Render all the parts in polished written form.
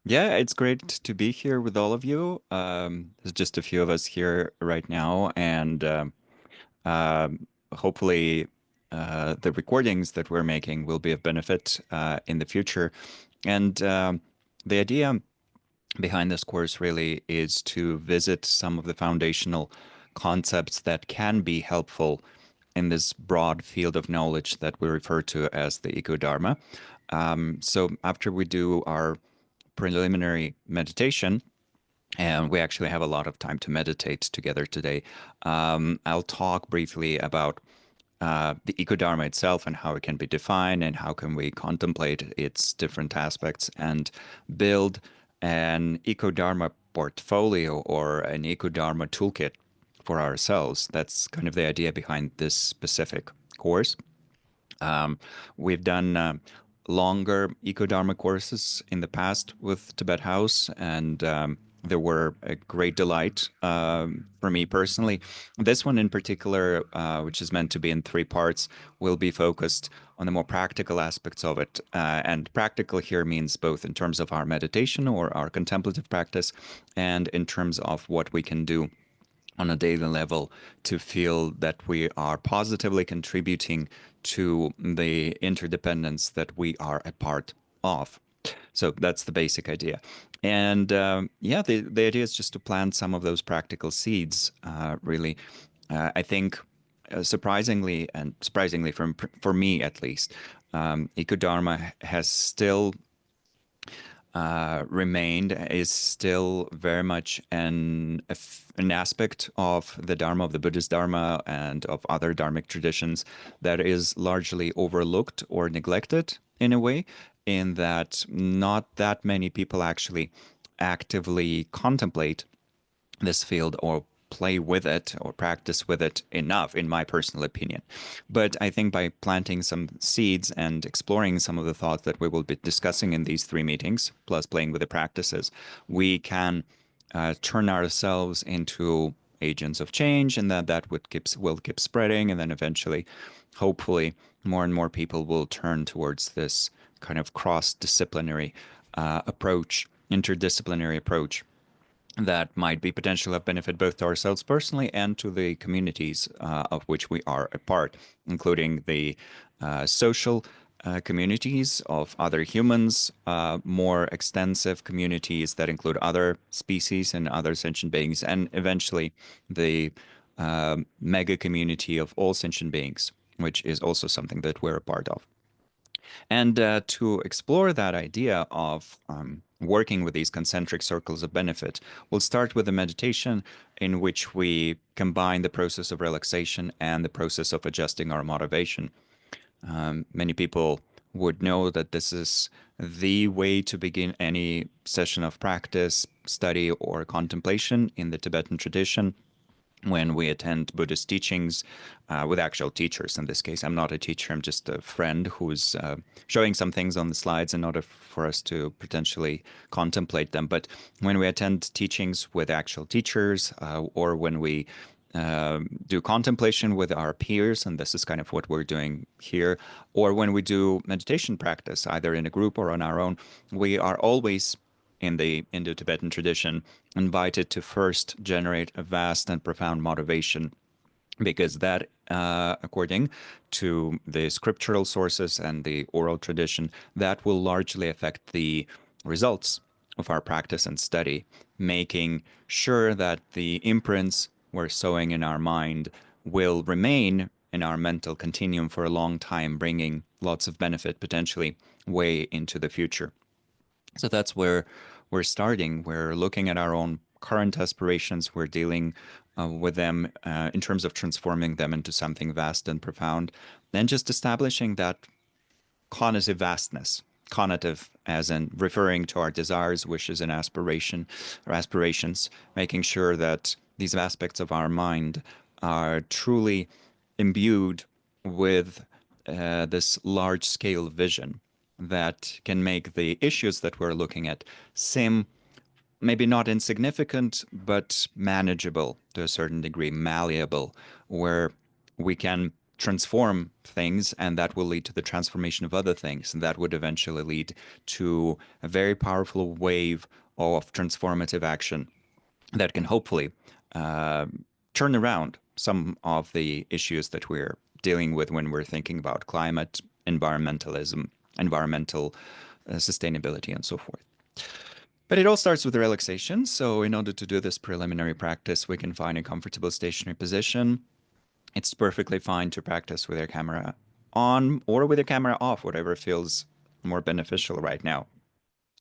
Yeah, it's great to be here with all of you. There's just a few of us here right now, and hopefully, the recordings that we're making will be of benefit in the future. And the idea behind this course really is to visit some of the foundational concepts that can be helpful in this broad field of knowledge that we refer to as the EcoDharma. So after we do our preliminary meditation, and we actually have a lot of time to meditate together today. I'll talk briefly about the Eco-Dharma itself and how it can be defined and how can we contemplate its different aspects and build an Eco-Dharma portfolio or an Eco-Dharma toolkit for ourselves. That's kind of the idea behind this specific course. Um, we've done longer Eco-Dharma courses in the past with Tibet House, and they were a great delight for me personally. This one in particular, which is meant to be in three parts, will be focused on the more practical aspects of it. And practical here means both in terms of our meditation or our contemplative practice and in terms of what we can do on a daily level to feel that we are positively contributing to the interdependence that we are a part of. So that's the basic idea. And yeah, the idea is just to plant some of those practical seeds, really. I think surprisingly, and surprisingly for me at least, Ecodharma has still remained is still very much an aspect of the Dharma, of the Buddhist Dharma, and of other Dharmic traditions that is largely overlooked or neglected in a way, in that not that many people actually actively contemplate this field or play with it or practice with it enough, in my personal opinion. But I think by planting some seeds and exploring some of the thoughts that we will be discussing in these three meetings, plus playing with the practices, we can turn ourselves into agents of change, and that will keep spreading, and then eventually, hopefully, more and more people will turn towards this kind of cross-disciplinary approach, interdisciplinary approach that might be potential of benefit both to ourselves personally and to the communities of which we are a part, including the social communities of other humans, more extensive communities that include other species and other sentient beings, and eventually the mega community of all sentient beings, which is also something that we're a part of. And to explore that idea of working with these concentric circles of benefit, we'll start with a meditation in which we combine the process of relaxation and the process of adjusting our motivation. Many people would know that this is the way to begin any session of practice, study, or contemplation in the Tibetan tradition when we attend Buddhist teachings with actual teachers. In this case, I'm not a teacher, I'm just a friend who's showing some things on the slides in order for us to potentially contemplate them. But when we attend teachings with actual teachers or when we do contemplation with our peers, and this is kind of what we're doing here, or when we do meditation practice, either in a group or on our own, we are always in the Indo-Tibetan tradition, invited to first generate a vast and profound motivation, because that, according to the scriptural sources and the oral tradition, that will largely affect the results of our practice and study, making sure that the imprints we're sowing in our mind will remain in our mental continuum for a long time, bringing lots of benefit potentially way into the future. So that's where we're starting. We're looking at our own current aspirations. We're dealing with them in terms of transforming them into something vast and profound. Then just establishing that cognitive vastness, cognitive as in referring to our desires, wishes, and aspirations, making sure that these aspects of our mind are truly imbued with this large-scale vision that can make the issues that we're looking at seem maybe not insignificant, but manageable to a certain degree, malleable, where we can transform things, and that will lead to the transformation of other things, and that would eventually lead to a very powerful wave of transformative action that can hopefully uh, turn around some of the issues that we're dealing with when we're thinking about climate, environmentalism, environmental sustainability, and so forth. But it all starts with relaxation. So, in order to do this preliminary practice, we can find a comfortable stationary position. It's perfectly fine to practice with your camera on or with your camera off, whatever feels more beneficial right now.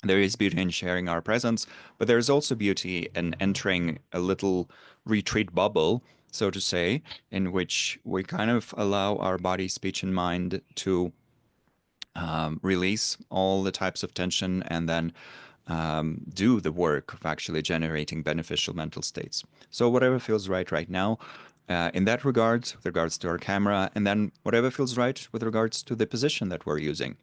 There is beauty in sharing our presence, but there is also beauty in entering a little retreat bubble, so to say, in which we kind of allow our body, speech, and mind to release all the types of tension and then do the work of actually generating beneficial mental states. So whatever feels right now, in that regards, with regards to our camera, and then whatever feels right with regards to the position that we're using,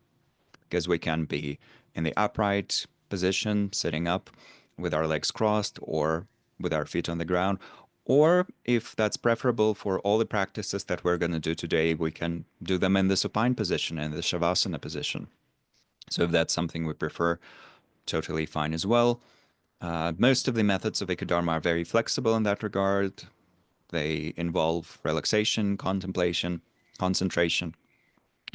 because we can be in the upright position, sitting up with our legs crossed or with our feet on the ground. Or if that's preferable for all the practices that we're going to do today, we can do them in the supine position, in the Shavasana position. So if that's something we prefer, totally fine as well. Most of the methods of EcoDharma are very flexible in that regard. They involve relaxation, contemplation, concentration.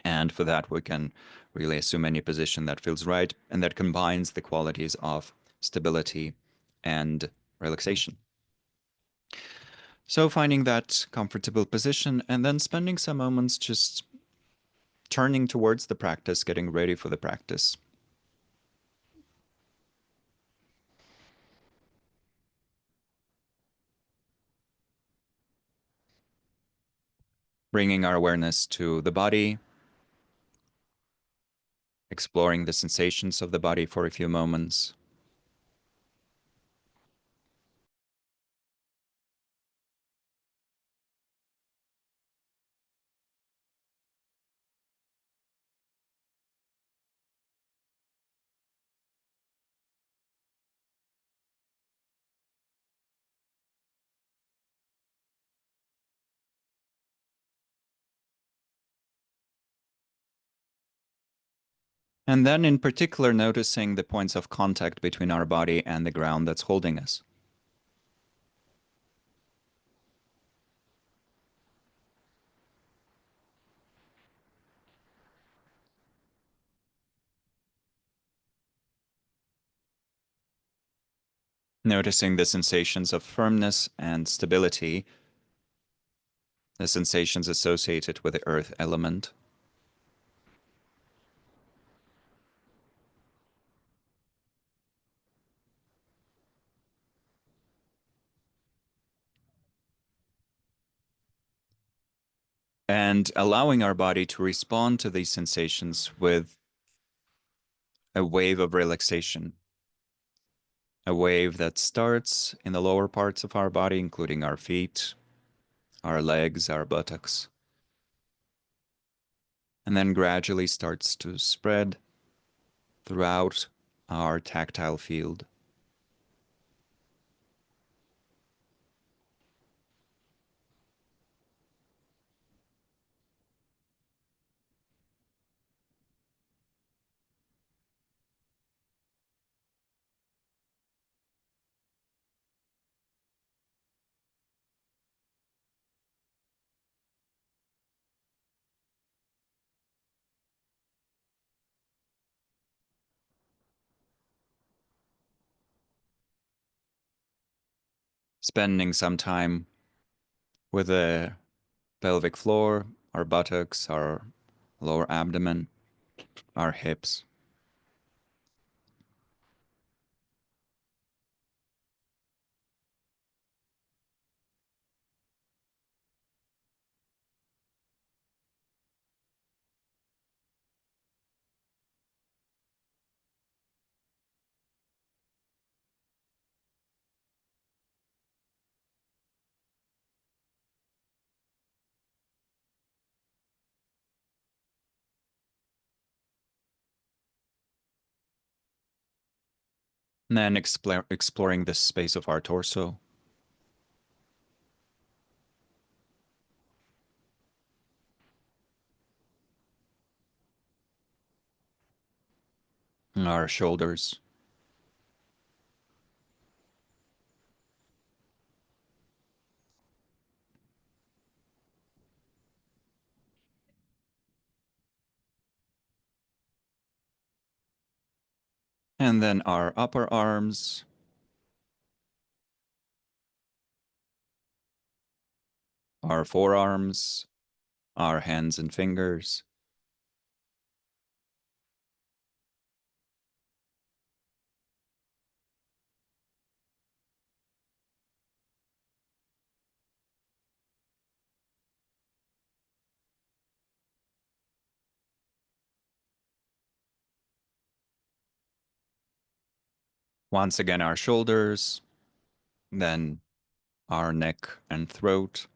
And for that, we can really assume any position that feels right and that combines the qualities of stability and relaxation. So finding that comfortable position and then spending some moments just turning towards the practice, getting ready for the practice. Bringing our awareness to the body, exploring the sensations of the body for a few moments. And then in particular, noticing the points of contact between our body and the ground that's holding us. Noticing the sensations of firmness and stability, the sensations associated with the earth element. And allowing our body to respond to these sensations with a wave of relaxation, a wave that starts in the lower parts of our body, including our feet, our legs, our buttocks, and then gradually starts to spread throughout our tactile field. Spending some time with the pelvic floor, our buttocks, our lower abdomen, our hips. And then exploring the space of our torso. our shoulders, and then our upper arms, our forearms, our hands and fingers, once again our shoulders, then our neck and throat,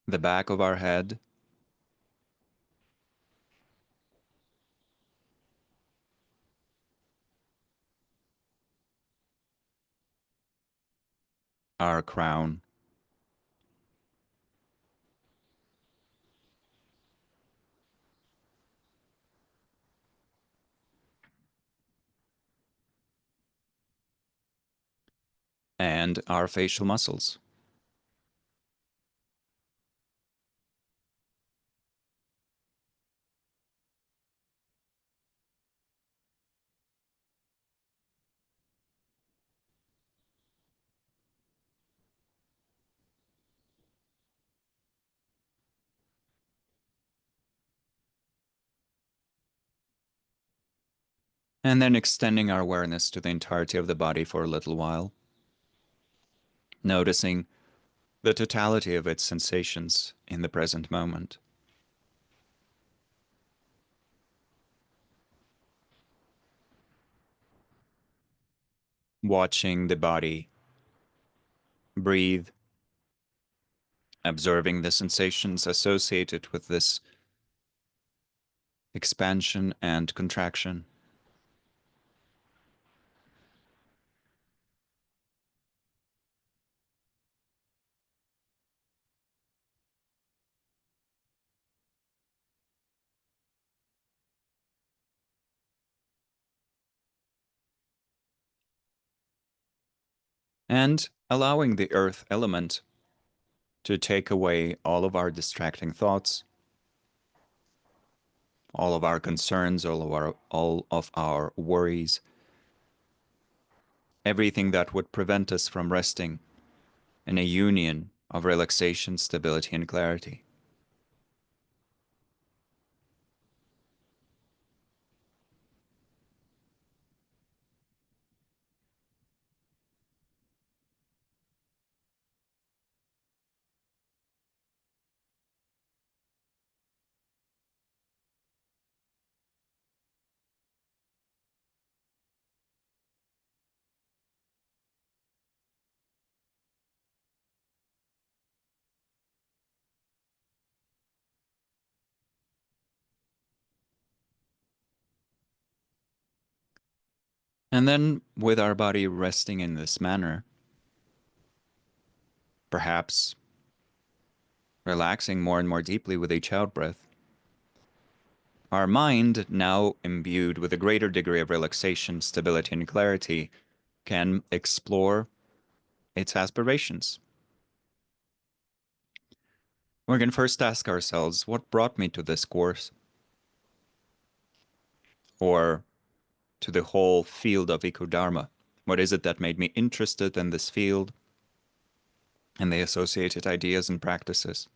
the back of our head, our crown, and our facial muscles. And then extending our awareness to the entirety of the body for a little while, noticing the totality of its sensations in the present moment. Watching the body breathe, observing the sensations associated with this expansion and contraction. And allowing the earth element to take away all of our distracting thoughts, all of our concerns, all of our worries, everything that would prevent us from resting in a union of relaxation, stability, and clarity. And then, with our body resting in this manner, perhaps relaxing more and more deeply with each out breath, our mind, now imbued with a greater degree of relaxation, stability, and clarity, can explore its aspirations. We can first ask ourselves, what brought me to this course? Or to the whole field of EcoDharma? What is it that made me interested in this field and the associated ideas and practices?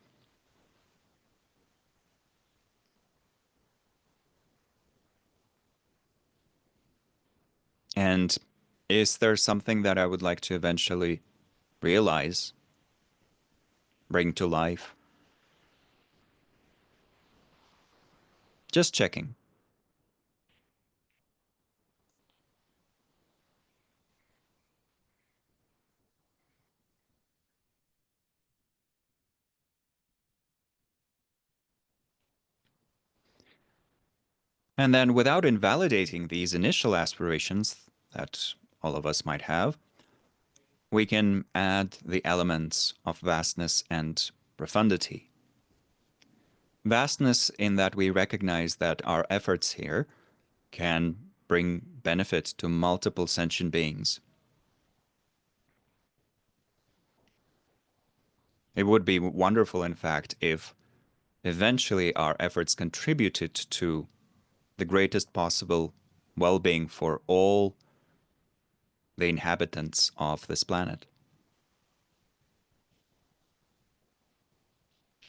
And is there something that I would like to eventually realize, bring to life? Just checking. And then, without invalidating these initial aspirations that all of us might have, we can add the elements of vastness and profundity. Vastness, in that we recognize that our efforts here can bring benefit to multiple sentient beings. It would be wonderful, in fact, if eventually our efforts contributed to the greatest possible well being for all the inhabitants of this planet.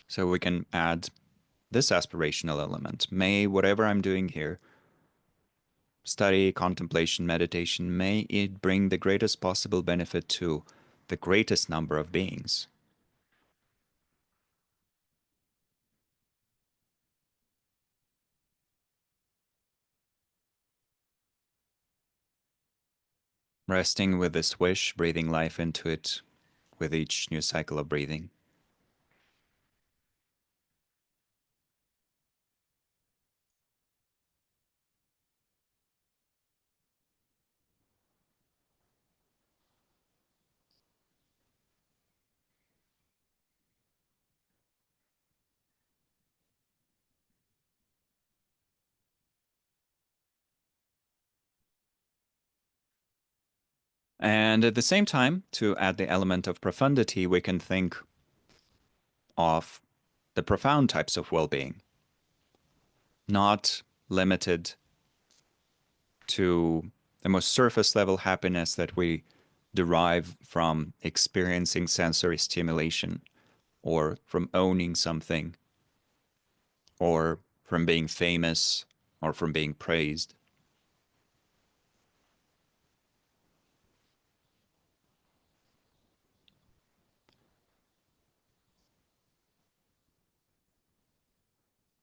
So we can add this aspirational element. May whatever I'm doing here, study, contemplation, meditation, may it bring the greatest possible benefit to the greatest number of beings. Resting with this wish, breathing life into it with each new cycle of breathing. And at the same time, to add the element of profundity, we can think of the profound types of well being, not limited to the most surface level happiness that we derive from experiencing sensory stimulation or from owning something or from being famous or from being praised.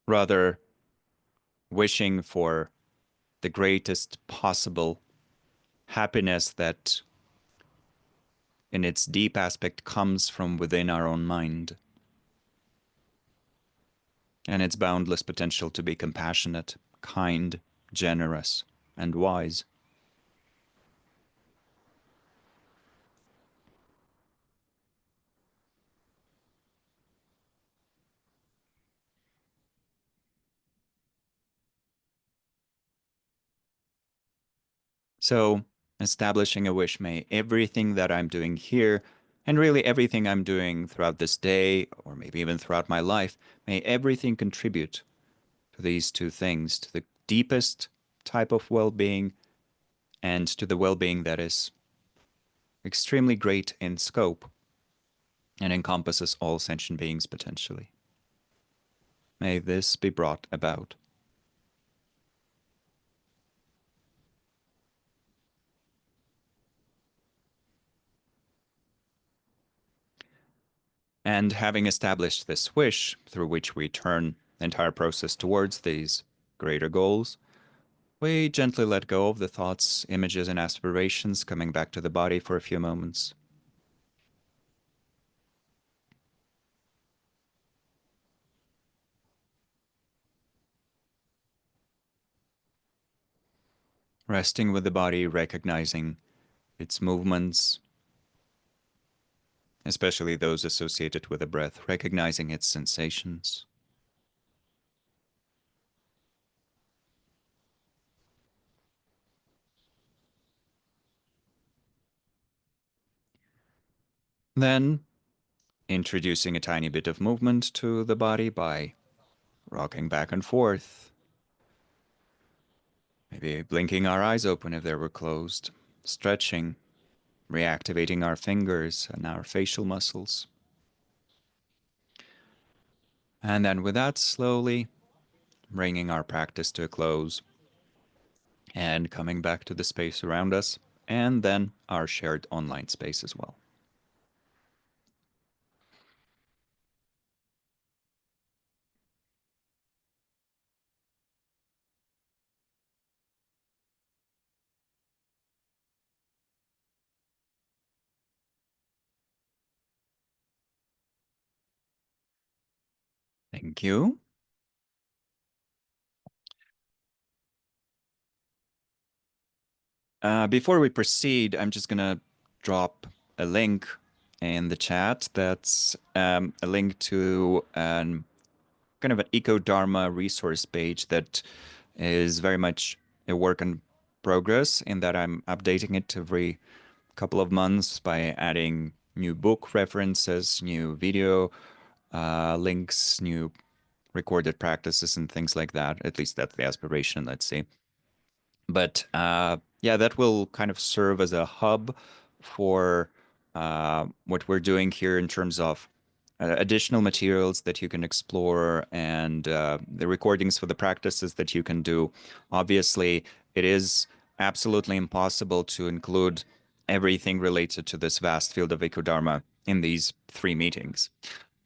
Rather, wishing for the greatest possible happiness that, in its deep aspect, comes from within our own mind and its boundless potential to be compassionate, kind, generous, and wise. So, establishing a wish, may everything that I'm doing here, and really everything I'm doing throughout this day, or maybe even throughout my life, may everything contribute to these two things, to the deepest type of well being and to the well being that is extremely great in scope and encompasses all sentient beings potentially. May this be brought about. And having established this wish, through which we turn the entire process towards these greater goals, we gently let go of the thoughts, images, and aspirations, coming back to the body for a few moments. Resting with the body, recognizing its movements, especially those associated with the breath, recognizing its sensations. Then, introducing a tiny bit of movement to the body by rocking back and forth, maybe blinking our eyes open if they were closed, stretching, reactivating our fingers and our facial muscles. And then with that, slowly bringing our practice to a close and coming back to the space around us, and then our shared online space as well. Thank you. Before we proceed, I'm just gonna drop a link in the chat. That's a link to kind of an EcoDharma resource page that is very much a work in progress in that I'm updating it every couple of months by adding new book references, new video links, new recorded practices, and things like that. At least that's the aspiration, let's see. But yeah, that will kind of serve as a hub for what we're doing here in terms of additional materials that you can explore and the recordings for the practices that you can do. Obviously, it is absolutely impossible to include everything related to this vast field of EcoDharma in these 3 meetings.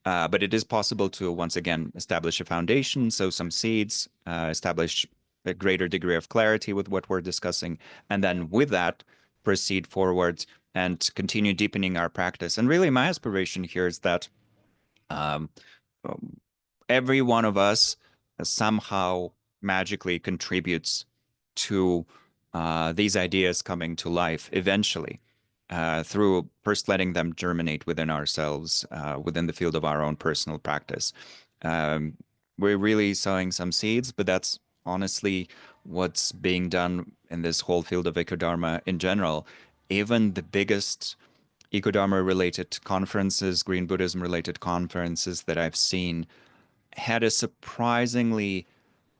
But it is possible to once again establish a foundation, sow some seeds, establish a greater degree of clarity with what we're discussing, and then with that, proceed forward and continue deepening our practice. And really, my aspiration here is that um, every one of us somehow magically contributes to these ideas coming to life eventually through first letting them germinate within ourselves, within the field of our own personal practice. Um, we're really sowing some seeds, but that's honestly what's being done in this whole field of EcoDharma in general. Even the biggest EcoDharma related conferences, Green Buddhism related conferences that I've seen had a surprisingly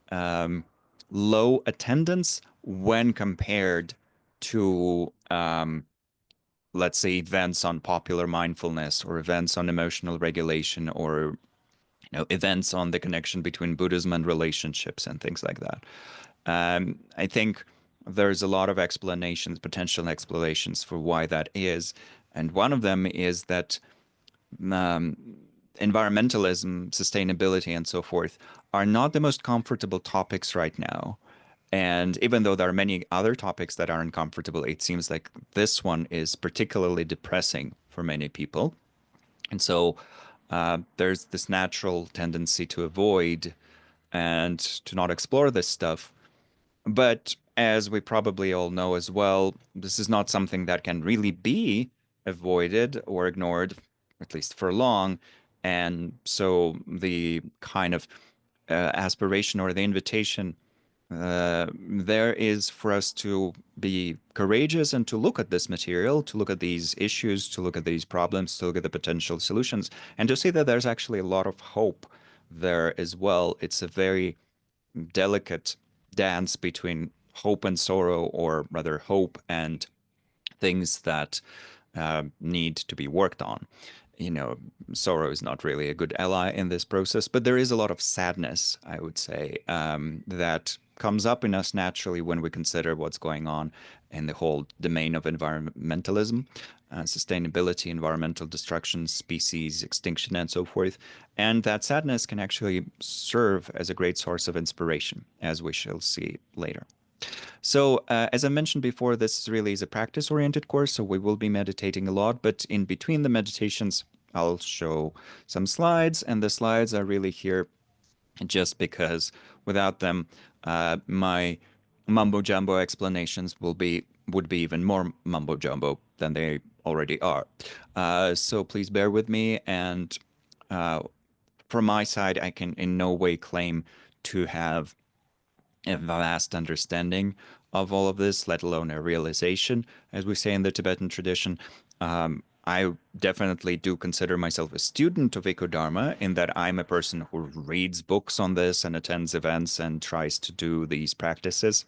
um, low attendance when compared to, let's say, events on popular mindfulness or events on emotional regulation or events on the connection between Buddhism and relationships and things like that. I think there's a lot of explanations, potential explanations for why that is. And one of them is that um, environmentalism, sustainability, and so forth are not the most comfortable topics right now. And even though there are many other topics that are uncomfortable, it seems like this one is particularly depressing for many people. And so there's this natural tendency to avoid and to not explore this stuff. But as we probably all know as well, this is not something that can really be avoided or ignored, at least for long. And so the kind of aspiration or the invitation there is for us to be courageous and to look at this material, to look at these issues, to look at these problems, to look at the potential solutions, and to see that there's actually a lot of hope there as well. It's a very delicate dance between hope and sorrow, or rather, hope and things that need to be worked on. Sorrow is not really a good ally in this process, but there is a lot of sadness, I would say, that comes up in us naturally when we consider what's going on in the whole domain of environmentalism, sustainability, environmental destruction, species extinction, and so forth. And that sadness can actually serve as a great source of inspiration, as we shall see later. So, as I mentioned before, this really is a practice-oriented course, so we will be meditating a lot, but in between the meditations, I'll show some slides, and the slides are really here just because without them, my mumbo jumbo explanations would be even more mumbo jumbo than they already are. So please bear with me, and uh, from my side, I can in no way claim to have a vast understanding of all of this, let alone a realization, as we say in the Tibetan tradition. I definitely do consider myself a student of EcoDharma in that I'm a person who reads books on this and attends events and tries to do these practices.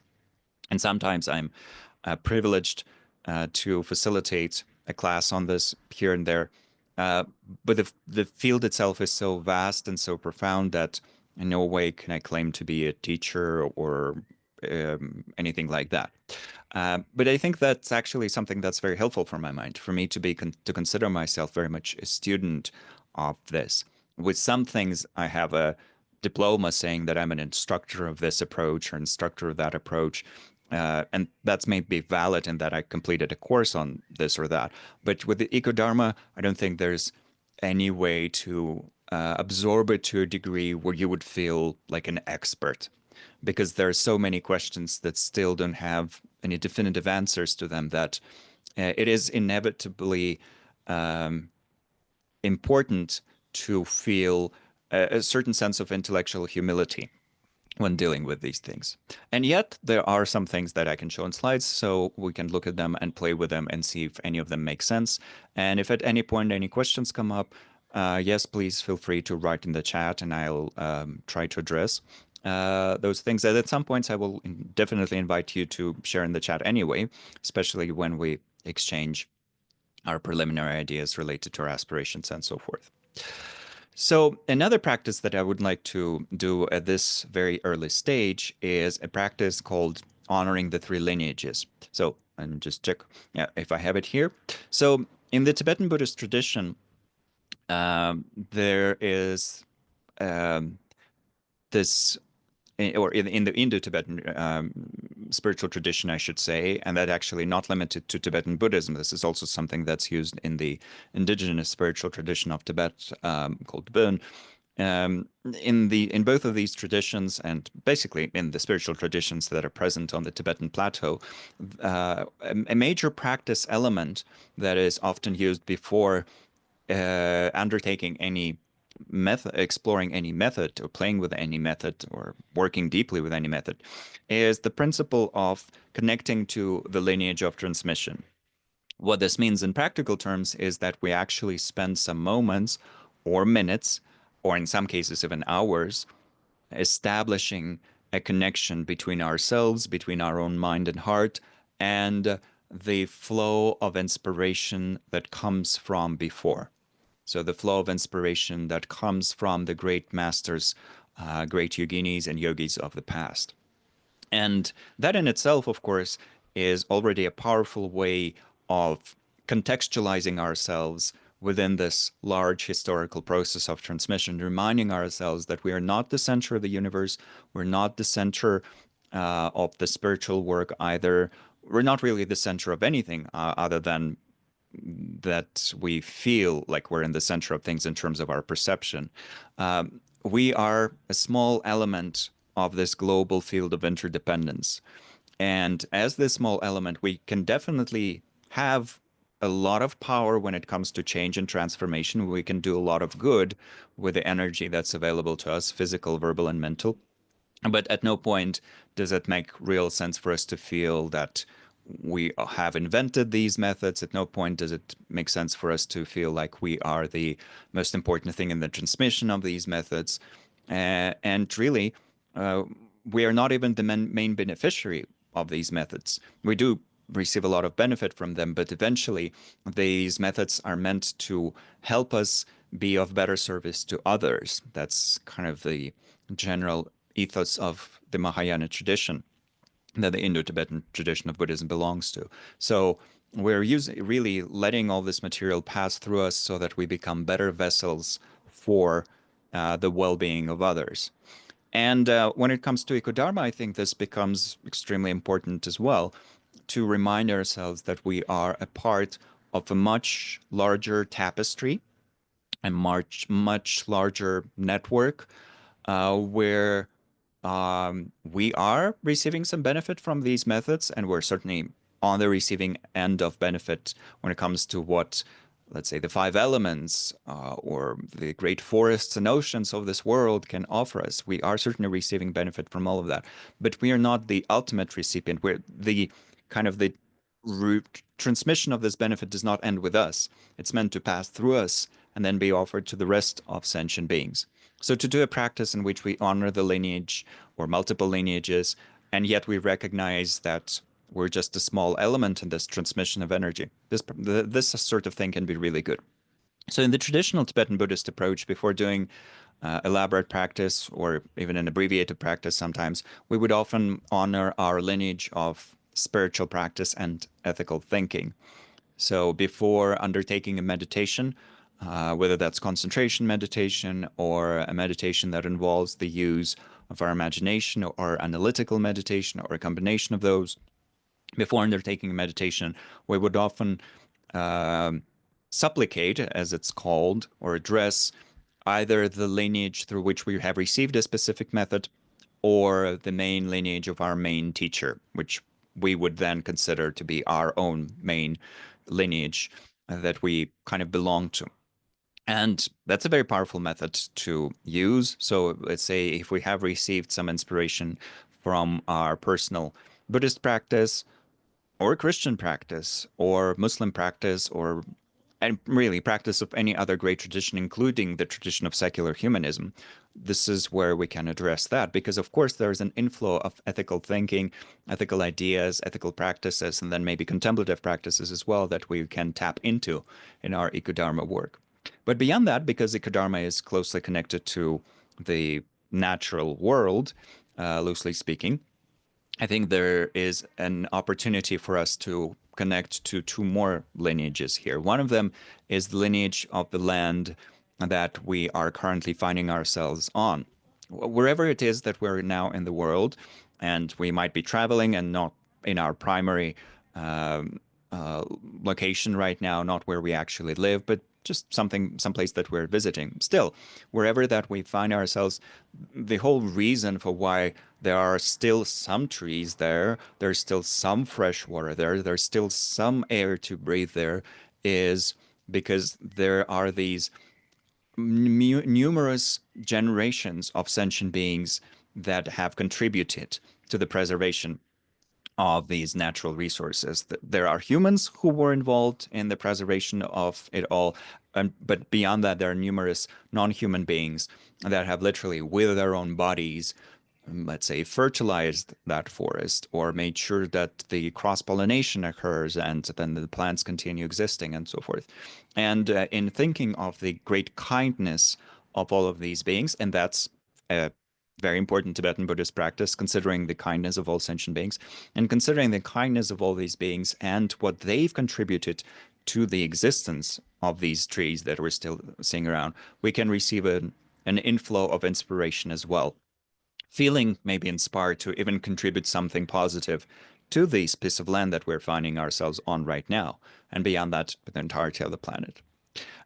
And sometimes I'm privileged to facilitate a class on this here and there. Uh, but the field itself is so vast and so profound that in no way can I claim to be a teacher or anything like that. But I think that's actually something that's very helpful for my mind, for me to be to consider myself very much a student of this. With some things, I have a diploma saying that I'm an instructor of this approach or instructor of that approach. And that's maybe valid in that I completed a course on this or that. But with the EcoDharma, I don't think there's any way to absorb it to a degree where you would feel like an expert, because there are so many questions that still don't have any definitive answers to them, that it is inevitably important to feel a certain sense of intellectual humility when dealing with these things. And yet, there are some things that I can show in slides, so we can look at them and play with them and see if any of them make sense. And if at any point any questions come up, yes, please feel free to write in the chat, and I'll try to address those things. And at some points, I will definitely invite you to share in the chat anyway, especially when we exchange our preliminary ideas related to our aspirations and so forth. So another practice that I would like to do at this very early stage is a practice called honoring the three lineages. So, and just check if I have it here. So in the Tibetan Buddhist tradition, there is this, or in the Indo-Tibetan spiritual tradition, I should say, and that actually not limited to Tibetan Buddhism. This is also something that's used in the indigenous spiritual tradition of Tibet, called Bon. In both of these traditions, and basically in the spiritual traditions that are present on the Tibetan plateau, a major practice element that is often used before undertaking any method, exploring any method, or playing with any method, or working deeply with any method, is the principle of connecting to the lineage of transmission. What this means in practical terms is that we actually spend some moments or minutes, or in some cases even hours, establishing a connection between ourselves, between our own mind and heart, and the flow of inspiration that comes from before. So the flow of inspiration that comes from the great masters, great yoginis and yogis of the past. And that in itself, of course, is already a powerful way of contextualizing ourselves within this large historical process of transmission, reminding ourselves that we are not the center of the universe, we're not the center of the spiritual work either. We're not really the center of anything other than that we feel like we're in the center of things in terms of our perception. We are a small element of this global field of interdependence. And as this small element, we can definitely have a lot of power when it comes to change and transformation. We can do a lot of good with the energy that's available to us, physical, verbal, and mental. But at no point does it make real sense for us to feel that we have invented these methods. At no point does it make sense for us to feel like we are the most important thing in the transmission of these methods. And really, we are not even the main beneficiary of these methods. We do receive a lot of benefit from them, but eventually these methods are meant to help us be of better service to others. That's kind of the general ethos of the Mahayana tradition that the Indo-Tibetan tradition of Buddhism belongs to. So we're really letting all this material pass through us so that we become better vessels for the well-being of others. And when it comes to EcoDharma, I think this becomes extremely important as well, to remind ourselves that we are a part of a much larger tapestry, a much larger network, where we are receiving some benefit from these methods, and we're certainly on the receiving end of benefit when it comes to what, let's say, the five elements or the great forests and oceans of this world can offer us. We are certainly receiving benefit from all of that, but we are not the ultimate recipient. We're the kind of the transmission of this benefit does not end with us. It's meant to pass through us and then be offered to the rest of sentient beings. So to do a practice in which we honor the lineage or multiple lineages, and yet we recognize that we're just a small element in this transmission of energy, this sort of thing can be really good. So in the traditional Tibetan Buddhist approach, before doing elaborate practice or even an abbreviated practice sometimes, we would often honor our lineage of spiritual practice and ethical thinking. So before undertaking a meditation, whether that's concentration meditation or a meditation that involves the use of our imagination or analytical meditation or a combination of those, before undertaking a meditation, we would often supplicate, as it's called, or address either the lineage through which we have received a specific method or the main lineage of our main teacher, which we would then consider to be our own main lineage that we kind of belong to. And that's a very powerful method to use. So let's say if we have received some inspiration from our personal Buddhist practice or Christian practice or Muslim practice or and really practice of any other great tradition, including the tradition of secular humanism, this is where we can address that. Because, of course, there's an inflow of ethical thinking, ethical ideas, ethical practices, and then maybe contemplative practices as well that we can tap into in our EcoDharma work. But beyond that, because EcoDharma is closely connected to the natural world, loosely speaking, I think there is an opportunity for us to connect to two more lineages here. One of them is the lineage of the land that we are currently finding ourselves on. Wherever it is that we're now in the world, and we might be traveling and not in our primary um, uh, location right now, not where we actually live, but just someplace that we're visiting. Still, wherever that we find ourselves, the whole reason for why there are still some trees there, there's still some fresh water there, there's still some air to breathe there, is because there are these numerous generations of sentient beings that have contributed to the preservation of these natural resources. There are humans who were involved in the preservation of it all, but beyond that, there are numerous non-human beings that have literally, with their own bodies, let's say, fertilized that forest or made sure that the cross-pollination occurs and then the plants continue existing and so forth. And in thinking of the great kindness of all of these beings, and that's a very important Tibetan Buddhist practice, considering the kindness of all sentient beings, and considering the kindness of all these beings and what they've contributed to the existence of these trees that we're still seeing around, we can receive an inflow of inspiration as well, feeling maybe inspired to even contribute something positive to this piece of land that we're finding ourselves on right now, and beyond that, the entirety of the planet.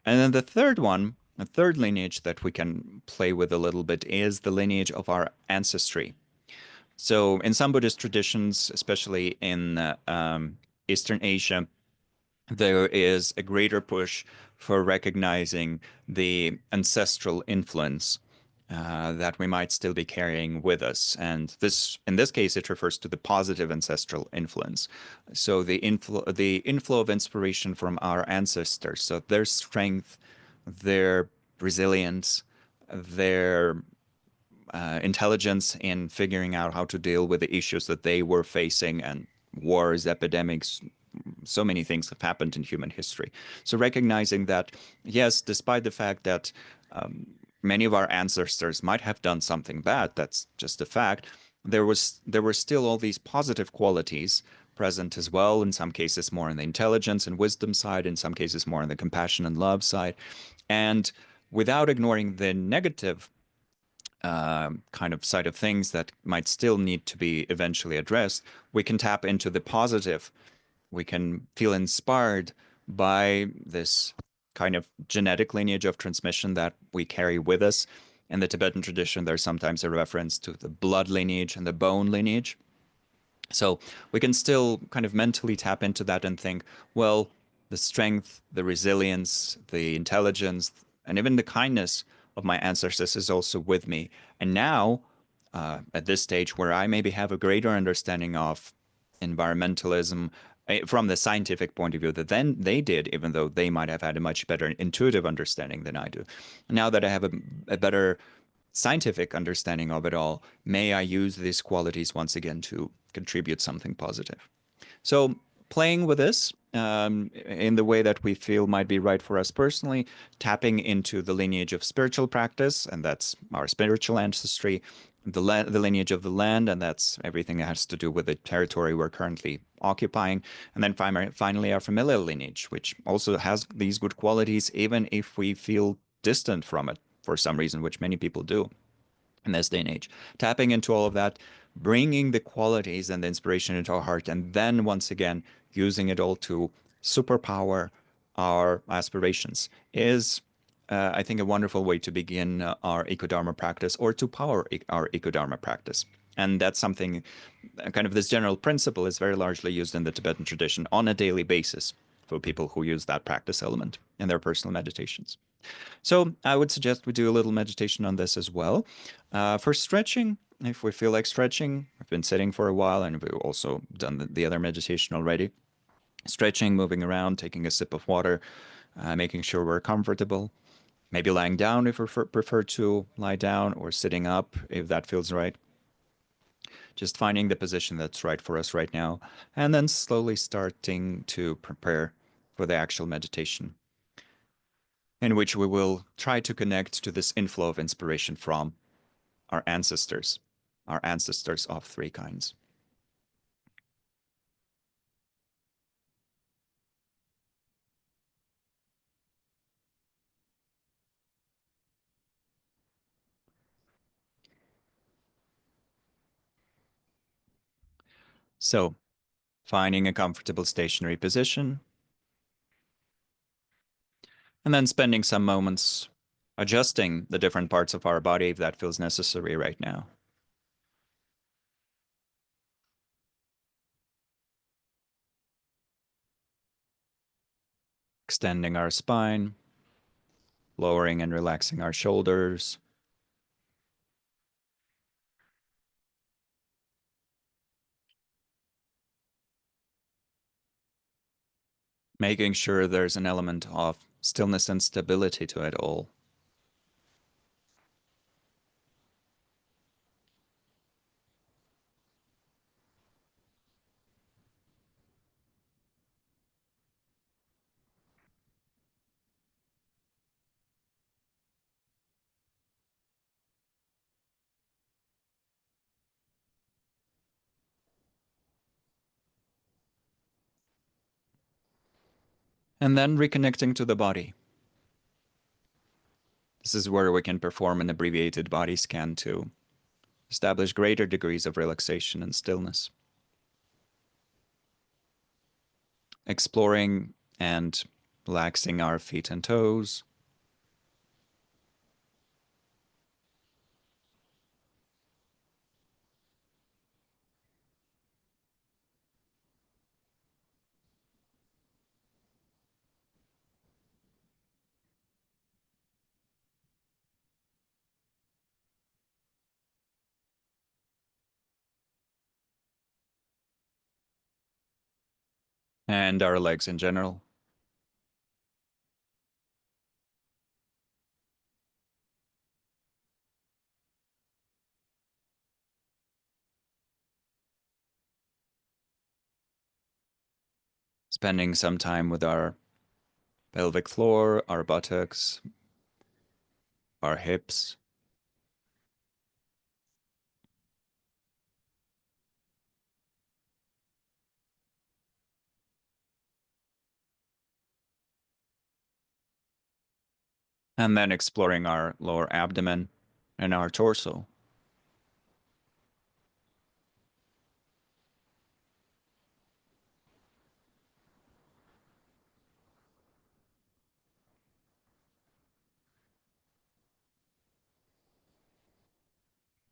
And then the third one, the third lineage that we can play with a little bit is the lineage of our ancestry. So in some Buddhist traditions, especially in Eastern Asia, there is a greater push for recognizing the ancestral influence that we might still be carrying with us. And this, in this case, it refers to the positive ancestral influence. So the inflow of inspiration from our ancestors, so their strength, their resilience, their intelligence in figuring out how to deal with the issues that they were facing, and wars, epidemics, so many things have happened in human history. So recognizing that, yes, despite the fact that many of our ancestors might have done something bad, that's just a fact, there were still all these positive qualities present as well, in some cases more on the intelligence and wisdom side, in some cases more on the compassion and love side. And without ignoring the negative kind of side of things that might still need to be eventually addressed, we can tap into the positive. We can feel inspired by this kind of genetic lineage of transmission that we carry with us. In the Tibetan tradition, there's sometimes a reference to the blood lineage and the bone lineage. So we can still kind of mentally tap into that and think, well, the strength, the resilience, the intelligence, and even the kindness of my ancestors is also with me. And now, at this stage where I maybe have a greater understanding of environmentalism from the scientific point of view that then they did, even though they might have had a much better intuitive understanding than I do. Now that I have a better scientific understanding of it all, may I use these qualities once again to contribute something positive. So playing with this in the way that we feel might be right for us personally, tapping into the lineage of spiritual practice, and that's our spiritual ancestry, the lineage of the land, and that's everything that has to do with the territory we're currently occupying, and then finally our familial lineage, which also has these good qualities, even if we feel distant from it for some reason, which many people do in this day and age. Tapping into all of that, bringing the qualities and the inspiration into our heart, and then once again using it all to superpower our aspirations is, I think, a wonderful way to begin our EcoDharma practice, or to power our EcoDharma practice. And that's something, kind of this general principle is very largely used in the Tibetan tradition on a daily basis for people who use that practice element in their personal meditations. So I would suggest we do a little meditation on this as well. For stretching, if we feel like stretching, I've been sitting for a while and we've also done the other meditation already. Stretching, moving around, taking a sip of water, making sure we're comfortable. Maybe lying down if we prefer to lie down, or sitting up if that feels right. Just finding the position that's right for us right now, and then slowly starting to prepare for the actual meditation, in which we will try to connect to this inflow of inspiration from our ancestors of three kinds. So, finding a comfortable stationary position, and then spending some moments adjusting the different parts of our body if that feels necessary right now. Extending our spine, lowering and relaxing our shoulders, making sure there's an element of stillness and stability to it all. And then reconnecting to the body. This is where we can perform an abbreviated body scan to establish greater degrees of relaxation and stillness. Exploring and relaxing our feet and toes, and our legs in general. Spending some time with our pelvic floor, our buttocks, our hips, and then exploring our lower abdomen and our torso.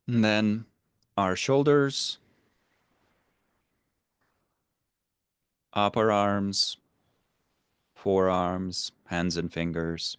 And then our shoulders, upper arms, forearms, hands and fingers,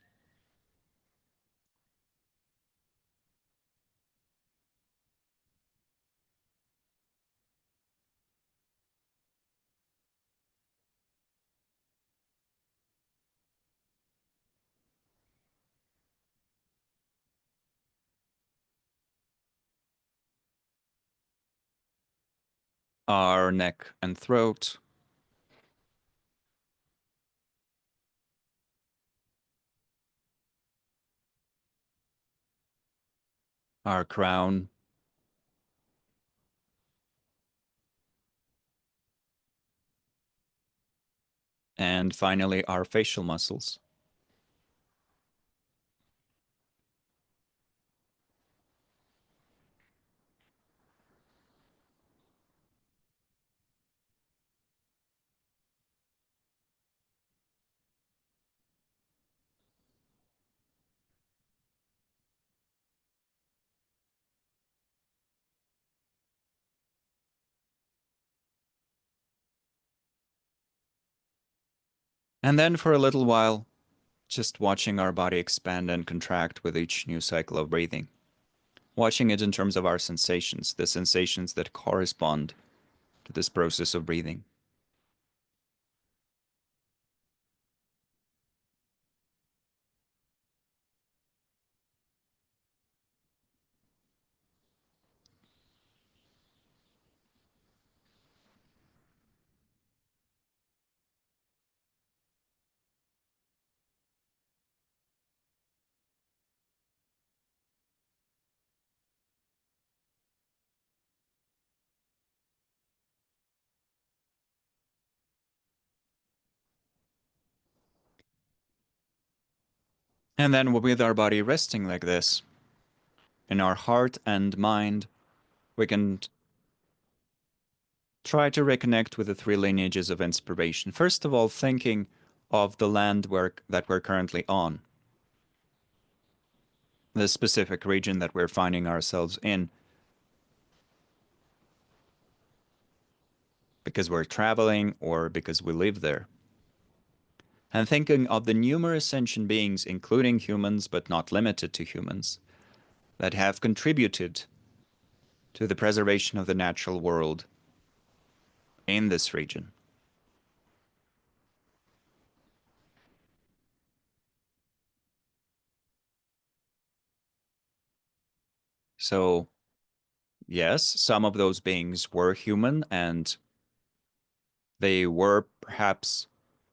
our neck and throat, our crown, and finally our facial muscles. And then for a little while, just watching our body expand and contract with each new cycle of breathing. Watching it in terms of our sensations, the sensations that correspond to this process of breathing. And then with our body resting like this, in our heart and mind, we can try to reconnect with the three lineages of inspiration. First of all, thinking of the land that we're currently on, the specific region that we're finding ourselves in, because we're traveling or because we live there. And thinking of the numerous sentient beings, including humans but not limited to humans, that have contributed to the preservation of the natural world in this region. So, yes, some of those beings were human and they were perhaps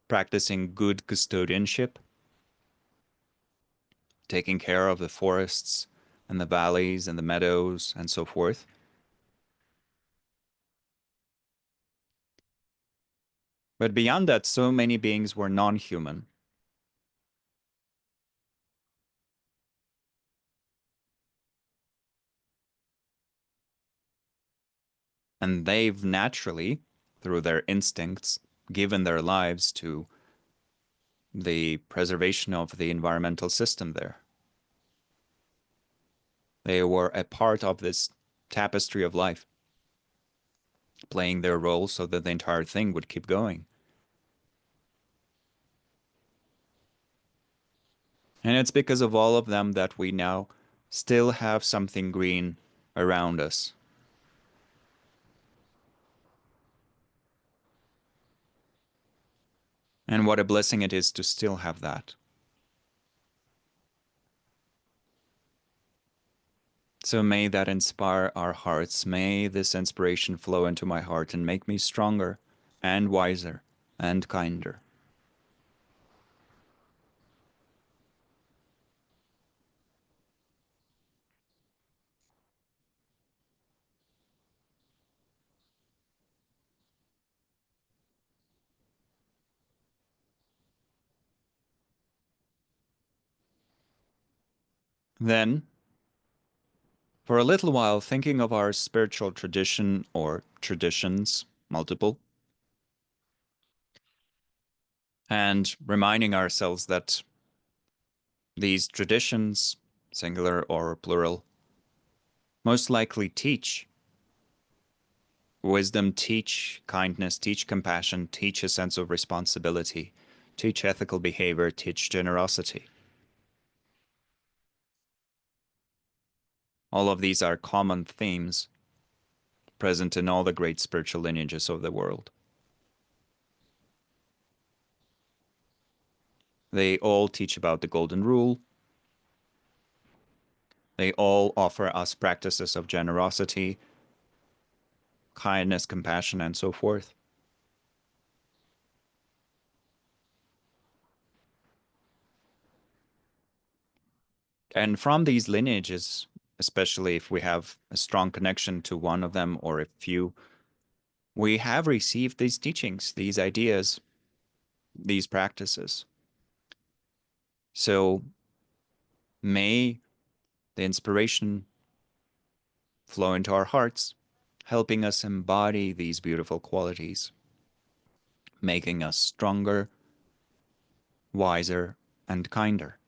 practicing good custodianship, taking care of the forests and the valleys and the meadows and so forth. But beyond that, so many beings were non-human. And they've naturally, through their instincts, given their lives to the preservation of the environmental system there. They were a part of this tapestry of life, playing their role so that the entire thing would keep going. And it's because of all of them that we now still have something green around us. And what a blessing it is to still have that. So may that inspire our hearts. May this inspiration flow into my heart and make me stronger and wiser and kinder. Then, for a little while, thinking of our spiritual tradition or traditions, multiple, and reminding ourselves that these traditions, singular or plural, most likely teach wisdom, teach kindness, teach compassion, teach a sense of responsibility, teach ethical behavior, teach generosity. All of these are common themes present in all the great spiritual lineages of the world. They all teach about the golden rule. They all offer us practices of generosity, kindness, compassion, and so forth. And from these lineages, especially if we have a strong connection to one of them or a few, we have received these teachings, these ideas, these practices. So may the inspiration flow into our hearts, helping us embody these beautiful qualities, making us stronger, wiser, and kinder.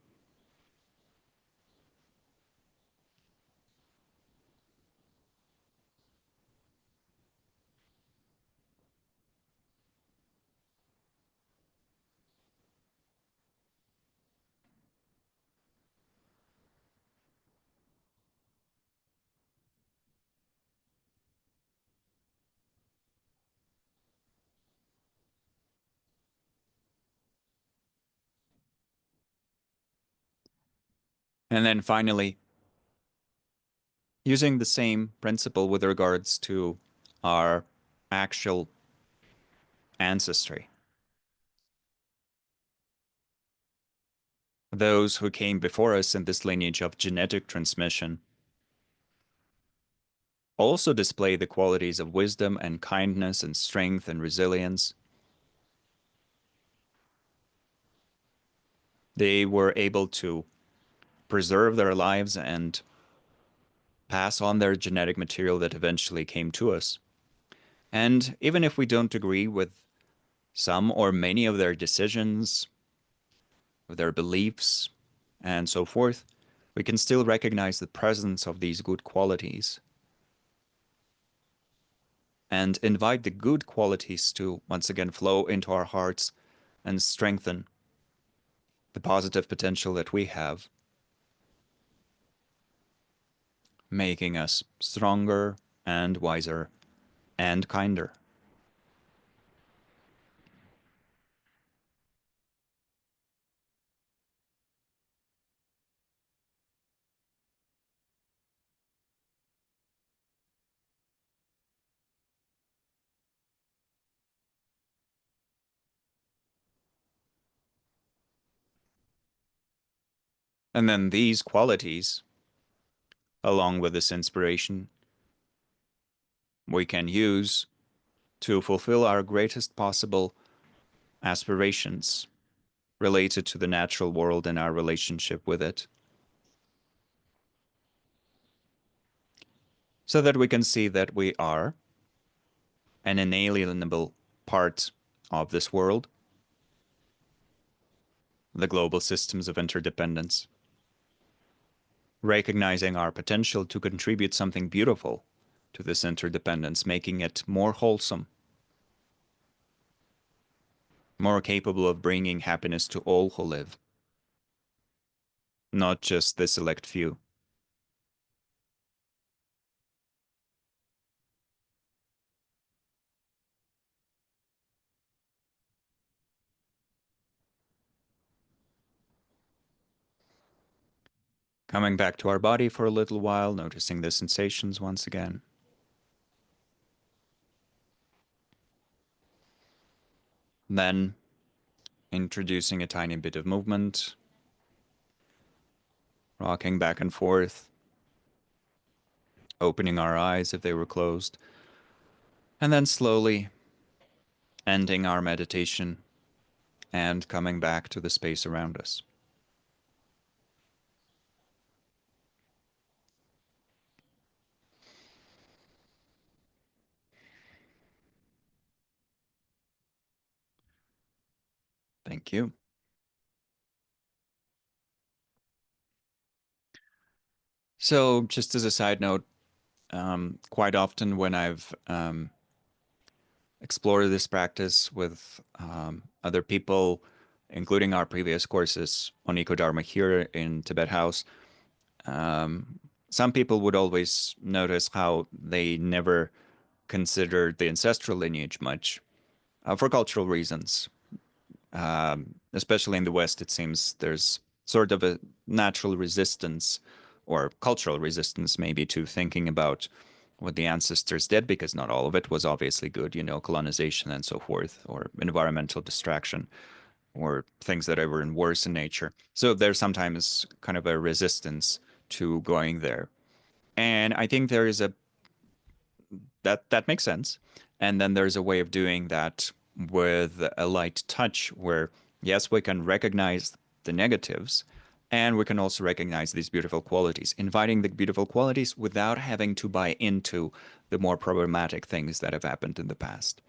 And then finally, using the same principle with regards to our actual ancestry, those who came before us in this lineage of genetic transmission also display the qualities of wisdom and kindness and strength and resilience. They were able to preserve their lives and pass on their genetic material that eventually came to us. And even if we don't agree with some or many of their decisions, of their beliefs, and so forth, we can still recognize the presence of these good qualities and invite the good qualities to once again flow into our hearts and strengthen the positive potential that we have, making us stronger and wiser and kinder. And then these qualities, along with this inspiration, we can use to fulfill our greatest possible aspirations related to the natural world and our relationship with it, so that we can see that we are an inalienable part of this world, the global systems of interdependence, recognizing our potential to contribute something beautiful to this interdependence, making it more wholesome, more capable of bringing happiness to all who live, not just the select few. Coming back to our body for a little while, noticing the sensations once again. Then introducing a tiny bit of movement, rocking back and forth, opening our eyes if they were closed, and then slowly ending our meditation and coming back to the space around us. Thank you. So, just as a side note, quite often when I've explored this practice with other people, including our previous courses on EcoDharma here in Tibet House, some people would always notice how they never considered the ancestral lineage much for cultural reasons. Especially in the West, it seems there's sort of a natural resistance or cultural resistance, maybe, to thinking about what the ancestors did, because not all of it was obviously good, colonization and so forth, or environmental distraction, or things that were worse in nature. So there's sometimes kind of a resistance to going there. And I think there is a that makes sense. And then there's a way of doing that with a light touch where, yes, we can recognize the negatives and we can also recognize these beautiful qualities, inviting the beautiful qualities without having to buy into the more problematic things that have happened in the past.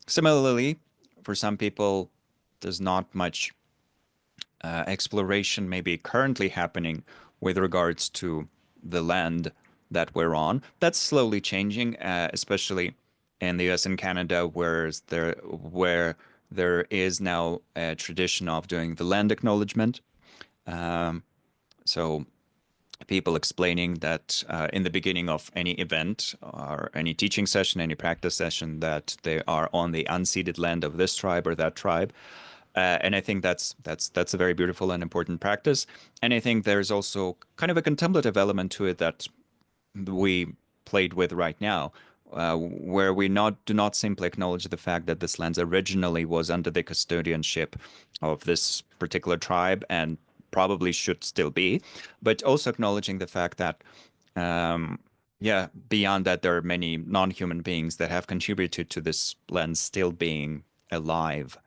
Similarly, for some people, there's not much exploration maybe currently happening with regards to the land that we're on. That's slowly changing, especially in the US and Canada, where there is now a tradition of doing the land acknowledgement. So people explaining that in the beginning of any event or any teaching session, any practice session, that they are on the unceded land of this tribe or that tribe, And I think that's a very beautiful and important practice. And I think there's also kind of a contemplative element to it that we played with right now, where we not do not simply acknowledge the fact that this land originally was under the custodianship of this particular tribe and probably should still be, but also acknowledging the fact that um, yeah, beyond that, there are many non-human beings that have contributed to this land still being alive,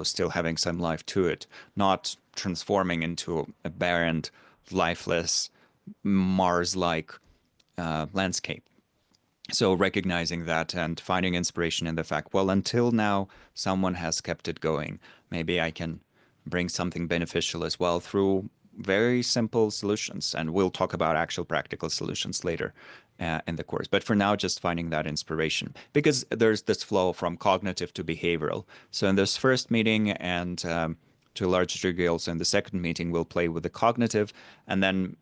still having some life to it, not transforming into a barren, lifeless, Mars-like landscape. So recognizing that and finding inspiration in the fact, well, until now, someone has kept it going. Maybe I can bring something beneficial as well through very simple solutions. And we'll talk about actual practical solutions later in the course. But for now, just finding that inspiration because there's this flow from cognitive to behavioral. So in this first meeting and to a large degree also in the second meeting, we'll play with the cognitive and then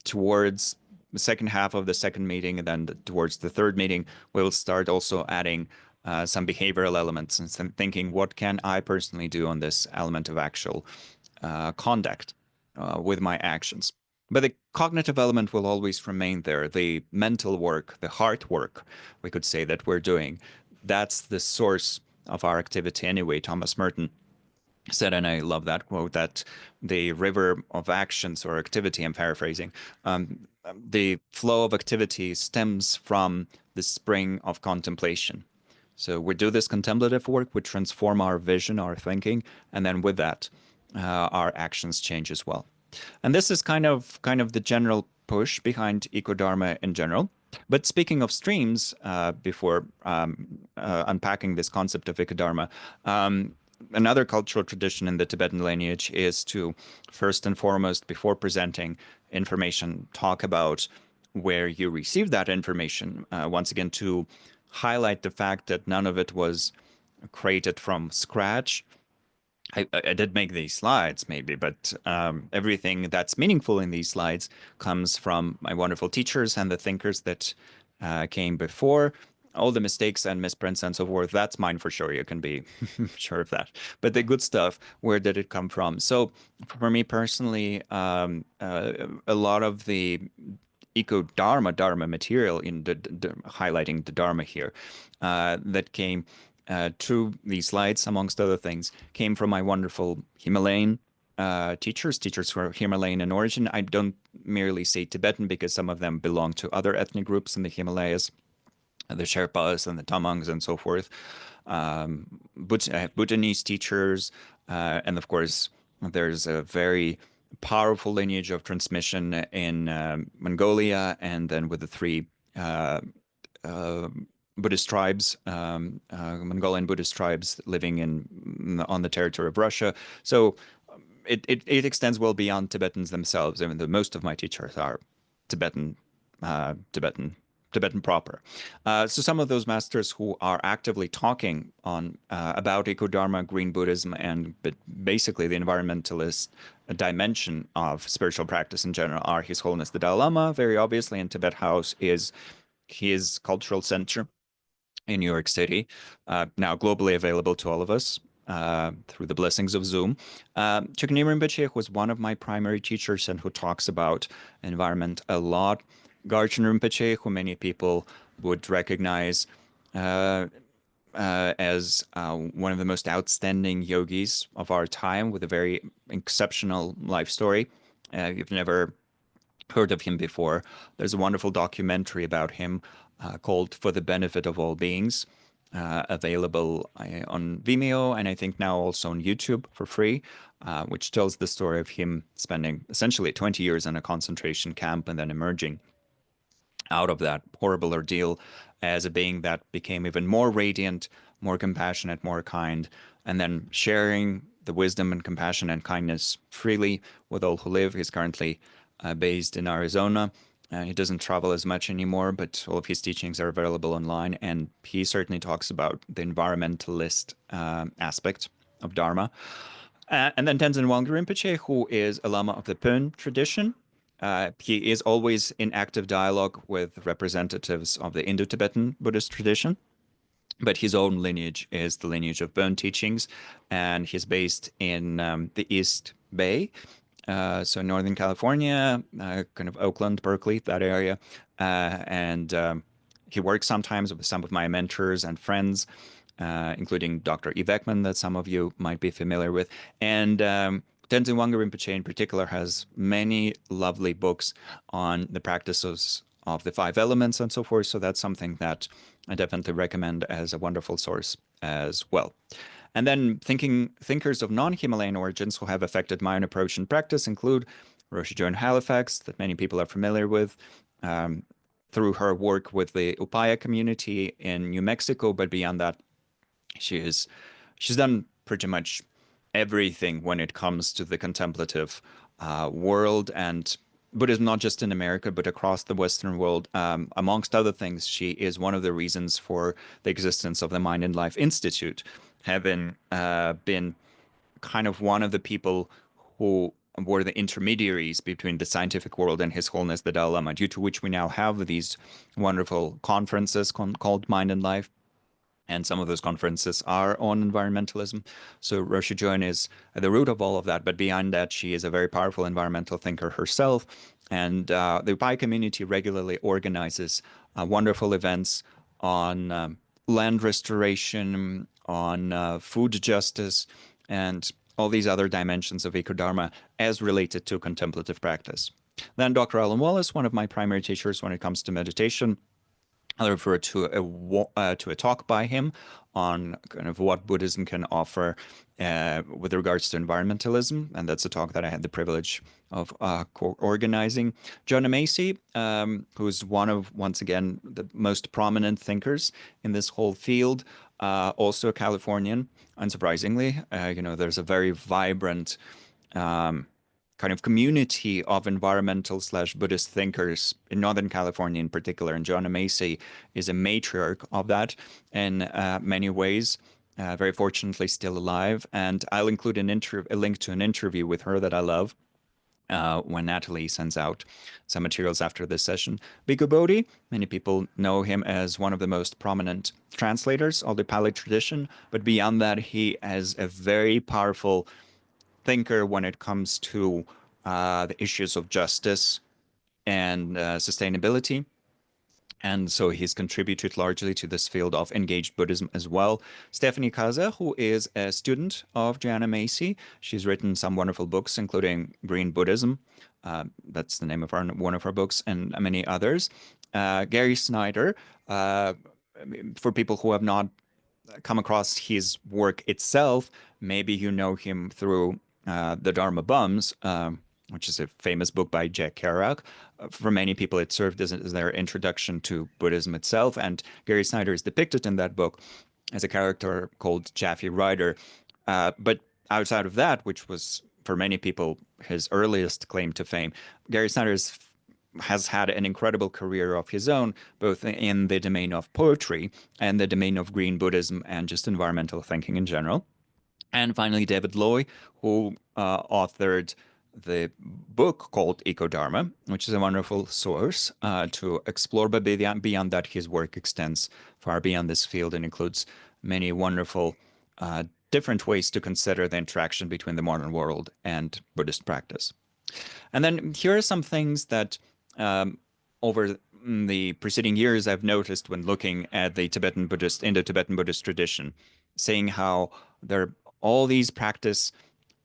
towards the second half of the second meeting and then towards the third meeting, we'll start also adding some behavioral elements and some thinking, what can I personally do on this element of actual conduct with my actions? But the cognitive element will always remain there. The mental work, the heart work, we could say that we're doing, that's the source of our activity anyway. Thomas Merton said, and I love that quote, that the river of actions or activity, I'm paraphrasing, the flow of activity stems from the spring of contemplation. So we do this contemplative work, we transform our vision, our thinking, and then with that, our actions change as well. And this is kind of the general push behind EcoDharma in general. But speaking of streams, before unpacking this concept of EcoDharma, another cultural tradition in the Tibetan lineage is to first and foremost, before presenting information, talk about where you received that information. Once again, to highlight the fact that none of it was created from scratch. I did make these slides, maybe, but everything that's meaningful in these slides comes from my wonderful teachers and the thinkers that came before. All the mistakes and misprints and so forth, that's mine for sure. You can be sure of that. But the good stuff, where did it come from? So for me personally, a lot of the Dharma material in highlighting the Dharma here that came to these slides, amongst other things, came from my wonderful Himalayan teachers who are Himalayan in origin. I don't merely say Tibetan because some of them belong to other ethnic groups in the Himalayas, the Sherpas and the Tamangs and so forth. I have Bhutanese teachers, and of course, there's a very powerful lineage of transmission in Mongolia, and then with the three uh, Buddhist tribes, Mongolian Buddhist tribes living on the territory of Russia. So it extends well beyond Tibetans themselves. I mean, most of my teachers are Tibetan, Tibetan proper. So some of those masters who are actively talking on about EcoDharma, Green Buddhism, and basically the environmentalist dimension of spiritual practice in general are His Holiness the Dalai Lama, very obviously, and Tibet House is his cultural center in New York City, now globally available to all of us through the blessings of Zoom. Chukni Rinpoche was one of my primary teachers and who talks about environment a lot. Garchen Rinpoche, who many people would recognize as one of the most outstanding yogis of our time with a very exceptional life story. You've never heard of him before. There's a wonderful documentary about him called For the Benefit of All Beings, available on Vimeo and I think now also on YouTube for free, which tells the story of him spending essentially 20 years in a concentration camp and then emerging out of that horrible ordeal as a being that became even more radiant, more compassionate, more kind, and then sharing the wisdom and compassion and kindness freely with all who live. He's currently based in Arizona. He doesn't travel as much anymore, but all of his teachings are available online. And he certainly talks about the environmentalist aspect of Dharma. And then Tenzin Wangyal Rinpoche, who is a Lama of the Pön tradition. He is always in active dialogue with representatives of the Indo-Tibetan Buddhist tradition. but his own lineage is the lineage of Bön teachings, and he's based in the East Bay, so Northern California, kind of Oakland, Berkeley, that area. And he works sometimes with some of my mentors and friends, including Dr. Yves Ekman, that some of you might be familiar with. And Tenzin Wangyal Rinpoche in particular has many lovely books on the practices of the five elements and so forth. So that's something that I definitely recommend as a wonderful source as well. And then thinkers of non-Himalayan origins who have affected my own approach and practice include Roshi Joan Halifax, that many people are familiar with, um, through her work with the Upaya community in New Mexico. But beyond that, she is she's done pretty much everything when it comes to the contemplative world and Buddhism, not just in America, but across the Western world. Amongst other things, she is one of the reasons for the existence of the Mind and Life Institute, having been kind of one of the people who were the intermediaries between the scientific world and His Holiness the Dalai Lama, due to which we now have these wonderful conferences called Mind and Life, and some of those conferences are on environmentalism. So Roshi Joan is at the root of all of that. But beyond that, she is a very powerful environmental thinker herself. And the Pai community regularly organizes wonderful events on land restoration, on food justice, and all these other dimensions of EcoDharma as related to contemplative practice. Then Dr. Alan Wallace, one of my primary teachers when it comes to meditation, I refer to a talk by him on kind of what Buddhism can offer with regards to environmentalism, and that's a talk that I had the privilege of co-organizing. Jonah Macy, who's once again, the most prominent thinkers in this whole field, also a Californian, unsurprisingly. There's a very vibrant kind of community of environmental / Buddhist thinkers in Northern California in particular. And Joanna Macy is a matriarch of that in many ways, very fortunately still alive. And I'll include a link to an interview with her that I love when Natalie sends out some materials after this session. Bhikkhu Bodhi, many people know him as one of the most prominent translators of the Pali tradition, but beyond that, he is a very powerful thinker when it comes to the issues of justice and sustainability. And so he's contributed largely to this field of engaged Buddhism as well. Stephanie Kaza, who is a student of Joanna Macy, she's written some wonderful books, including Green Buddhism. That's the name of one of her books, and many others. Gary Snyder, for people who have not come across his work itself, maybe you know him through The Dharma Bums, which is a famous book by Jack Kerouac. For many people, it served as their introduction to Buddhism itself. And Gary Snyder is depicted in that book as a character called Jaffe Ryder. But outside of that, which was for many people his earliest claim to fame, Gary Snyder has had an incredible career of his own, both in the domain of poetry and the domain of green Buddhism and just environmental thinking in general. And finally, David Loy, who authored the book called EcoDharma, which is a wonderful source to explore. But beyond that, his work extends far beyond this field and includes many wonderful different ways to consider the interaction between the modern world and Buddhist practice. And then here are some things that over the preceding years I've noticed when looking at the Indo-Tibetan Buddhist tradition, saying how there are all these practice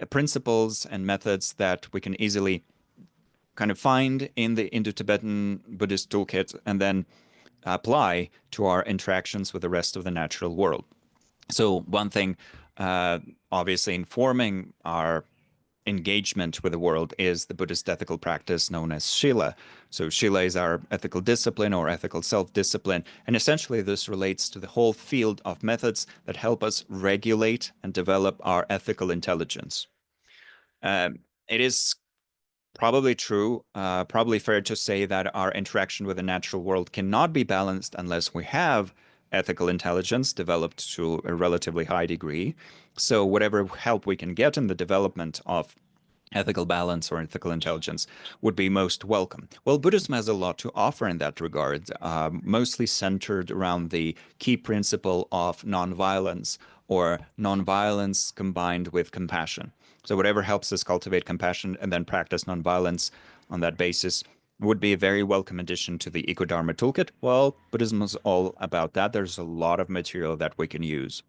principles and methods that we can easily kind of find in the Indo-Tibetan Buddhist toolkit and then apply to our interactions with the rest of the natural world. So one thing, obviously informing our engagement with the world is the Buddhist ethical practice known as Shila. So Shila is our ethical discipline or ethical self-discipline. And essentially this relates to the whole field of methods that help us regulate and develop our ethical intelligence. It is probably true, probably fair to say that our interaction with the natural world cannot be balanced unless we have ethical intelligence developed to a relatively high degree. So whatever help we can get in the development of ethical balance or ethical intelligence would be most welcome. Well, Buddhism has a lot to offer in that regard, mostly centered around the key principle of nonviolence or nonviolence combined with compassion. So, whatever helps us cultivate compassion and then practice nonviolence on that basis would be a very welcome addition to the EcoDharma toolkit. Well, Buddhism is all about that. There's a lot of material that we can use.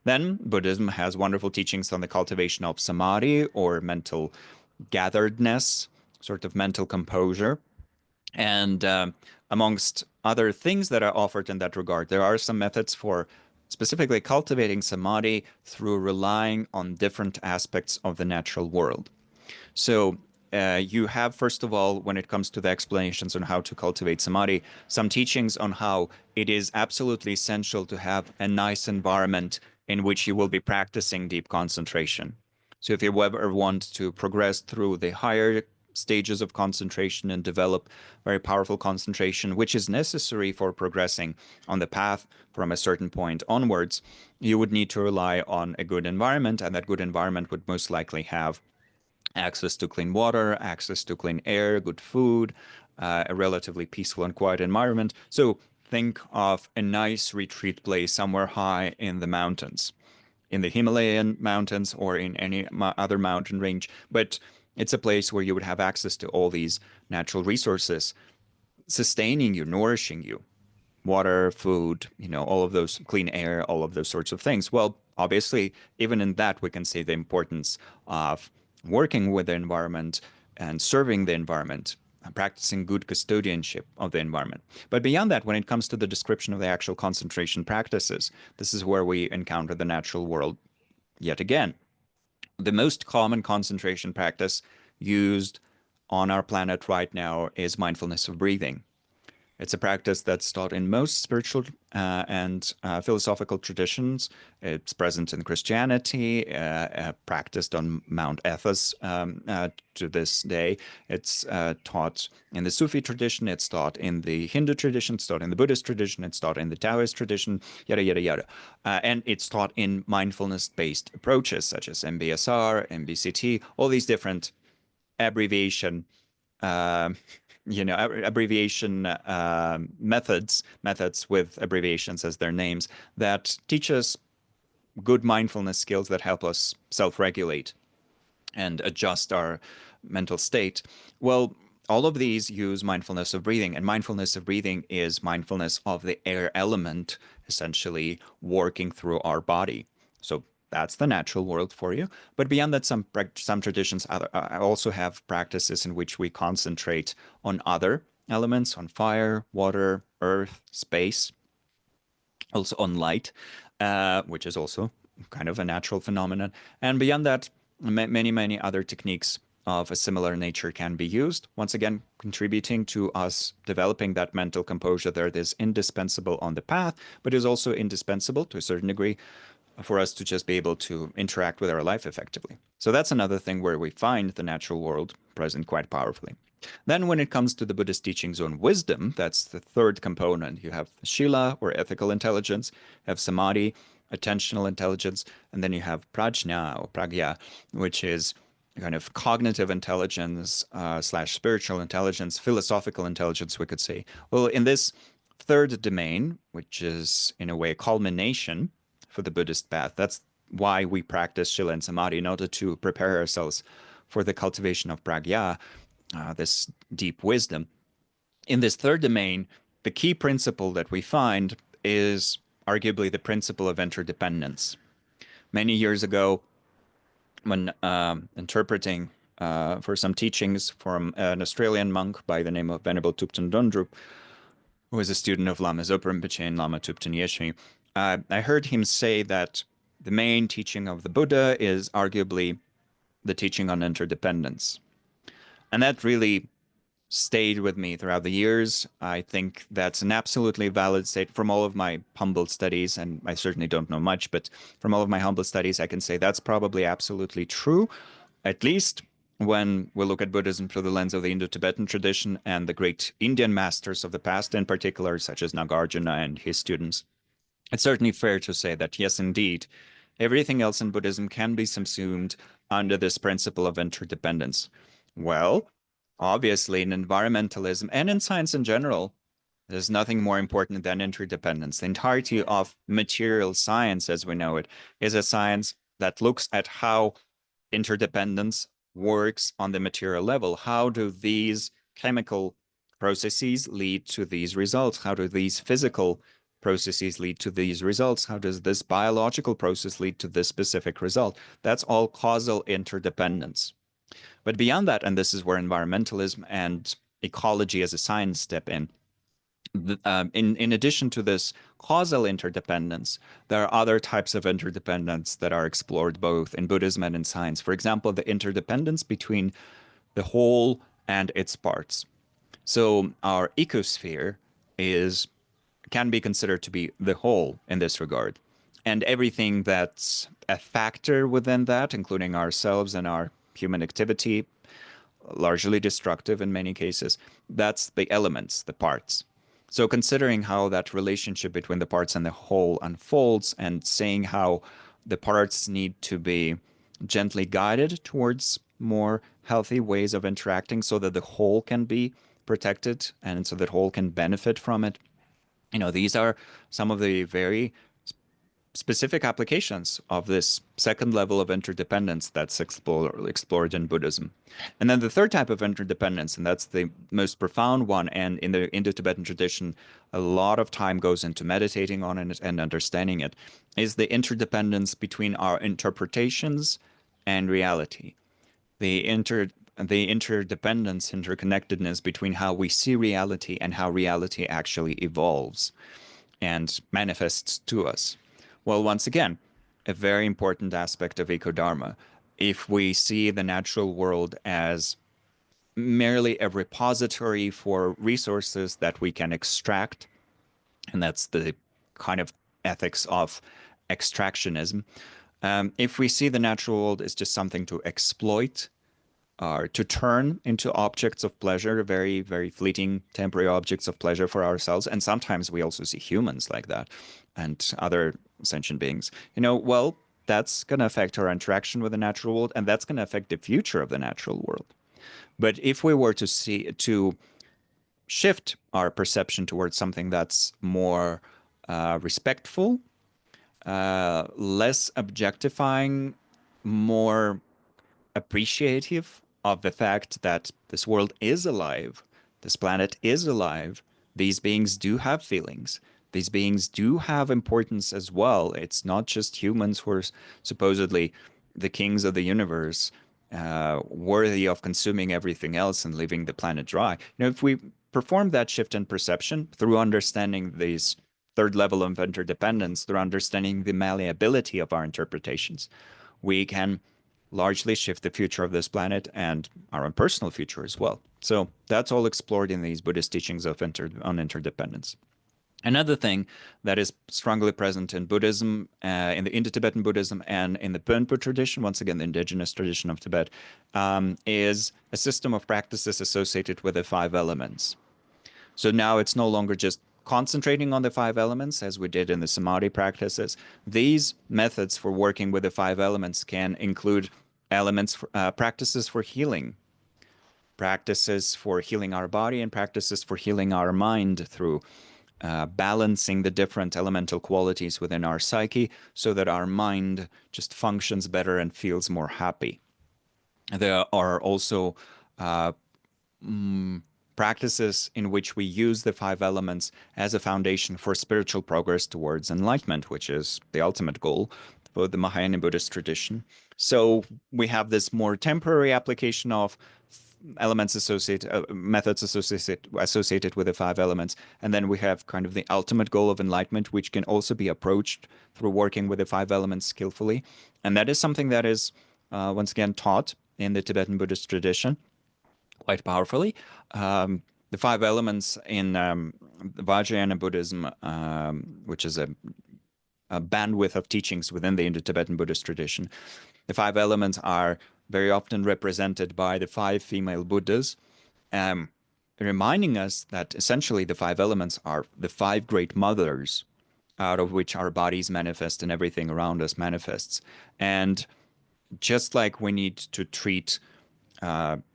Then Buddhism has wonderful teachings on the cultivation of samadhi or mental gatheredness, sort of mental composure. And amongst other things that are offered in that regard, there are some methods for specifically cultivating samadhi through relying on different aspects of the natural world. So you have, first of all, when it comes to the explanations on how to cultivate samadhi, some teachings on how it is absolutely essential to have a nice environment in which you will be practicing deep concentration. So if you ever want to progress through the higher stages of concentration and develop very powerful concentration, which is necessary for progressing on the path from a certain point onwards, you would need to rely on a good environment, and that good environment would most likely have access to clean water, access to clean air, good food, a relatively peaceful and quiet environment. So think of a nice retreat place somewhere high in the mountains, in the Himalayan mountains or in any other mountain range. But it's a place where you would have access to all these natural resources, sustaining you, nourishing you, water, food, all of those, clean air, all of those sorts of things. Well, obviously, even in that, we can see the importance of working with the environment and serving the environment, practicing good custodianship of the environment. But beyond that, when it comes to the description of the actual concentration practices, this is where we encounter the natural world yet again. The most common concentration practice used on our planet right now is mindfulness of breathing. It's a practice that's taught in most spiritual and philosophical traditions. It's present in Christianity, practiced on Mount Ethos to this day. It's taught in the Sufi tradition. It's taught in the Hindu tradition. It's taught in the Buddhist tradition. It's taught in the Taoist tradition, yada, yada, yada. And it's taught in mindfulness-based approaches such as MBSR, MBCT, all these different abbreviation uh, abbreviation methods with abbreviations as their names that teach us good mindfulness skills that help us self-regulate and adjust our mental state. Well, all of these use mindfulness of breathing, and mindfulness of breathing is mindfulness of the air element essentially working through our body. So that's the natural world for you. But beyond that, some traditions also have practices in which we concentrate on other elements, on fire, water, earth, space, also on light, which is also kind of a natural phenomenon. And beyond that, many, many other techniques of a similar nature can be used. Once again, contributing to us developing that mental composure that is indispensable on the path, but is also indispensable to a certain degree for us to just be able to interact with our life effectively. So that's another thing where we find the natural world present quite powerfully. Then when it comes to the Buddhist teachings on wisdom, that's the third component. You have Shila, or ethical intelligence, you have Samadhi, attentional intelligence, and then you have Prajna, or Pragya, which is kind of cognitive intelligence slash spiritual intelligence, philosophical intelligence, we could say. Well, in this third domain, which is in a way a culmination for the Buddhist path, that's why we practice Shila and Samadhi, in order to prepare ourselves for the cultivation of Pragya, this deep wisdom. In this third domain, the key principle that we find is arguably the principle of interdependence. Many years ago, when interpreting for some teachings from an Australian monk by the name of Venerable Thupten Dondrup, who was a student of Lama Zopa Rinpoche and Lama Thupten Yeshe, I heard him say that the main teaching of the Buddha is arguably the teaching on interdependence. And that really stayed with me throughout the years. I think that's an absolutely valid state from all of my humble studies, and I certainly don't know much, but from all of my humble studies, I can say that's probably absolutely true, at least when we look at Buddhism through the lens of the Indo-Tibetan tradition and the great Indian masters of the past in particular, such as Nagarjuna and his students. It's certainly fair to say that, yes, indeed, everything else in Buddhism can be subsumed under this principle of interdependence? Well, obviously, in environmentalism and in science in general, there's nothing more important than interdependence. The entirety of material science, as we know it, is a science that looks at how interdependence works on the material level. How do these chemical processes lead to these results? How do these physical processes lead to these results? How does this biological process lead to this specific result? That's all causal interdependence. But beyond that, and this is where environmentalism and ecology as a science step in, in addition to this causal interdependence, there are other types of interdependence that are explored both in Buddhism and in science. For example, the interdependence between the whole and its parts. So our ecosphere is can be considered to be the whole in this regard. And everything that's a factor within that, including ourselves and our human activity, largely destructive in many cases, that's the elements, the parts. So considering how that relationship between the parts and the whole unfolds and saying how the parts need to be gently guided towards more healthy ways of interacting so that the whole can be protected and so that whole can benefit from it. These are some of the very specific applications of this second level of interdependence that's explored in Buddhism. And then the third type of interdependence, and that's the most profound one, and in the Indo-Tibetan tradition, a lot of time goes into meditating on it and understanding it, is the interdependence between our interpretations and reality. The interdependence, interconnectedness between how we see reality and how reality actually evolves and manifests to us. Well, once again, a very important aspect of EcoDharma. If we see the natural world as merely a repository for resources that we can extract, and that's the kind of ethics of extractionism. If we see the natural world as just something to exploit, or to turn into objects of pleasure, very, very fleeting, temporary objects of pleasure for ourselves. And sometimes we also see humans like that and other sentient beings. Well, that's going to affect our interaction with the natural world, and that's going to affect the future of the natural world. But if we were to shift our perception towards something that's more respectful, less objectifying, more appreciative of the fact that this world is alive, this planet is alive, these beings do have feelings, these beings do have importance as well. It's not just humans who are supposedly the kings of the universe, worthy of consuming everything else and leaving the planet dry. If we perform that shift in perception through understanding these third level of interdependence, through understanding the malleability of our interpretations, we can largely shift the future of this planet and our own personal future as well. So that's all explored in these Buddhist teachings on interdependence. Another thing that is strongly present in Buddhism, in the Indo-Tibetan Buddhism and in the Pönpo tradition, once again, the indigenous tradition of Tibet, is a system of practices associated with the five elements. So now it's no longer just concentrating on the five elements as we did in the samadhi practices. These methods for working with the five elements can include practices for healing, practices for healing our body, and practices for healing our mind through balancing the different elemental qualities within our psyche so that our mind just functions better and feels more happy. There are also practices in which we use the five elements as a foundation for spiritual progress towards enlightenment, which is the ultimate goal for the Mahayana Buddhist tradition. So we have this more temporary application of elements methods associated with the five elements. And then we have kind of the ultimate goal of enlightenment, which can also be approached through working with the five elements skillfully. And that is something that is, once again, taught in the Tibetan Buddhist tradition quite powerfully. The five elements in Vajrayana Buddhism, which is a bandwidth of teachings within the Indo-Tibetan Buddhist tradition. The five elements are very often represented by the five female Buddhas, reminding us that essentially the five elements are the five great mothers out of which our bodies manifest and everything around us manifests. And just like we need to treat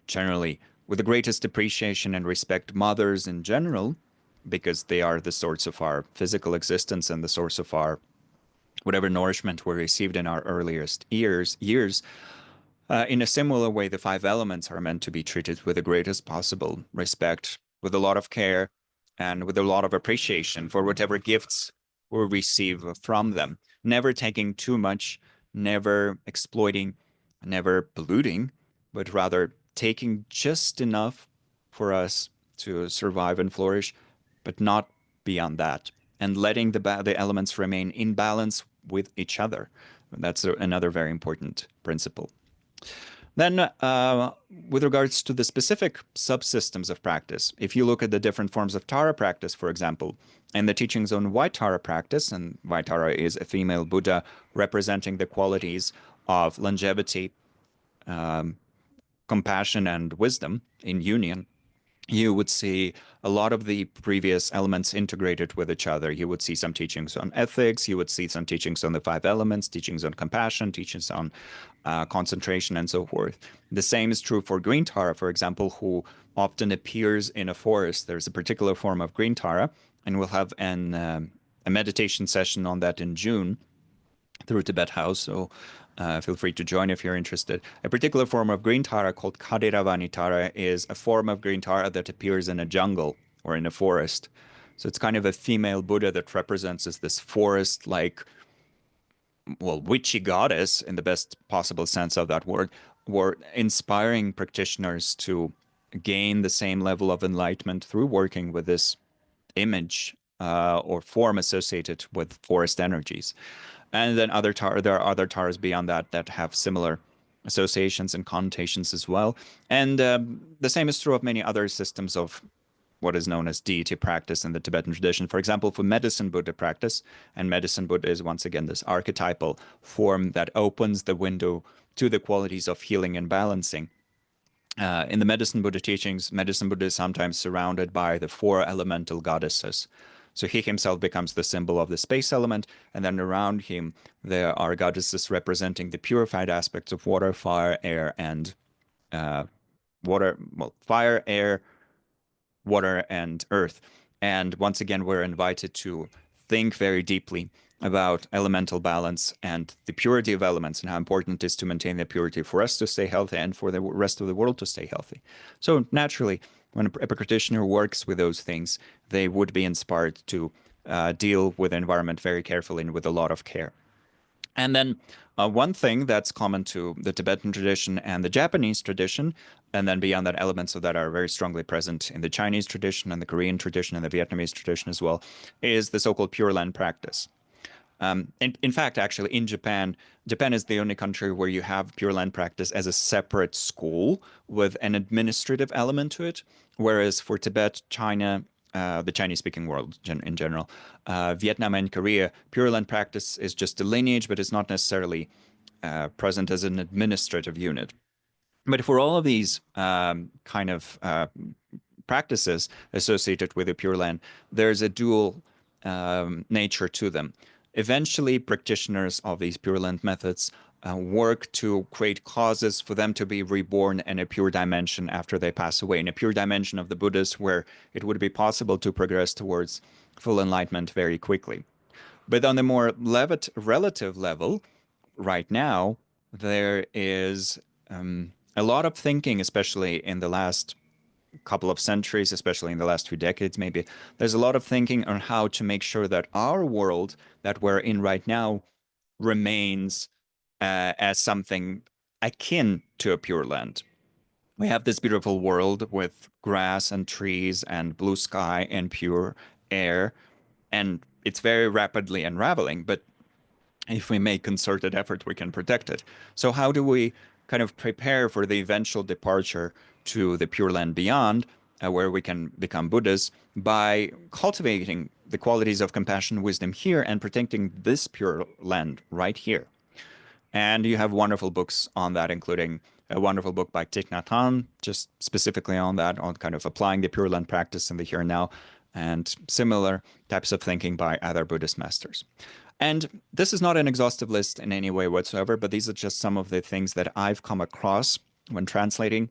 generally with the greatest appreciation and respect mothers in general, because they are the source of our physical existence and the source of our whatever nourishment we received in our earliest years. In a similar way, the five elements are meant to be treated with the greatest possible respect, with a lot of care, and with a lot of appreciation for whatever gifts we receive from them. Never taking too much, never exploiting, never polluting, but rather taking just enough for us to survive and flourish, but not beyond that, and letting the elements remain in balance with each other. That's another very important principle. Then, with regards to the specific subsystems of practice, if you look at the different forms of Tara practice, for example, and the teachings on White Tara practice, and White Tara is a female Buddha representing the qualities of longevity, compassion, and wisdom in union, you would see a lot of the previous elements integrated with each other. You would see some teachings on ethics, you would see some teachings on the five elements, teachings on compassion, teachings on concentration, and so forth. The same is true for Green Tara, for example, who often appears in a forest. There's a particular form of Green Tara, and we'll have a meditation session on that in June through Tibet House. So feel free to join if you're interested. A particular form of green Tara called Kadiravani Tara is a form of green Tara that appears in a jungle or in a forest. So it's kind of a female Buddha that represents as this forest-like, well, witchy goddess in the best possible sense of that word, or inspiring practitioners to gain the same level of enlightenment through working with this image or form associated with forest energies. And then there are other taras beyond that that have similar associations and connotations as well. And the same is true of many other systems of what is known as deity practice in the Tibetan tradition. For example, for medicine Buddha practice, and medicine Buddha is once again this archetypal form that opens the window to the qualities of healing and balancing. In the medicine Buddha teachings, medicine Buddha is sometimes surrounded by the four elemental goddesses. So he himself becomes the symbol of the space element, and then around him there are goddesses representing the purified aspects of water, fire, air, and fire, air, water, and earth. And once again, we're invited to think very deeply about elemental balance and the purity of elements and how important it is to maintain the purity for us to stay healthy and for the rest of the world to stay healthy. So naturally, when a practitioner works with those things, they would be inspired to deal with the environment very carefully and with a lot of care. And then one thing that's common to the Tibetan tradition and the Japanese tradition, and then beyond that, elements of that are very strongly present in the Chinese tradition and the Korean tradition and the Vietnamese tradition as well, is the so-called Pure Land practice. In fact, actually, in Japan, Japan is the only country where you have Pure Land practice as a separate school with an administrative element to it, whereas for Tibet, China, the Chinese-speaking world in general, Vietnam and Korea, Pure Land practice is just a lineage, but it's not necessarily present as an administrative unit. But for all of these kind of practices associated with the Pure Land, there's a dual nature to them. Eventually, practitioners of these Pure Land methods work to create causes for them to be reborn in a pure dimension after they pass away, in a pure dimension of the Buddhas where it would be possible to progress towards full enlightenment very quickly. But on the more relative level, right now, there is a lot of thinking, especially in the last couple of centuries, especially in the last few decades, maybe, there's a lot of thinking on how to make sure that our world that we're in right now remains as something akin to a pure land. We have this beautiful world with grass and trees and blue sky and pure air, and it's very rapidly unraveling, but if we make concerted effort, we can protect it. So how do we kind of prepare for the eventual departure to the Pure Land beyond, where we can become Buddhas, by cultivating the qualities of compassion, wisdom here, and protecting this Pure Land right here? And you have wonderful books on that, including a wonderful book by Thich Nhat Hanh, just specifically on that, on kind of applying the Pure Land practice in the here and now. and similar types of thinking by other Buddhist masters. And this is not an exhaustive list in any way whatsoever, but these are just some of the things that I've come across when translating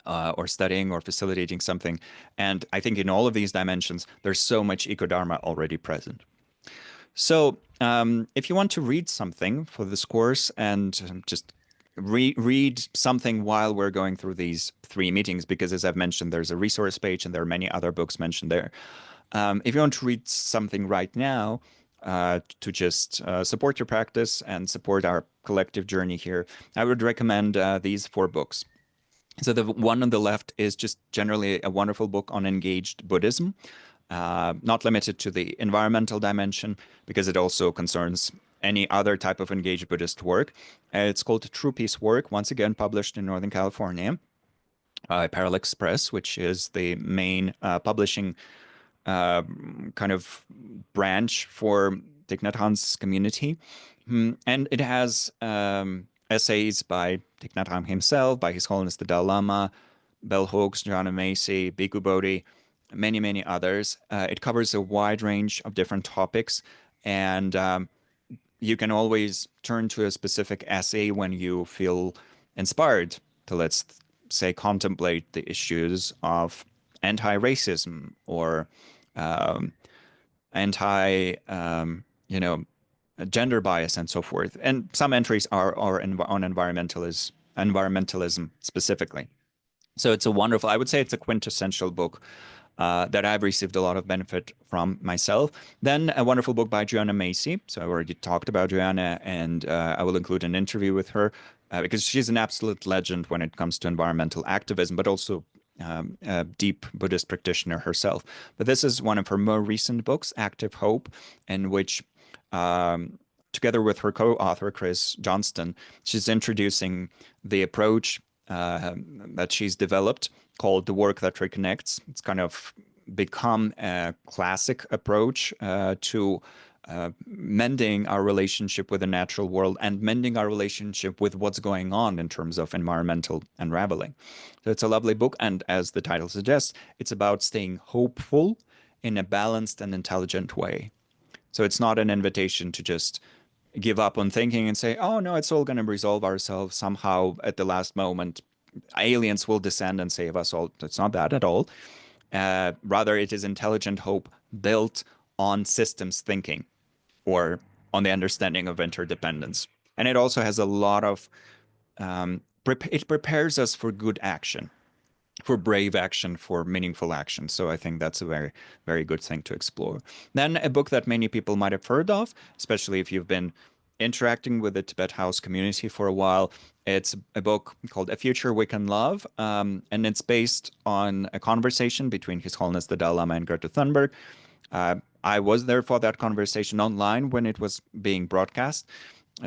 or studying or facilitating something. And I think in all of these dimensions, there's so much EcoDharma already present. So if you want to read something for this course and just read something while we're going through these 3 meetings, because as I've mentioned, there's a resource page and there are many other books mentioned there. If you want to read something right now to just support your practice and support our collective journey here, I would recommend these 4 books. So the one on the left is just generally a wonderful book on engaged Buddhism, not limited to the environmental dimension, because it also concerns any other type of engaged Buddhist work. It's called True Peace Work, once again published in Northern California by Parallax Press, which is the main publishing kind of branch for Thich Nhat Hanh's community. And it has essays by Thich Nhat Hanh himself, by His Holiness the Dalai Lama, Bell Hooks, John Macy, Bhikkhu Bodhi, many, many others. It covers a wide range of different topics, and you can always turn to a specific essay when you feel inspired to, let's say, contemplate the issues of anti-racism or anti, gender bias and so forth. And some entries are on environmentalism specifically. So it's a wonderful, I would say it's a quintessential book that I've received a lot of benefit from myself. Then a wonderful book by Joanna Macy. So I already talked about Joanna, and I will include an interview with her because she's an absolute legend when it comes to environmental activism, but also a deep Buddhist practitioner herself. But this is one of her more recent books, Active Hope, in which together with her co-author, Chris Johnston, she's introducing the approach that she's developed called The Work That Reconnects. It's kind of become a classic approach to mending our relationship with the natural world and mending our relationship with what's going on in terms of environmental unraveling. So it's a lovely book, and as the title suggests, it's about staying hopeful in a balanced and intelligent way. So it's not an invitation to just give up on thinking and say, oh no, it's all going to resolve ourselves somehow at the last moment. Aliens will descend and save us all. It's not that at all. Rather, it is intelligent hope built on systems thinking or on the understanding of interdependence. And it also has a lot of, it prepares us for good action, for brave action, for meaningful action. So I think that's a very, very good thing to explore. Then a book that many people might have heard of, especially if you've been interacting with the Tibet House community for a while. It's a book called A Future We Can Love, and it's based on a conversation between His Holiness the Dalai Lama and Greta Thunberg. I was there for that conversation online when it was being broadcast,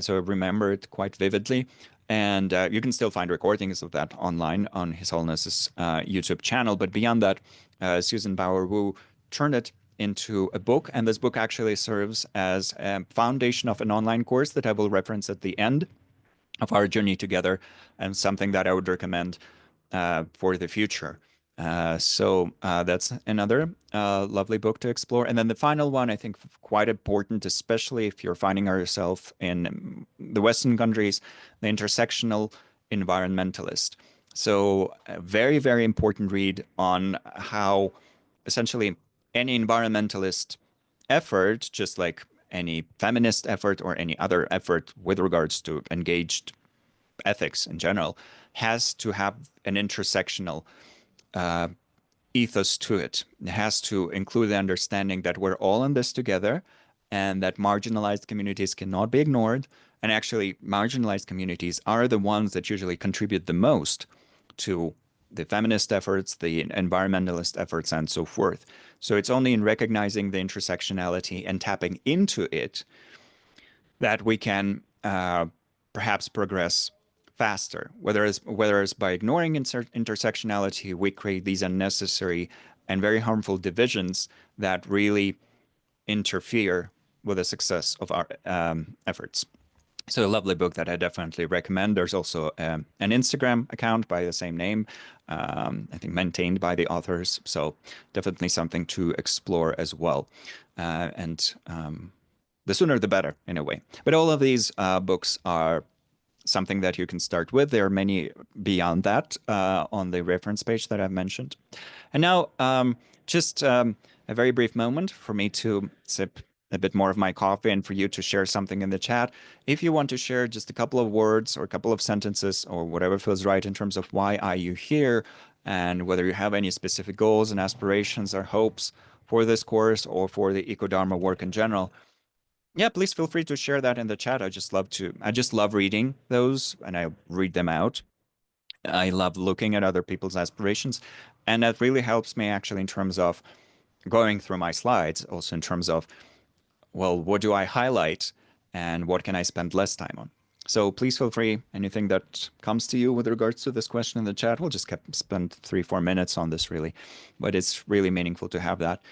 so I remember it quite vividly. And you can still find recordings of that online on His Holiness's YouTube channel. But beyond that, Susan Bauer Wu turned it into a book. And this book actually serves as a foundation of an online course that I will reference at the end of our journey together, and something that I would recommend for the future. So that's another lovely book to explore. And then the final one, I think quite important, especially if you're finding yourself in the Western countries, The Intersectional Environmentalist. So a very, very important read on how essentially any environmentalist effort, just like any feminist effort or any other effort with regards to engaged ethics in general, has to have an intersectional ethos to it. It has to include the understanding that we're all in this together and that marginalized communities cannot be ignored. And actually, marginalized communities are the ones that usually contribute the most to the feminist efforts, the environmentalist efforts, and so forth. So it's only in recognizing the intersectionality and tapping into it that we can perhaps progress faster. Whether it's by ignoring intersectionality, we create these unnecessary and very harmful divisions that really interfere with the success of our efforts. So a lovely book that I definitely recommend. There's also an Instagram account by the same name, I think maintained by the authors. So definitely something to explore as well. And the sooner the better, in a way. But all of these books are something that you can start with. There are many beyond that on the reference page that I've mentioned. And now, just a very brief moment for me to sip a bit more of my coffee and for you to share something in the chat. If you want to share just a couple of words or a couple of sentences or whatever feels right in terms of why are you here and whether you have any specific goals and aspirations or hopes for this course or for the EcoDharma work in general, yeah, please feel free to share that in the chat. I just love reading those and I read them out. I love looking at other people's aspirations. And that really helps me actually in terms of going through my slides, also in terms of, well, what do I highlight and what can I spend less time on? So please feel free. Anything that comes to you with regards to this question in the chat, we'll just spend 3-4 minutes on this really. But it's really meaningful to have that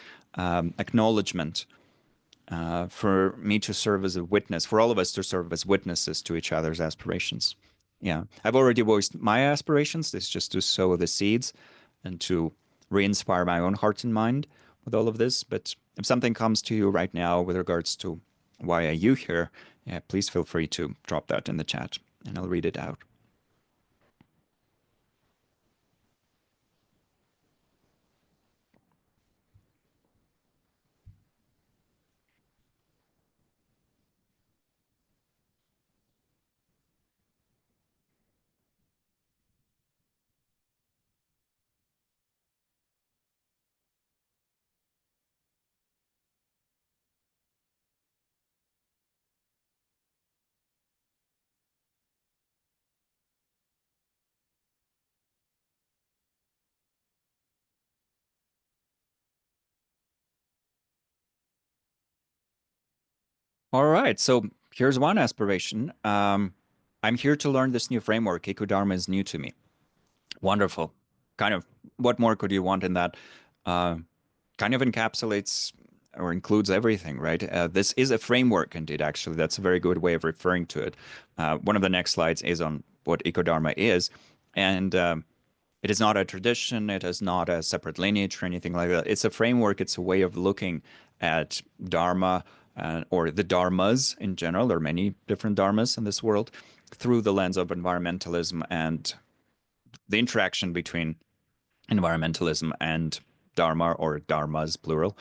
acknowledgement for me to serve as a witness, for all of us to serve as witnesses to each other's aspirations. Yeah, I've already voiced my aspirations. This is just to sow the seeds and to re-inspire my own heart and mind with all of this. But if something comes to you right now with regards to why are you here, yeah, please feel free to drop that in the chat and I'll read it out. All right, so here's one aspiration. I'm here to learn this new framework. EcoDharma is new to me. Wonderful. Kind of, what more could you want in that? Uh, Kind of encapsulates or includes everything, right? This is a framework, indeed, actually. That's a very good way of referring to it. One of the next slides is on what EcoDharma is. And it is not a tradition, it is not a separate lineage or anything like that. It's a framework, it's a way of looking at Dharma or the Dharmas in general. There are many different Dharmas in this world through the lens of environmentalism and the interaction between environmentalism and Dharma or Dharmas, plural.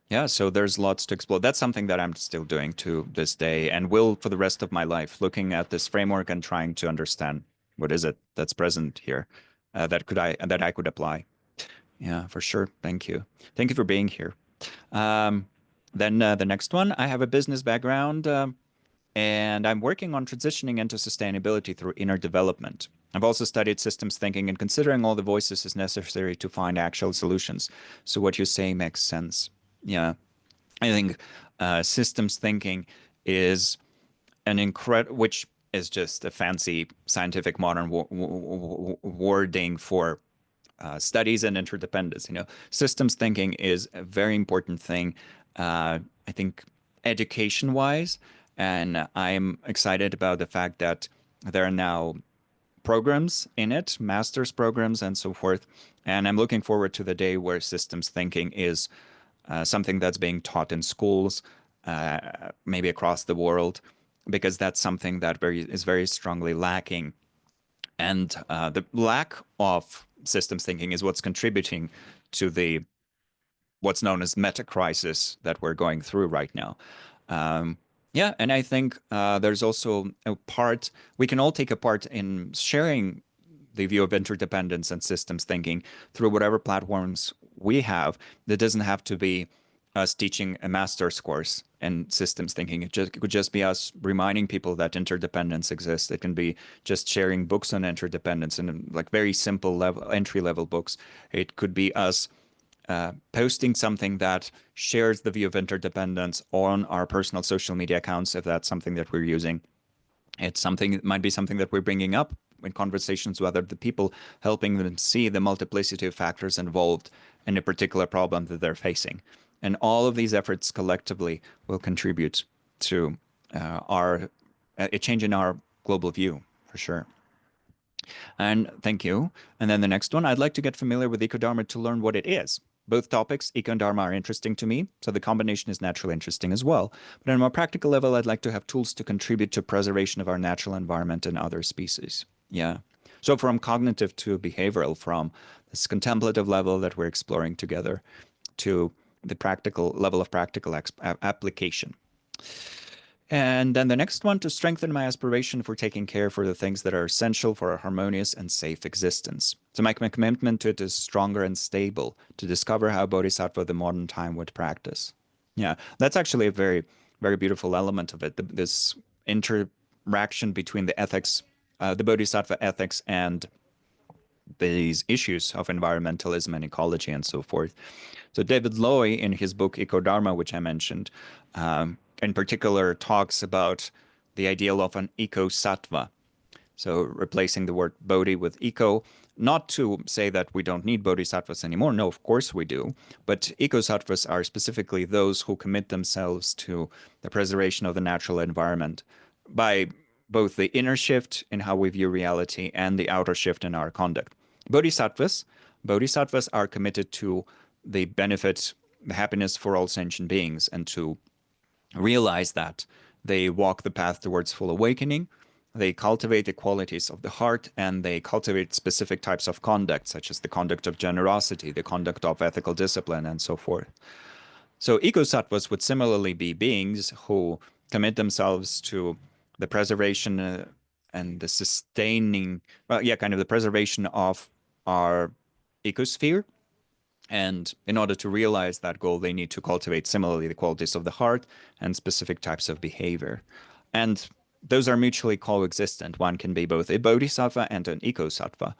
Yeah, so there's lots to explore. That's something that I'm still doing to this day and will for the rest of my life, looking at this framework and trying to understand what is it that's present here that I could apply. Yeah, for sure. Thank you. Thank you for being here. Um, then the next one, I have a business background. And I'm working on transitioning into sustainability through inner development. I've also studied systems thinking and considering all the voices is necessary to find actual solutions. So what you say makes sense. Yeah, I think systems thinking is an incredible, which is just a fancy scientific modern wording for studies and interdependence. Systems thinking is a very important thing. I think education wise, and I'm excited about the fact that there are now programs in it, master's programs, and so forth. And I'm looking forward to the day where systems thinking is something that's being taught in schools, maybe across the world, because that's something that is very strongly lacking. And the lack of systems thinking is what's contributing to the what's known as meta crisis that we're going through right now. Yeah, and I think there's also a part we can all take a part in sharing the view of interdependence and systems thinking through whatever platforms we have. That doesn't have to be us teaching a master's course in systems thinking. It could just be us reminding people that interdependence exists. It can be just sharing books on interdependence and like very simple level entry level books. It could be us posting something that shares the view of interdependence on our personal social media accounts, if that's something that we're using. It might be something that we're bringing up in conversations with other people, helping them see the multiplicity of factors involved in a particular problem that they're facing. And all of these efforts collectively will contribute to our a change in our global view, for sure. And thank you. And then the next one, I'd like to get familiar with EcoDharma to learn what it is. Both topics, eco and dharma, are interesting to me, so the combination is naturally interesting as well. But on a more practical level, I'd like to have tools to contribute to preservation of our natural environment and other species. Yeah. So from cognitive to behavioral, from this contemplative level that we're exploring together to the practical level of practical application. And then the next one, to strengthen my aspiration for taking care for the things that are essential for a harmonious and safe existence. To make my commitment to it is stronger and stable, to discover how Bodhisattva of the modern time would practice. Yeah, that's actually a very, very beautiful element of it. This interaction between the ethics, the Bodhisattva ethics, and these issues of environmentalism and ecology and so forth. So David Loy, in his book EcoDharma, which I mentioned, in particular talks about the ideal of an eco-sattva. So replacing the word bodhi with eco, not to say that we don't need bodhisattvas anymore. No, of course we do. But eco-sattvas are specifically those who commit themselves to the preservation of the natural environment by both the inner shift in how we view reality and the outer shift in our conduct. Bodhisattvas are committed to the benefit, the happiness for all sentient beings, and to realize that they walk the path towards full awakening. They cultivate the qualities of the heart, and they cultivate specific types of conduct, such as the conduct of generosity, the conduct of ethical discipline, and so forth. So eco-sattvas would similarly be beings who commit themselves to the preservation and the sustaining, well, yeah, kind of the preservation of our ecosphere. And in order to realize that goal, they need to cultivate similarly the qualities of the heart and specific types of behavior. And those are mutually coexistent. One can be both a bodhisattva and an eco-sattva.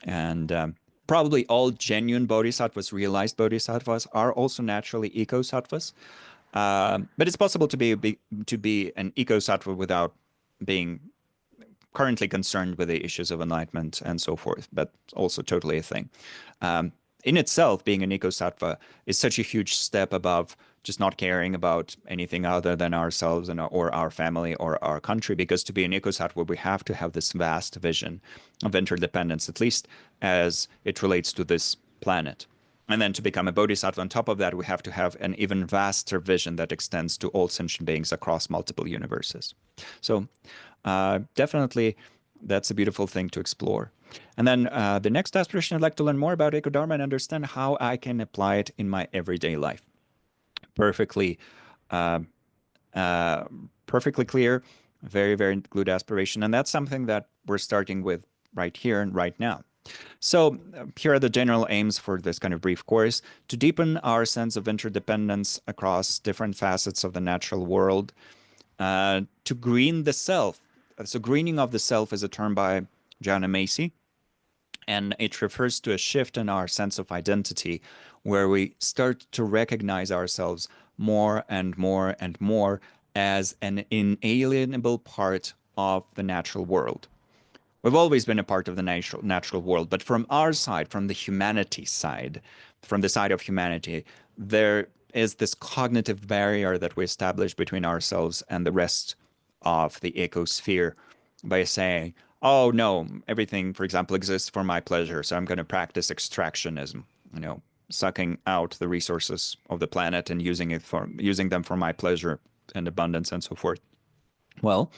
And probably all genuine bodhisattvas, realized bodhisattvas, are also naturally eco-sattvas. But it's possible to be an eco-sattva without being currently concerned with the issues of enlightenment and so forth, but also totally a thing. In itself, being an eco-sattva is such a huge step above just not caring about anything other than ourselves or our family or our country, because to be an eco-sattva, we have to have this vast vision of interdependence, at least as it relates to this planet. And then to become a bodhisattva on top of that, we have to have an even vaster vision that extends to all sentient beings across multiple universes. So definitely, that's a beautiful thing to explore. And then the next aspiration, I'd like to learn more about EcoDharma and understand how I can apply it in my everyday life. Perfectly clear, very, very good aspiration. And that's something that we're starting with right here and right now. So here are the general aims for this kind of brief course: to deepen our sense of interdependence across different facets of the natural world, to green the self. So greening of the self is a term by Joanna Macy, and it refers to a shift in our sense of identity where we start to recognize ourselves more and more and more as an inalienable part of the natural world. We've always been a part of the natural world, but from our side, from the humanity side, from the side of humanity, there is this cognitive barrier that we establish between ourselves and the rest of the ecosphere by saying, oh no, everything, for example, exists for my pleasure, so I'm going to practice extractionism, sucking out the resources of the planet and using them for my pleasure and abundance and so forth. Well,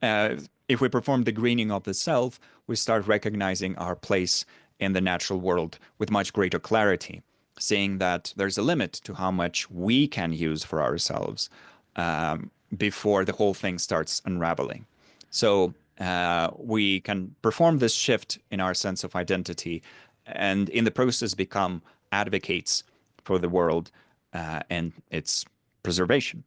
if we perform the greening of the self, we start recognizing our place in the natural world with much greater clarity, seeing that there's a limit to how much we can use for ourselves before the whole thing starts unraveling. So we can perform this shift in our sense of identity and in the process become advocates for the world and its preservation.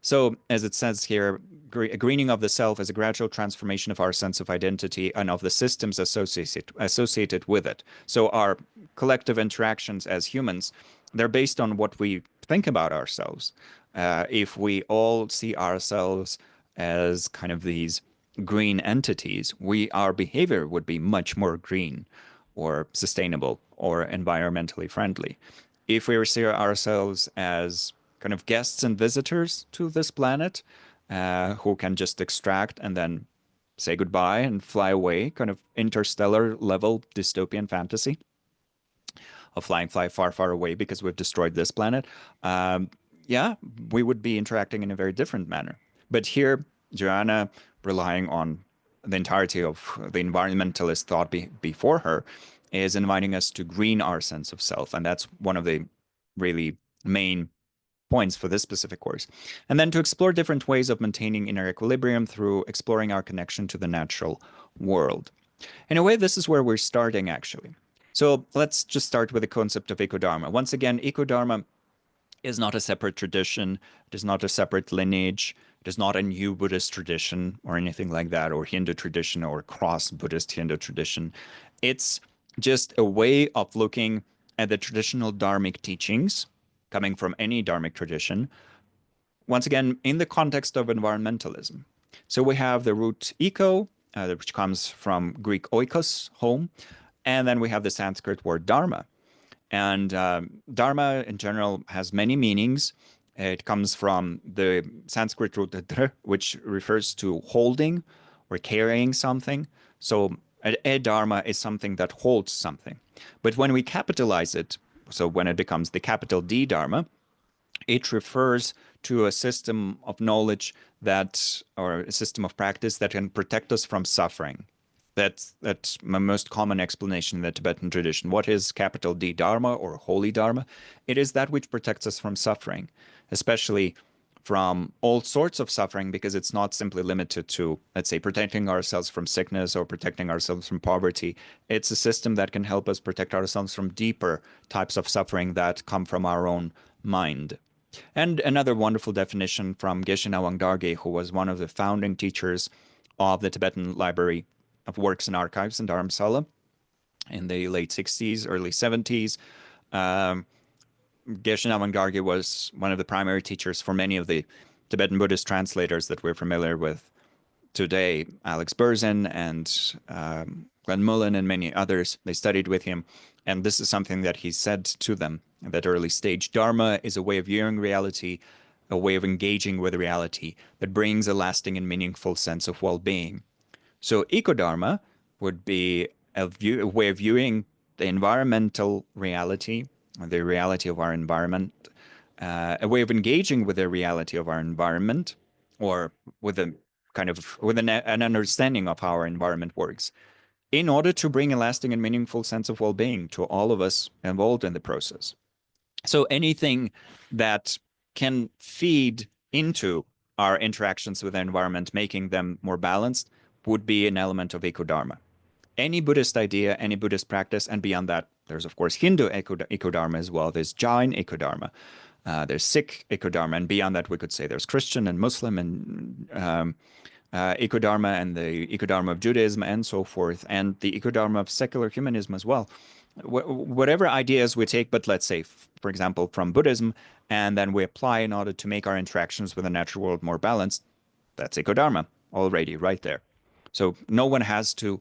So as it says here, greening of the self is a gradual transformation of our sense of identity and of the systems associated with it. So our collective interactions as humans, they're based on what we think about ourselves. If we all see ourselves as kind of these green entities, our behavior would be much more green or sustainable or environmentally friendly. If we see ourselves as kind of guests and visitors to this planet, who can just extract and then say goodbye and fly away, kind of interstellar level dystopian fantasy of flying far, far away because we've destroyed this planet. Um, yeah, we would be interacting in a very different manner. But here, Joanna, relying on the entirety of the environmentalist thought before her, is inviting us to green our sense of self. And that's one of the really main points for this specific course. And then to explore different ways of maintaining inner equilibrium through exploring our connection to the natural world. In a way, this is where we're starting, actually. So let's just start with the concept of EcoDharma. Once again, EcoDharma is not a separate tradition. It is not a separate lineage. It is not a new Buddhist tradition or anything like that, or Hindu tradition or cross-Buddhist Hindu tradition. It's just a way of looking at the traditional Dharmic teachings coming from any Dharmic tradition, once again, in the context of environmentalism. So we have the root eco, which comes from Greek oikos, home, and then we have the Sanskrit word dharma. And dharma in general has many meanings. It comes from the Sanskrit root dhr, which refers to holding or carrying something. So a dharma is something that holds something. But when we capitalize it, so when it becomes the capital D dharma, it refers to a system of knowledge that, or a system of practice that can protect us from suffering. That's my most common explanation in the Tibetan tradition. What is capital D Dharma or holy Dharma? It is that which protects us from suffering, especially from all sorts of suffering, because it's not simply limited to, let's say, protecting ourselves from sickness or protecting ourselves from poverty. It's a system that can help us protect ourselves from deeper types of suffering that come from our own mind. And another wonderful definition from Geshe Nawang Dargye, who was one of the founding teachers of the Tibetan Library of Works and Archives in Dharamsala in the late 60s, early 70s. Geshe Nawang Dargye was one of the primary teachers for many of the Tibetan Buddhist translators that we're familiar with today, Alex Berzin and Glenn Mullen and many others. They studied with him. And this is something that he said to them at that early stage. Dharma is a way of viewing reality, a way of engaging with reality that brings a lasting and meaningful sense of well-being. So EcoDharma would be a way of viewing the environmental reality, the reality of our environment, a way of engaging with the reality of our environment, or with a kind of with an understanding of how our environment works, in order to bring a lasting and meaningful sense of well-being to all of us involved in the process. So anything that can feed into our interactions with the environment, making them more balanced, would be an element of EcoDharma. Any Buddhist idea, any Buddhist practice, and beyond that, there's of course Hindu EcoDharma as well. There's Jain EcoDharma. There's Sikh EcoDharma, and beyond that, we could say there's Christian and Muslim and EcoDharma and the EcoDharma of Judaism and so forth, and the EcoDharma of secular humanism as well. Whatever ideas we take, but let's say, for example, from Buddhism, and then we apply in order to make our interactions with the natural world more balanced, that's EcoDharma already right there. So no one has to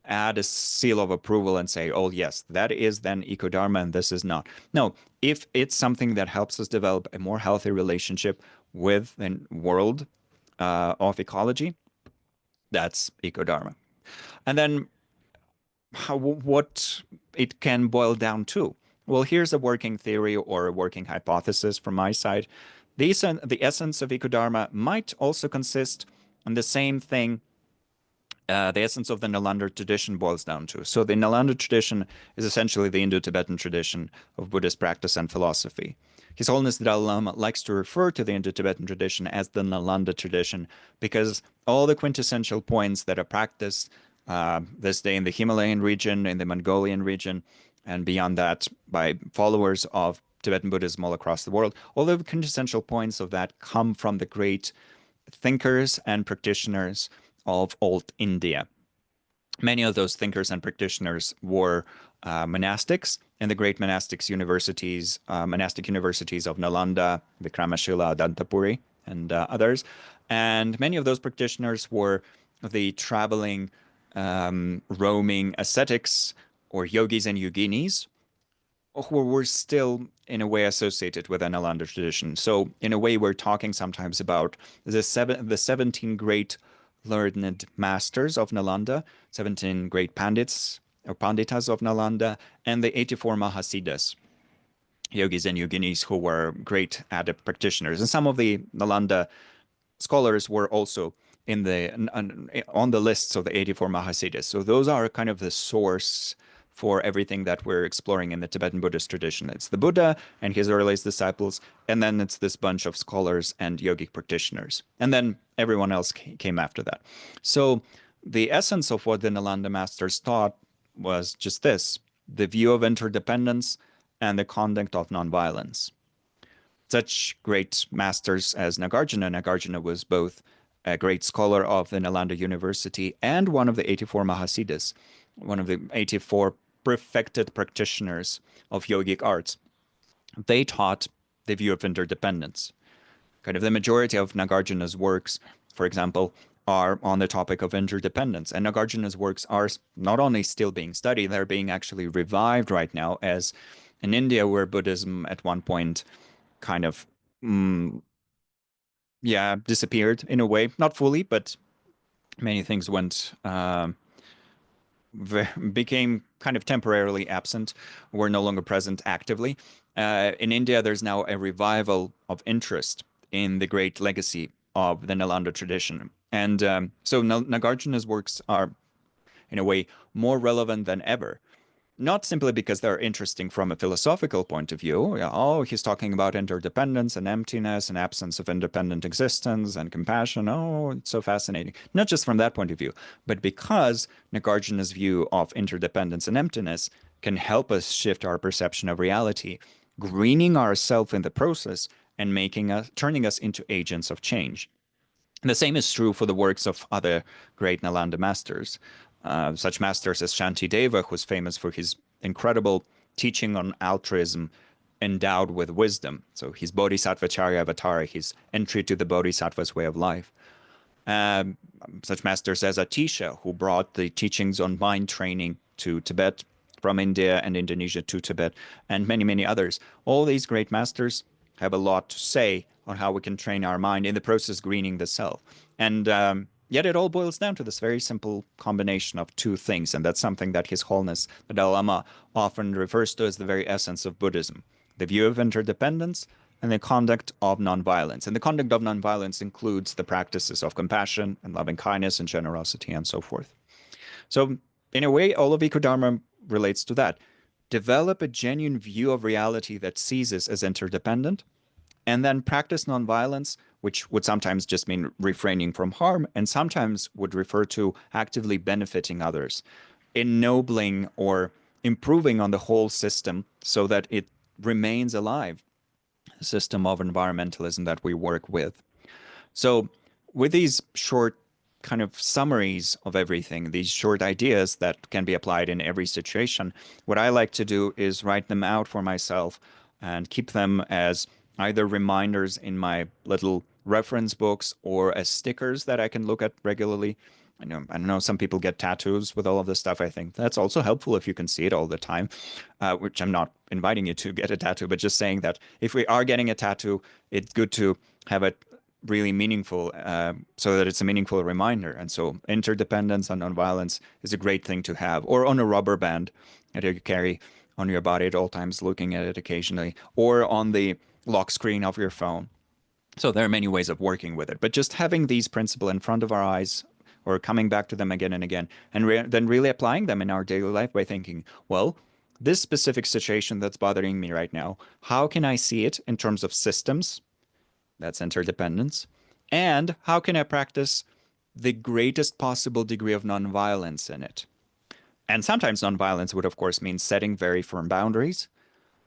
add a seal of approval and say, oh, yes, that is then EcoDharma and this is not. No, if it's something that helps us develop a more healthy relationship with the world of ecology, that's EcoDharma. And then what it can boil down to. Well, here's a working theory or a working hypothesis from my side. The essence of EcoDharma might also consist in the same thing the essence of the Nalanda tradition boils down to. So the Nalanda tradition is essentially the Indo-Tibetan tradition of Buddhist practice and philosophy. His Holiness the Dalai Lama likes to refer to the Indo-Tibetan tradition as the Nalanda tradition because all the quintessential points that are practiced this day in the Himalayan region, in the Mongolian region, and beyond that by followers of Tibetan Buddhism all across the world, all the quintessential points of that come from the great thinkers and practitioners of old India. Many of those thinkers and practitioners were monastics in the great monastic universities of Nalanda, Vikramashila, Dantapuri, and others. And many of those practitioners were the traveling, roaming ascetics or yogis and yoginis who were still in a way associated with the Nalanda tradition. So in a way, we're talking sometimes about the 17 great learned masters of Nalanda, 17 great pandits or panditas of Nalanda, and the 84 Mahasiddhas, yogis and yoginis who were great adept practitioners. And some of the Nalanda scholars were also in the on the lists of the 84 Mahasiddhas. So those are kind of the source for everything that we're exploring in the Tibetan Buddhist tradition. It's the Buddha and his earliest disciples, and then it's this bunch of scholars and yogic practitioners. And then everyone else came after that. So the essence of what the Nalanda masters taught was just this: the view of interdependence and the conduct of nonviolence. Such great masters as Nagarjuna. Nagarjuna was both a great scholar of the Nalanda University and one of the 84 Mahasiddhas, one of the 84 perfected practitioners of yogic arts. They taught the view of interdependence. Kind of the majority of Nagarjuna's works, for example, are on the topic of interdependence. And Nagarjuna's works are not only still being studied, they're being actually revived right now, as in India, where Buddhism at one point kind of, yeah, disappeared in a way, not fully, but many things became kind of temporarily absent, were no longer present actively. In India, there's now a revival of interest in the great legacy of the Nalanda tradition. And so Nagarjuna's works are, in a way, more relevant than ever. Not simply because they're interesting from a philosophical point of view. Oh, he's talking about interdependence and emptiness and absence of independent existence and compassion. Oh, it's so fascinating. Not just from that point of view, but because Nagarjuna's view of interdependence and emptiness can help us shift our perception of reality, greening ourselves in the process and turning us into agents of change. The same is true for the works of other great Nalanda masters. Such masters as Shantideva, who's famous for his incredible teaching on altruism endowed with wisdom. So his Bodhisattvacharya Avatara, his entry to the Bodhisattva's way of life. Um, Such masters as Atisha, who brought the teachings on mind training to Tibet from India and Indonesia to Tibet, and many, many others. All these great masters have a lot to say on how we can train our mind in the process greening the self. And yet it all boils down to this very simple combination of two things. And that's something that His Holiness, the Dalai Lama, often refers to as the very essence of Buddhism: the view of interdependence and the conduct of nonviolence. And the conduct of nonviolence includes the practices of compassion and loving kindness and generosity and so forth. So, in a way, all of EcoDharma relates to that. Develop a genuine view of reality that sees us as interdependent, and then practice nonviolence, which would sometimes just mean refraining from harm, and sometimes would refer to actively benefiting others, ennobling or improving on the whole system so that it remains alive, system of environmentalism that we work with. So, with these short kind of summaries of everything, these short ideas that can be applied in every situation, what I like to do is write them out for myself and keep them as either reminders in my little reference books or as stickers that I can look at regularly. I know some people get tattoos with all of this stuff. I think that's also helpful if you can see it all the time, which I'm not inviting you to get a tattoo, but just saying that if we are getting a tattoo, it's good to have it really meaningful, so that it's a meaningful reminder. And so interdependence and nonviolence is a great thing to have, or on a rubber band that you carry on your body at all times, looking at it occasionally, or on the lock screen of your phone. So there are many ways of working with it, but just having these principles in front of our eyes or coming back to them again and again, and then really applying them in our daily life by thinking, well, this specific situation that's bothering me right now, how can I see it in terms of systems? That's interdependence. And how can I practice the greatest possible degree of nonviolence in it? And sometimes nonviolence would, of course, mean setting very firm boundaries.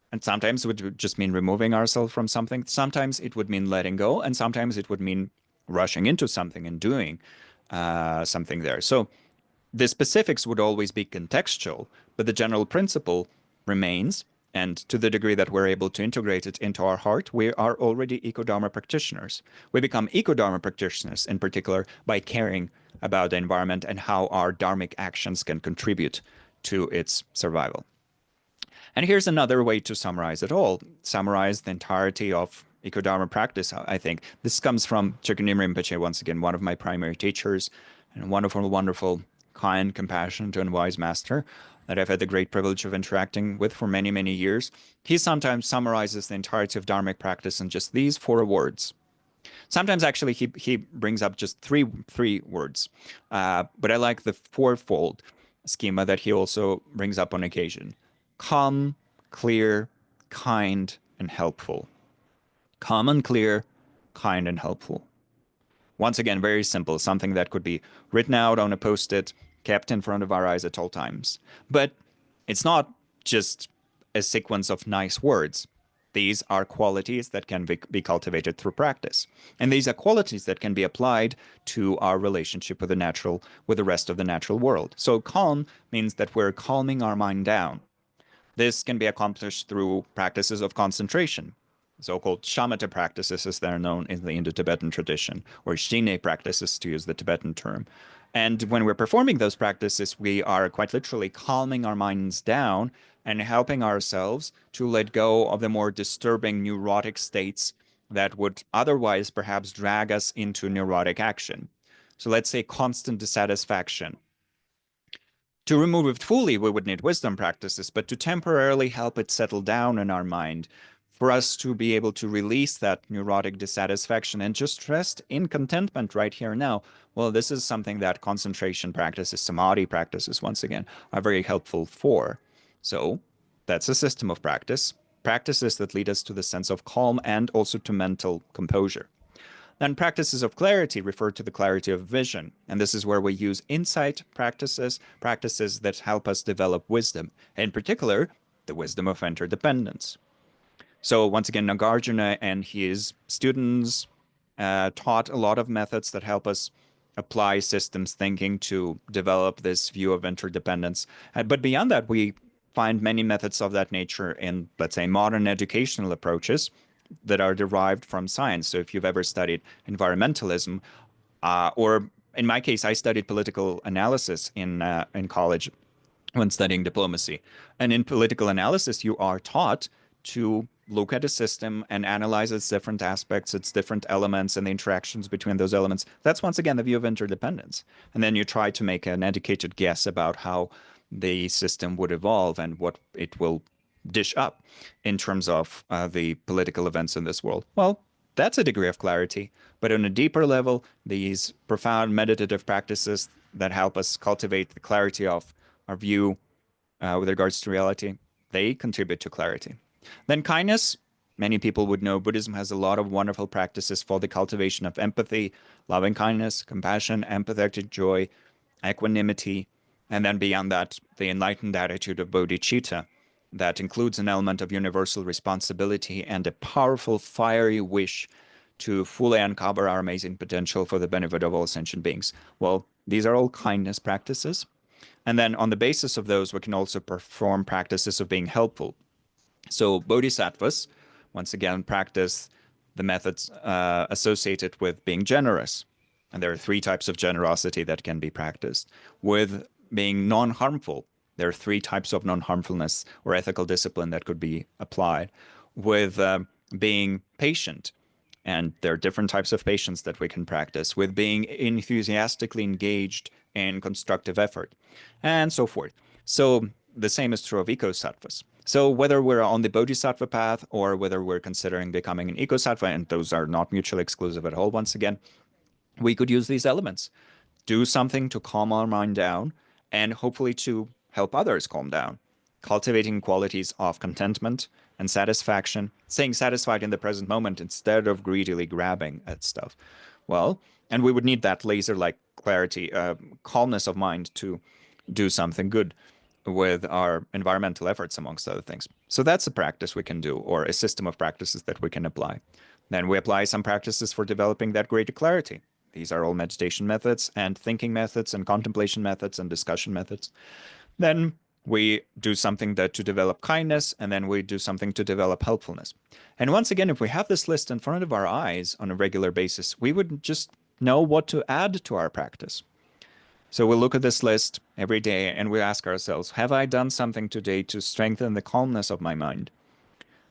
And sometimes it would just mean removing ourselves from something. Sometimes it would mean letting go. And sometimes it would mean rushing into something and doing something there. So the specifics would always be contextual, but the general principle remains. And to the degree that we're able to integrate it into our heart, we are already EcoDharma practitioners. We become EcoDharma practitioners, in particular, by caring about the environment and how our dharmic actions can contribute to its survival. And here's another way to summarize it all, summarize the entirety of EcoDharma practice, I think. This comes from Chökyi Rinpoche, once again, one of my primary teachers, and a wonderful, wonderful, kind, compassionate, and wise master that I've had the great privilege of interacting with for many, many years. He sometimes summarizes the entirety of Dharmic practice in just these 4 words. Sometimes actually he brings up just three words, but I like the fourfold schema that he also brings up on occasion: calm, clear, kind, and helpful. Calm and clear, kind and helpful. Once again, very simple, something that could be written out on a post-it, kept in front of our eyes at all times. But it's not just a sequence of nice words. These are qualities that can be cultivated through practice. And these are qualities that can be applied to our relationship with with the rest of the natural world. So calm means that we're calming our mind down. This can be accomplished through practices of concentration, so-called shamatha practices, as they're known in the Indo-Tibetan tradition, or shine practices, to use the Tibetan term. And when we're performing those practices, we are quite literally calming our minds down and helping ourselves to let go of the more disturbing neurotic states that would otherwise perhaps drag us into neurotic action. So let's say constant dissatisfaction. To remove it fully, we would need wisdom practices, but to temporarily help it settle down in our mind, for us to be able to release that neurotic dissatisfaction and just rest in contentment right here and now, well, this is something that concentration practices, samadhi practices, once again, are very helpful for. So that's a system of practices that lead us to the sense of calm and also to mental composure. Then practices of clarity refer to the clarity of vision, and this is where we use insight practices that help us develop wisdom, in particular, the wisdom of interdependence. So once again, Nagarjuna and his students taught a lot of methods that help us apply systems thinking to develop this view of interdependence. But beyond that, we find many methods of that nature in, let's say, modern educational approaches that are derived from science. So if you've ever studied environmentalism, or in my case, I studied political analysis in college when studying diplomacy. And in political analysis, you are taught to look at a system and analyze its different aspects, its different elements, and the interactions between those elements. That's once again the view of interdependence. And then you try to make an educated guess about how the system would evolve and what it will dish up in terms of the political events in this world. Well, that's a degree of clarity. But on a deeper level, these profound meditative practices that help us cultivate the clarity of our view with regards to reality, they contribute to clarity. Then kindness. Many people would know Buddhism has a lot of wonderful practices for the cultivation of empathy, loving kindness, compassion, empathetic joy, equanimity, and then beyond that, the enlightened attitude of bodhicitta that includes an element of universal responsibility and a powerful, fiery wish to fully uncover our amazing potential for the benefit of all sentient beings. Well, these are all kindness practices. And then on the basis of those, we can also perform practices of being helpful. So bodhisattvas, once again, practice the methods associated with being generous. And there are 3 types of generosity that can be practiced. With being non-harmful, there are 3 types of non-harmfulness or ethical discipline that could be applied. With being patient, and there are different types of patience that we can practice. With being enthusiastically engaged in constructive effort, and so forth. So the same is true of ecosattvas. So whether we're on the bodhisattva path or whether we're considering becoming an ecosattva, and those are not mutually exclusive at all, once again, we could use these elements. Do something to calm our mind down and hopefully to help others calm down. Cultivating qualities of contentment and satisfaction, staying satisfied in the present moment instead of greedily grabbing at stuff. Well, and we would need that laser-like clarity, calmness of mind to do something good with our environmental efforts, amongst other things. So that's a practice we can do, or a system of practices that we can apply. Then we apply some practices for developing that greater clarity. These are all meditation methods and thinking methods and contemplation methods and discussion methods. Then we do something to develop kindness, and then we do something to develop helpfulness. And once again, if we have this list in front of our eyes on a regular basis, we would just know what to add to our practice. So we look at this list every day and we ask ourselves, have I done something today to strengthen the calmness of my mind?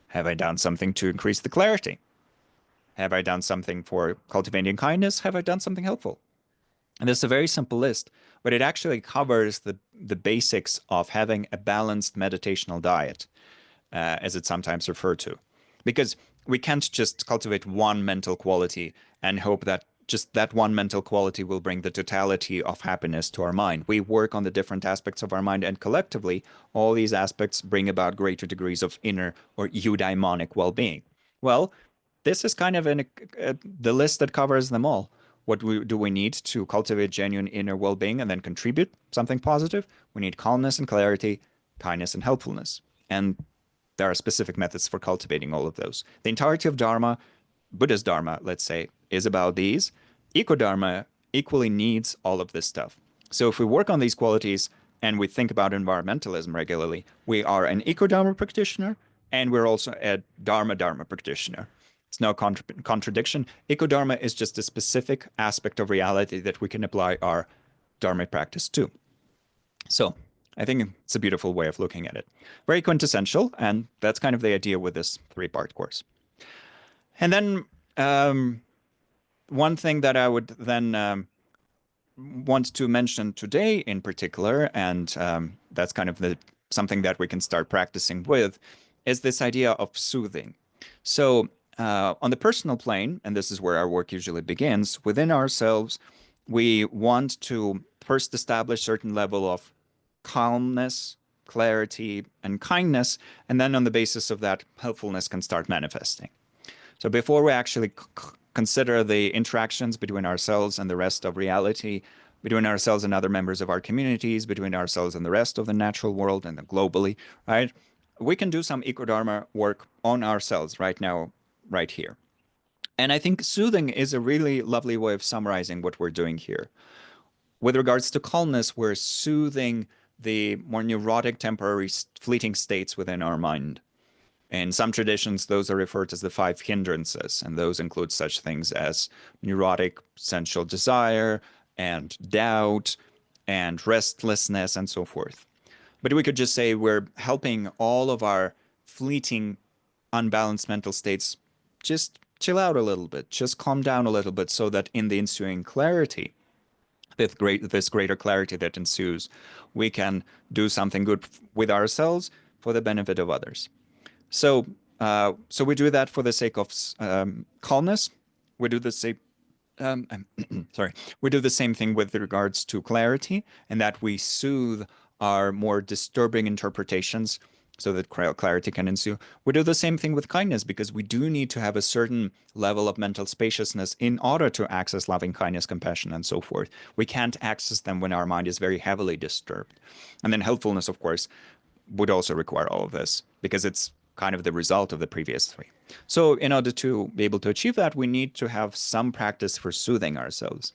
Have I done something to increase the clarity? Have I done something for cultivating kindness? Have I done something helpful? And this is a very simple list, but it actually covers the basics of having a balanced meditational diet, as it's sometimes referred to. Because we can't just cultivate one mental quality and hope that just that one mental quality will bring the totality of happiness to our mind. We work on the different aspects of our mind, and collectively, all these aspects bring about greater degrees of inner or eudaimonic well-being. Well, this is kind of the list that covers them all. Do we need to cultivate genuine inner well-being and then contribute something positive? We need calmness and clarity, kindness and helpfulness. And there are specific methods for cultivating all of those. The entirety of Dharma, Buddha's Dharma, let's say, is about these. EcoDharma equally needs all of this stuff. So if we work on these qualities and we think about environmentalism regularly, we are an EcoDharma practitioner and we're also a Dharma practitioner. It's no contradiction. EcoDharma is just a specific aspect of reality that we can apply our Dharma practice to. So I think it's a beautiful way of looking at it. Very quintessential, and that's kind of the idea with this three-part course. And then one thing that I would then want to mention today in particular, and that's kind of something that we can start practicing with, is this idea of soothing. So on the personal plane, and this is where our work usually begins, within ourselves, we want to first establish certain level of calmness, clarity, and kindness, and then on the basis of that, helpfulness can start manifesting. So before we actually consider the interactions between ourselves and the rest of reality, between ourselves and other members of our communities, between ourselves and the rest of the natural world and globally, right? We can do some EcoDharma work on ourselves right now, right here. And I think soothing is a really lovely way of summarizing what we're doing here. With regards to calmness, we're soothing the more neurotic, temporary, fleeting states within our mind. In some traditions, those are referred to as the five hindrances, and those include such things as neurotic sensual desire and doubt and restlessness and so forth. But we could just say we're helping all of our fleeting, unbalanced mental states just chill out a little bit, just calm down a little bit, so that in the ensuing clarity, this greater clarity that ensues, we can do something good with ourselves for the benefit of others. So we do that for the sake of calmness. We do the same. Sorry, we do the same thing with regards to clarity, and that we soothe our more disturbing interpretations so that clarity can ensue. We do the same thing with kindness, because we do need to have a certain level of mental spaciousness in order to access loving kindness, compassion, and so forth. We can't access them when our mind is very heavily disturbed. And then helpfulness, of course, would also require all of this, because it's kind of the result of the previous three. So in order to be able to achieve that, we need to have some practice for soothing ourselves.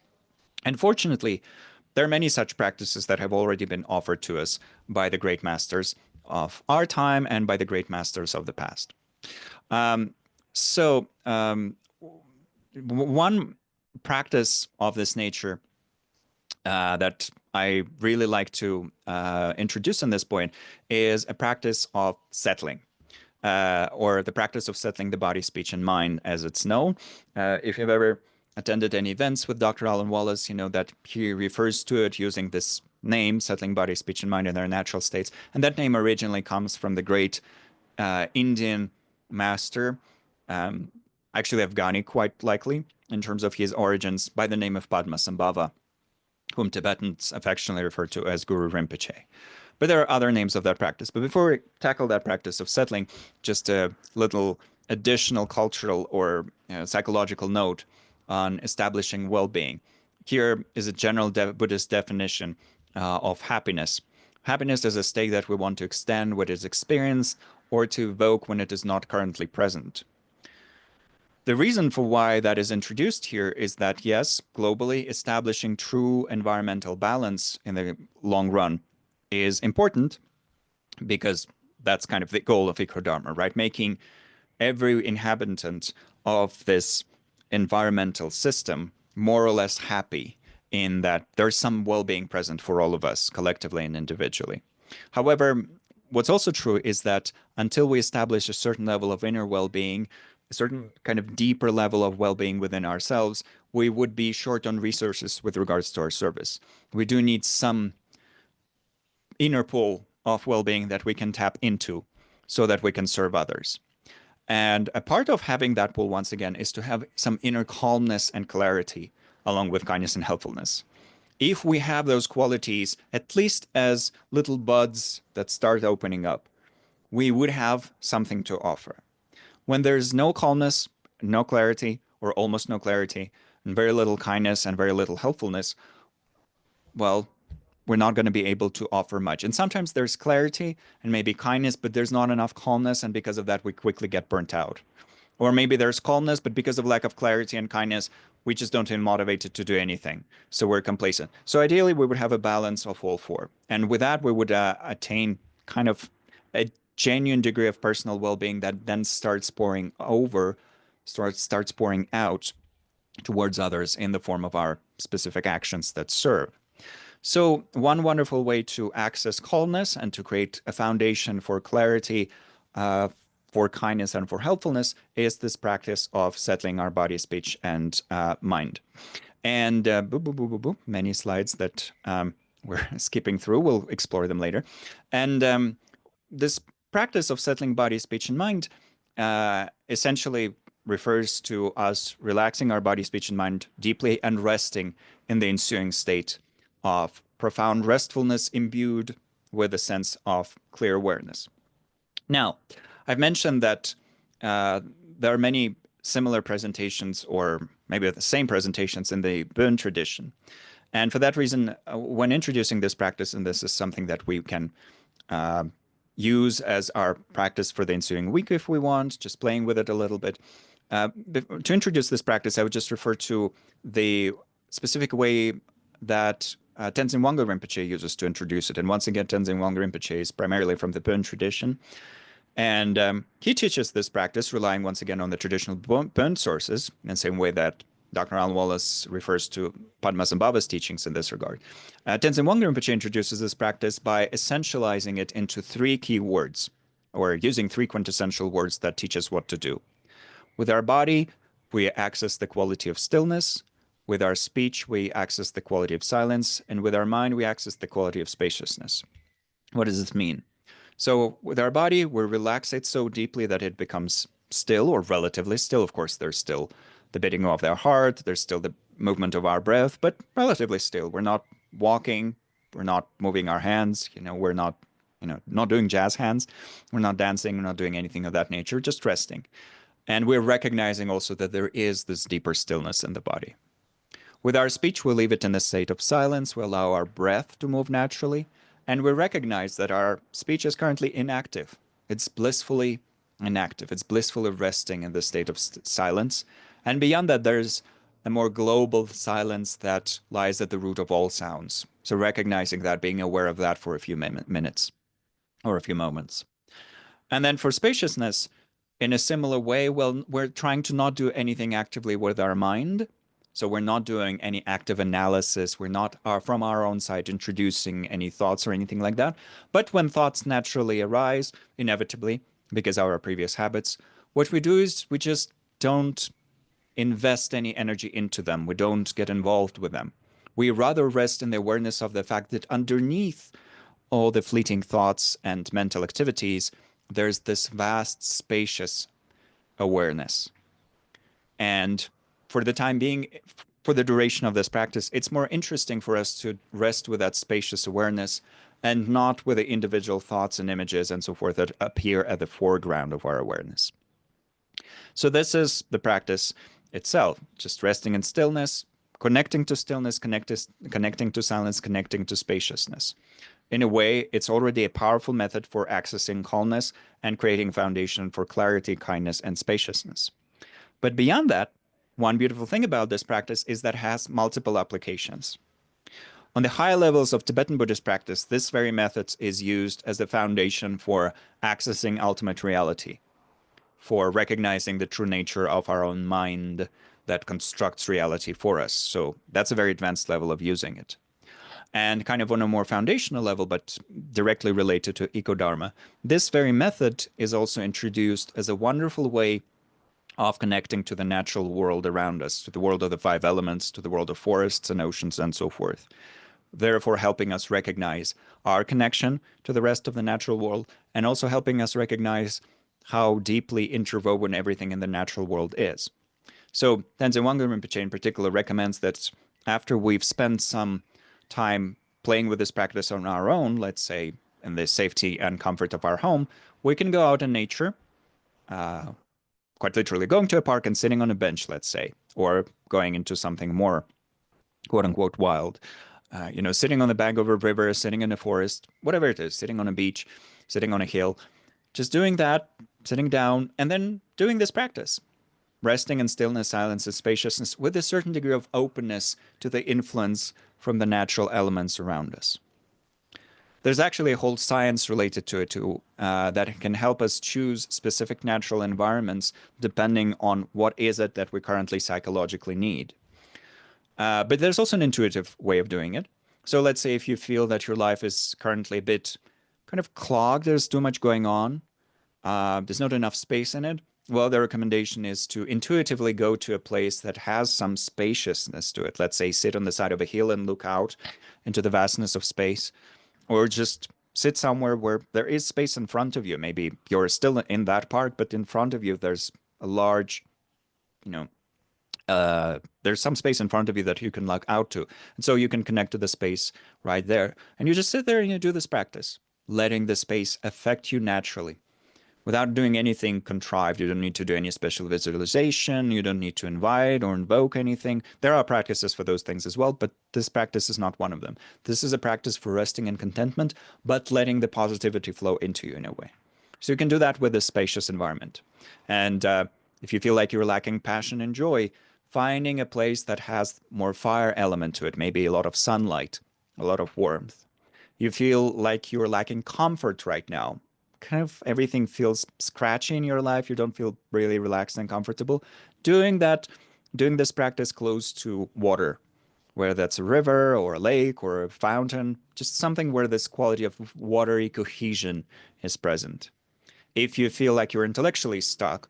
And fortunately, there are many such practices that have already been offered to us by the great masters of our time and by the great masters of the past. One practice of this nature that I really like to introduce in this point is a practice of settling. Or the practice of settling the body, speech, and mind, as it's known. If you've ever attended any events with Dr. Alan Wallace, you know that he refers to it using this name, settling body, speech, and mind in their natural states. And that name originally comes from the great Indian master, actually Afghani quite likely, in terms of his origins, by the name of Padmasambhava, whom Tibetans affectionately refer to as Guru Rinpoche. But there are other names of that practice. But before we tackle that practice of settling, just a little additional cultural or psychological note on establishing well-being. Here is a general Buddhist definition of happiness. Happiness is a state that we want to extend when it is experienced or to evoke when it is not currently present. The reason for why that is introduced here is that, yes, globally, establishing true environmental balance in the long run is important, because that's kind of the goal of EcoDharma, right? Making every inhabitant of this environmental system more or less happy in that there's some well-being present for all of us collectively and individually. However, what's also true is that until we establish a certain level of inner well-being, a certain kind of deeper level of well-being within ourselves, we would be short on resources with regards to our service. We do need some inner pool of well-being that we can tap into so that we can serve others. And a part of having that pool, once again, is to have some inner calmness and clarity along with kindness and helpfulness. If we have those qualities, at least as little buds that start opening up, we would have something to offer. When there's no calmness, no clarity, or almost no clarity, and very little kindness and very little helpfulness, well, we're not going to be able to offer much. And sometimes there's clarity and maybe kindness, but there's not enough calmness, and because of that, we quickly get burnt out. Or maybe there's calmness, but because of lack of clarity and kindness, we just don't feel motivated to do anything. So we're complacent. So ideally, we would have a balance of all four. And with that, we would attain kind of a genuine degree of personal well-being that then starts pouring out towards others in the form of our specific actions that serve. So one wonderful way to access calmness and to create a foundation for clarity, for kindness, and for helpfulness is this practice of settling our body, speech, and mind. And many slides that we're skipping through. We'll explore them later. And this practice of settling body, speech, and mind essentially refers to us relaxing our body, speech, and mind deeply and resting in the ensuing state of profound restfulness imbued with a sense of clear awareness. Now, I've mentioned that there are many similar presentations, or maybe the same presentations in the Bön tradition. And for that reason, when introducing this practice, and this is something that we can use as our practice for the ensuing week if we want, just playing with it a little bit. To introduce this practice, I would just refer to the specific way that Tenzin Wangyal Rinpoche uses to introduce it. And once again, Tenzin Wangyal Rinpoche is primarily from the Bön tradition. And he teaches this practice relying once again on the traditional Bön sources, in the same way that Dr. Alan Wallace refers to Padmasambhava's teachings in this regard. Tenzin Wangyal Rinpoche introduces this practice by essentializing it into three key words, or using three quintessential words that teach us what to do. With our body, we access the quality of stillness. With our speech, we access the quality of silence. And with our mind, we access the quality of spaciousness. What does this mean? So with our body, we relax it so deeply that it becomes still, or relatively still. Of course, there's still the beating of our heart, there's still the movement of our breath, but relatively still. We're not walking, we're not moving our hands, we're not, not doing jazz hands, we're not dancing, we're not doing anything of that nature, just resting. And we're recognizing also that there is this deeper stillness in the body. With our speech, we leave it in a state of silence, we allow our breath to move naturally, and we recognize that our speech is currently inactive. It's blissfully inactive. It's blissfully resting in the state of silence. And beyond that, there's a more global silence that lies at the root of all sounds. So recognizing that, being aware of that for a few minutes or a few moments. And then for spaciousness, in a similar way, well, we're trying to not do anything actively with our mind. So we're not doing any active analysis. We're not from our own side introducing any thoughts or anything like that. But when thoughts naturally arise, inevitably, because of our previous habits, what we do is we just don't invest any energy into them. We don't get involved with them. We rather rest in the awareness of the fact that underneath all the fleeting thoughts and mental activities, there's this vast, spacious awareness. And for the time being, for the duration of this practice, it's more interesting for us to rest with that spacious awareness and not with the individual thoughts and images and so forth that appear at the foreground of our awareness. So this is the practice itself, just resting in stillness, connecting to stillness, connecting to silence, connecting to spaciousness. In a way, it's already a powerful method for accessing calmness and creating a foundation for clarity, kindness, and spaciousness. But beyond that, one beautiful thing about this practice is that it has multiple applications. On the higher levels of Tibetan Buddhist practice, this very method is used as the foundation for accessing ultimate reality, for recognizing the true nature of our own mind, that constructs reality for us. So that's a very advanced level of using it. And kind of on a more foundational level, but directly related to EcoDharma, this very method is also introduced as a wonderful way of connecting to the natural world around us, to the world of the five elements, to the world of forests and oceans and so forth. Therefore, helping us recognize our connection to the rest of the natural world and also helping us recognize how deeply interwoven everything in the natural world is. So Tenzin Wangyal Rinpoche in particular recommends that after we've spent some time playing with this practice on our own, let's say in the safety and comfort of our home, we can go out in nature, quite literally going to a park and sitting on a bench, let's say, or going into something more quote unquote wild. Sitting on the bank of a river, sitting in a forest, whatever it is, sitting on a beach, sitting on a hill, just doing that, sitting down, and then doing this practice. Resting in stillness, silence, and spaciousness with a certain degree of openness to the influence from the natural elements around us. There's actually a whole science related to it too, that can help us choose specific natural environments depending on what is it that we currently psychologically need. But there's also an intuitive way of doing it. So let's say if you feel that your life is currently a bit kind of clogged, there's too much going on, there's not enough space in it. Well, the recommendation is to intuitively go to a place that has some spaciousness to it. Let's say sit on the side of a hill and look out into the vastness of space, or just sit somewhere where there is space in front of you. Maybe you're still in that park, but in front of you, there's a large, there's some space in front of you that you can look out to. And so you can connect to the space right there. And you just sit there and you do this practice, letting the space affect you naturally without doing anything contrived. You don't need to do any special visualization. You don't need to invite or invoke anything. There are practices for those things as well, but this practice is not one of them. This is a practice for resting in contentment, but letting the positivity flow into you in a way. So you can do that with a spacious environment. And if you feel like you're lacking passion and joy, finding a place that has more fire element to it, maybe a lot of sunlight, a lot of warmth. You feel like you're lacking comfort right now, kind of everything feels scratchy in your life, you don't feel really relaxed and comfortable, doing this practice close to water, whether that's a river or a lake or a fountain, just something where this quality of watery cohesion is present. If you feel like you're intellectually stuck,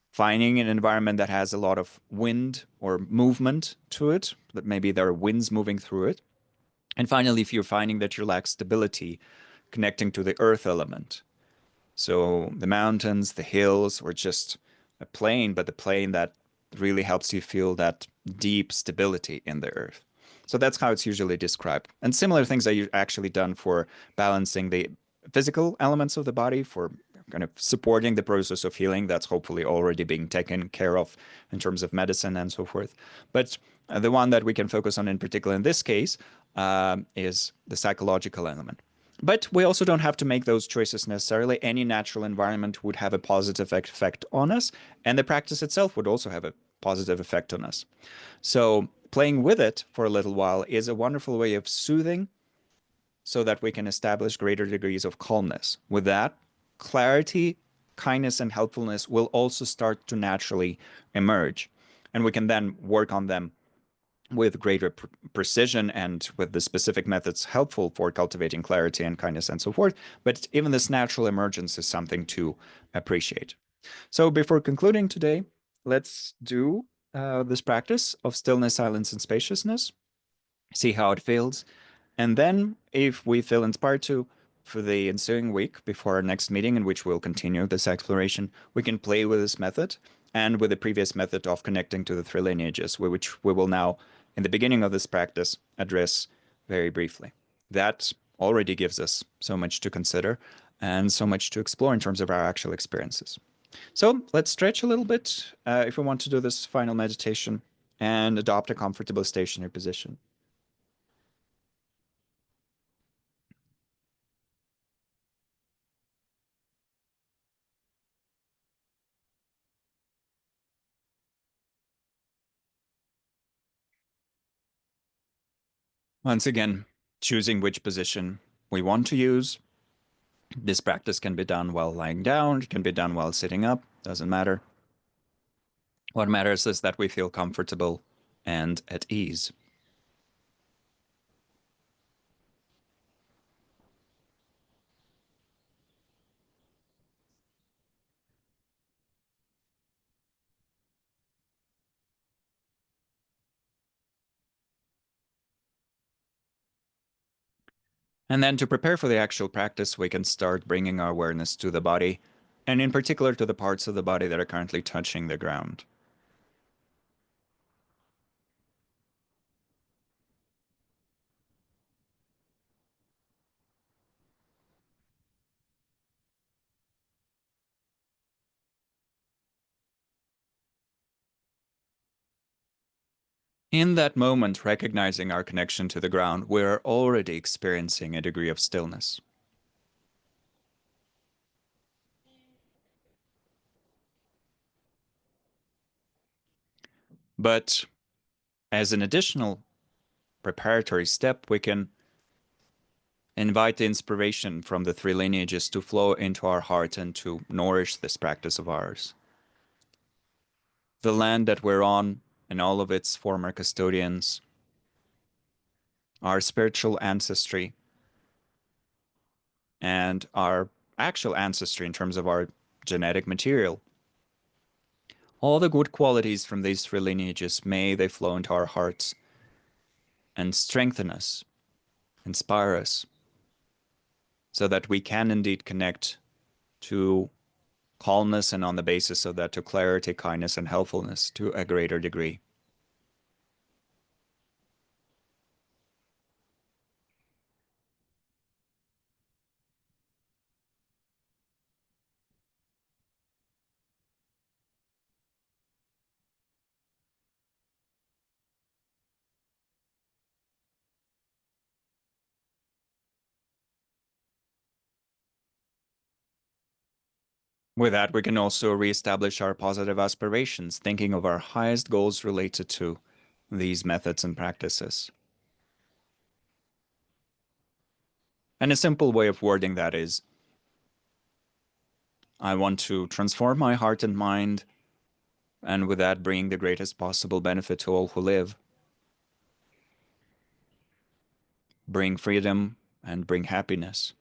finding an environment that has a lot of wind or movement to it, that maybe there are winds moving through it. And finally, if you're finding that you lack stability, connecting to the earth element. So the mountains, the hills, or just a plain, but the plain that really helps you feel that deep stability in the earth. So that's how it's usually described. And similar things are actually done for balancing the physical elements of the body, for kind of supporting the process of healing that's hopefully already being taken care of in terms of medicine and so forth. But the one that we can focus on in particular in this case is the psychological element. But we also don't have to make those choices necessarily. Any natural environment would have a positive effect on us, and the practice itself would also have a positive effect on us. So playing with it for a little while is a wonderful way of soothing so that we can establish greater degrees of calmness. With that, clarity, kindness, and helpfulness will also start to naturally emerge. And we can then work on them with greater precision and with the specific methods helpful for cultivating clarity and kindness and so forth. But even this natural emergence is something to appreciate. So before concluding today, let's do this practice of stillness, silence, and spaciousness, see how it feels. And then if we feel inspired to, for the ensuing week before our next meeting, in which we'll continue this exploration, we can play with this method and with the previous method of connecting to the three lineages, which we will now, in the beginning of this practice, address very briefly. That already gives us so much to consider and so much to explore in terms of our actual experiences. So let's stretch a little bit if we want to do this final meditation and adopt a comfortable stationary position. Once again, choosing which position we want to use. This practice can be done while lying down, it can be done while sitting up, doesn't matter. What matters is that we feel comfortable and at ease. And then to prepare for the actual practice, we can start bringing our awareness to the body, and in particular to the parts of the body that are currently touching the ground. In that moment, recognizing our connection to the ground, we're already experiencing a degree of stillness. But as an additional preparatory step, we can invite the inspiration from the three lineages to flow into our heart and to nourish this practice of ours. The land that we're on and all of its former custodians, our spiritual ancestry, and our actual ancestry in terms of our genetic material. All the good qualities from these three lineages, may they flow into our hearts and strengthen us, inspire us, so that we can indeed connect to calmness, and on the basis of that, to clarity, kindness, and helpfulness to a greater degree. With that, we can also reestablish our positive aspirations, thinking of our highest goals related to these methods and practices. And a simple way of wording that is, I want to transform my heart and mind, and with that, bring the greatest possible benefit to all who live. Bring freedom and bring happiness.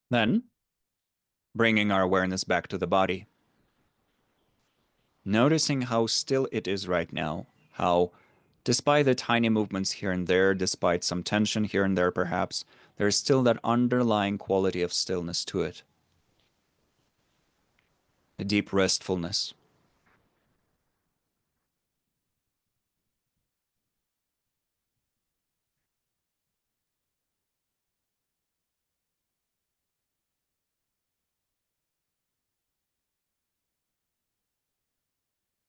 Then, bringing our awareness back to the body, noticing how still it is right now, how, despite the tiny movements here and there, despite some tension here and there perhaps, there's still that underlying quality of stillness to it, a deep restfulness.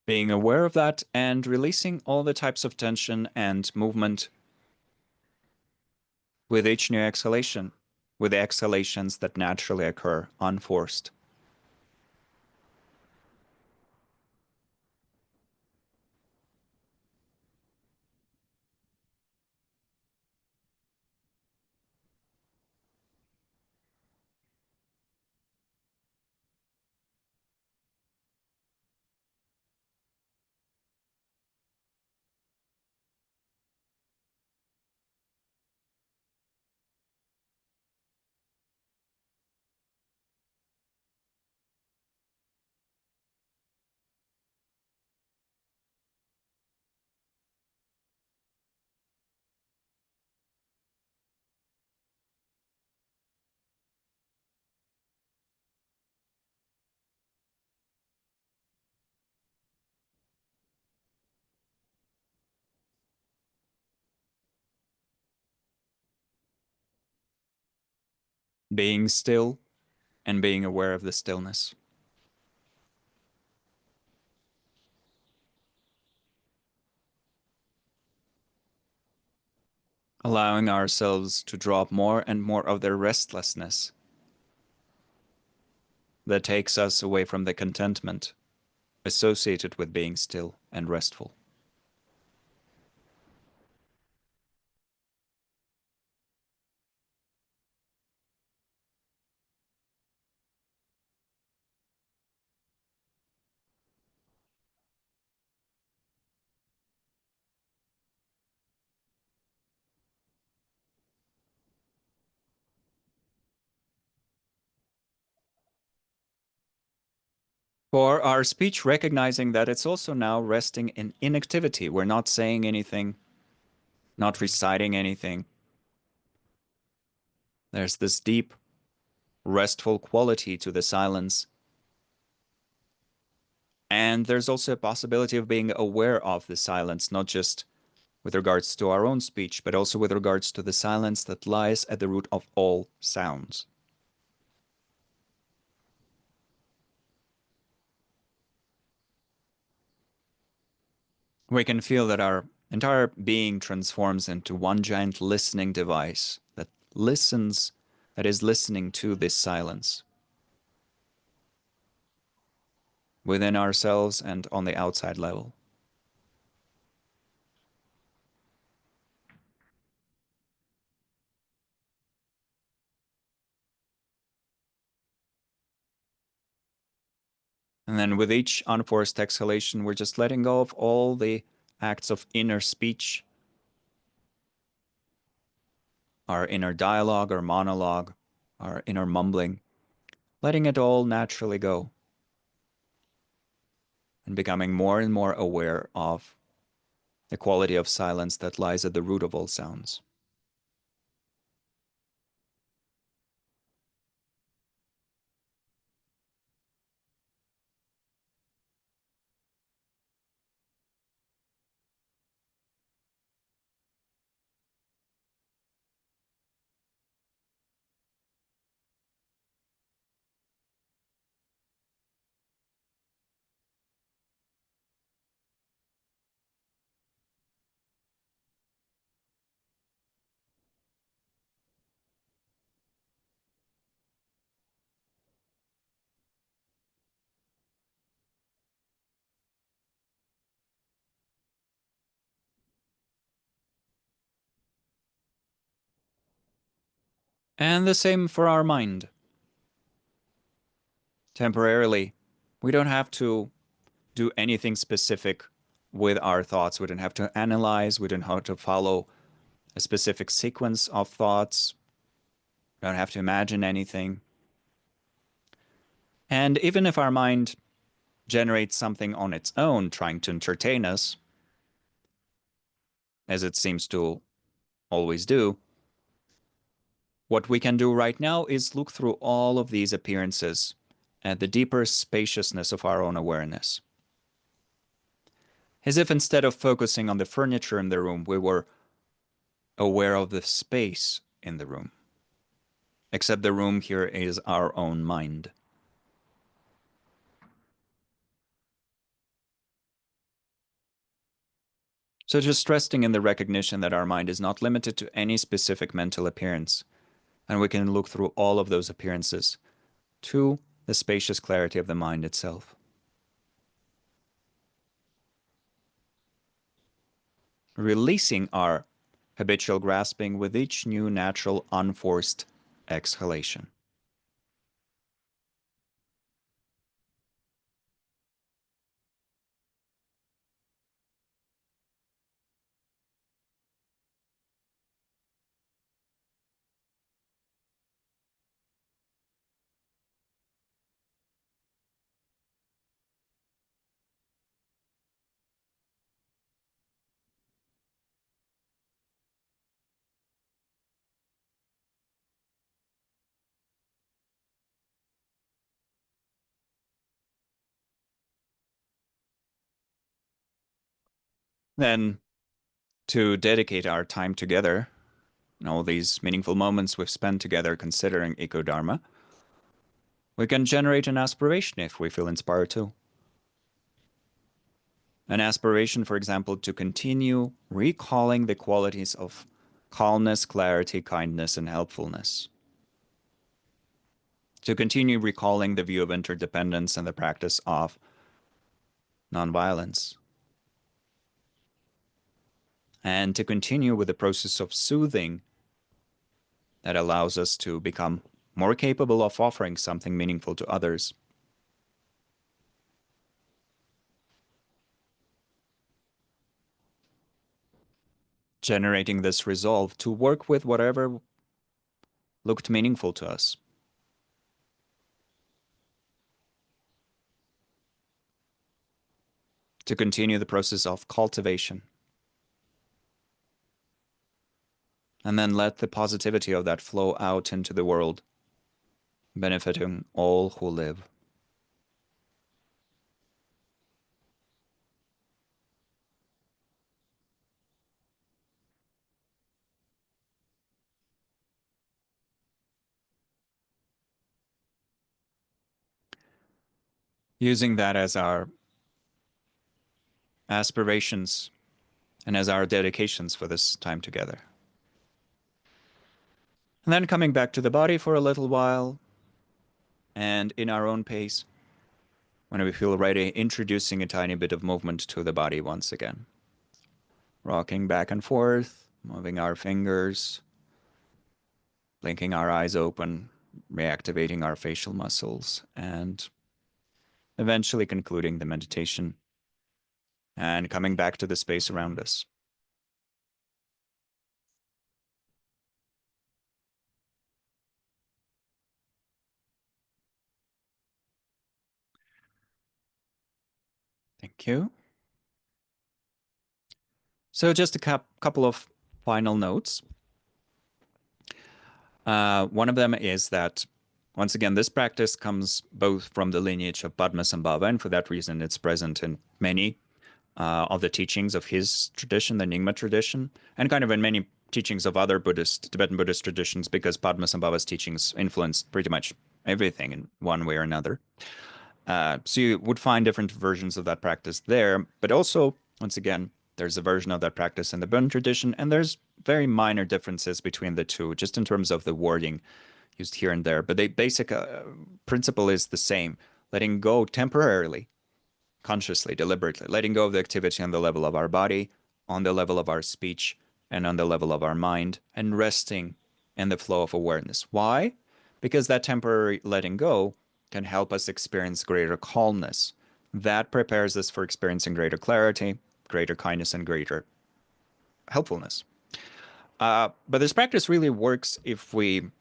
Being aware of that and releasing all the types of tension and movement with each new exhalation, with the exhalations that naturally occur, unforced. Being still and being aware of the stillness. allowing ourselves to drop more and more of the restlessness that takes us away from the contentment associated with being still and restful. For our speech, recognizing that it's also now resting in inactivity. We're not saying anything, not reciting anything. There's this deep, restful quality to the silence. And there's also a possibility of being aware of the silence, not just with regards to our own speech, but also with regards to the silence that lies at the root of all sounds. We can feel that our entire being transforms into one giant listening device that listens, that is listening to this silence within ourselves and on the outside level. And then with each unforced exhalation, we're just letting go of all the acts of inner speech, our inner dialogue or monologue, our inner mumbling, letting it all naturally go and becoming more and more aware of the quality of silence that lies at the root of all sounds. And the same for our mind. Temporarily, we don't have to do anything specific with our thoughts. We don't have to analyze. We don't have to follow a specific sequence of thoughts. We don't have to imagine anything. And even if our mind generates something on its own, trying to entertain us, as it seems to always do, what we can do right now is look through all of these appearances at the deeper spaciousness of our own awareness. As if instead of focusing on the furniture in the room, we were aware of the space in the room. Except the room here is our own mind. So just resting in the recognition that our mind is not limited to any specific mental appearance, and we can look through all of those appearances to the spacious clarity of the mind itself. Releasing our habitual grasping with each new natural unforced exhalation. Then, to dedicate our time together and all these meaningful moments we've spent together considering EcoDharma, we can generate an aspiration if we feel inspired to. An aspiration, for example, to continue recalling the qualities of calmness, clarity, kindness, and helpfulness. To continue recalling the view of interdependence and the practice of nonviolence. And to continue with the process of soothing that allows us to become more capable of offering something meaningful to others. Generating this resolve to work with whatever looked meaningful to us. To continue the process of cultivation. And then let the positivity of that flow out into the world, benefiting all who live. Using that as our aspirations and as our dedications for this time together. And then coming back to the body for a little while, and in our own pace, when we feel ready, introducing a tiny bit of movement to the body once again. Rocking back and forth, moving our fingers, blinking our eyes open, reactivating our facial muscles, and eventually concluding the meditation and coming back to the space around us. Thank you. So just a couple of final notes. One of them is that, once again, this practice comes both from the lineage of Padmasambhava, and for that reason it's present in many of the teachings of his tradition, the Nyingma tradition, and kind of in many teachings of other Tibetan Buddhist traditions, because Padmasambhava's teachings influenced pretty much everything in one way or another. So you would find different versions of that practice there, but also, once again, there's a version of that practice in the Burn tradition, and there's very minor differences between the two, just in terms of the wording used here and there. But the basic principle is the same: letting go temporarily, consciously, deliberately, letting go of the activity on the level of our body, on the level of our speech, and on the level of our mind, and resting in the flow of awareness. Why? Because that temporary letting go can help us experience greater calmness. That prepares us for experiencing greater clarity, greater kindness, and greater helpfulness. But this practice really works if we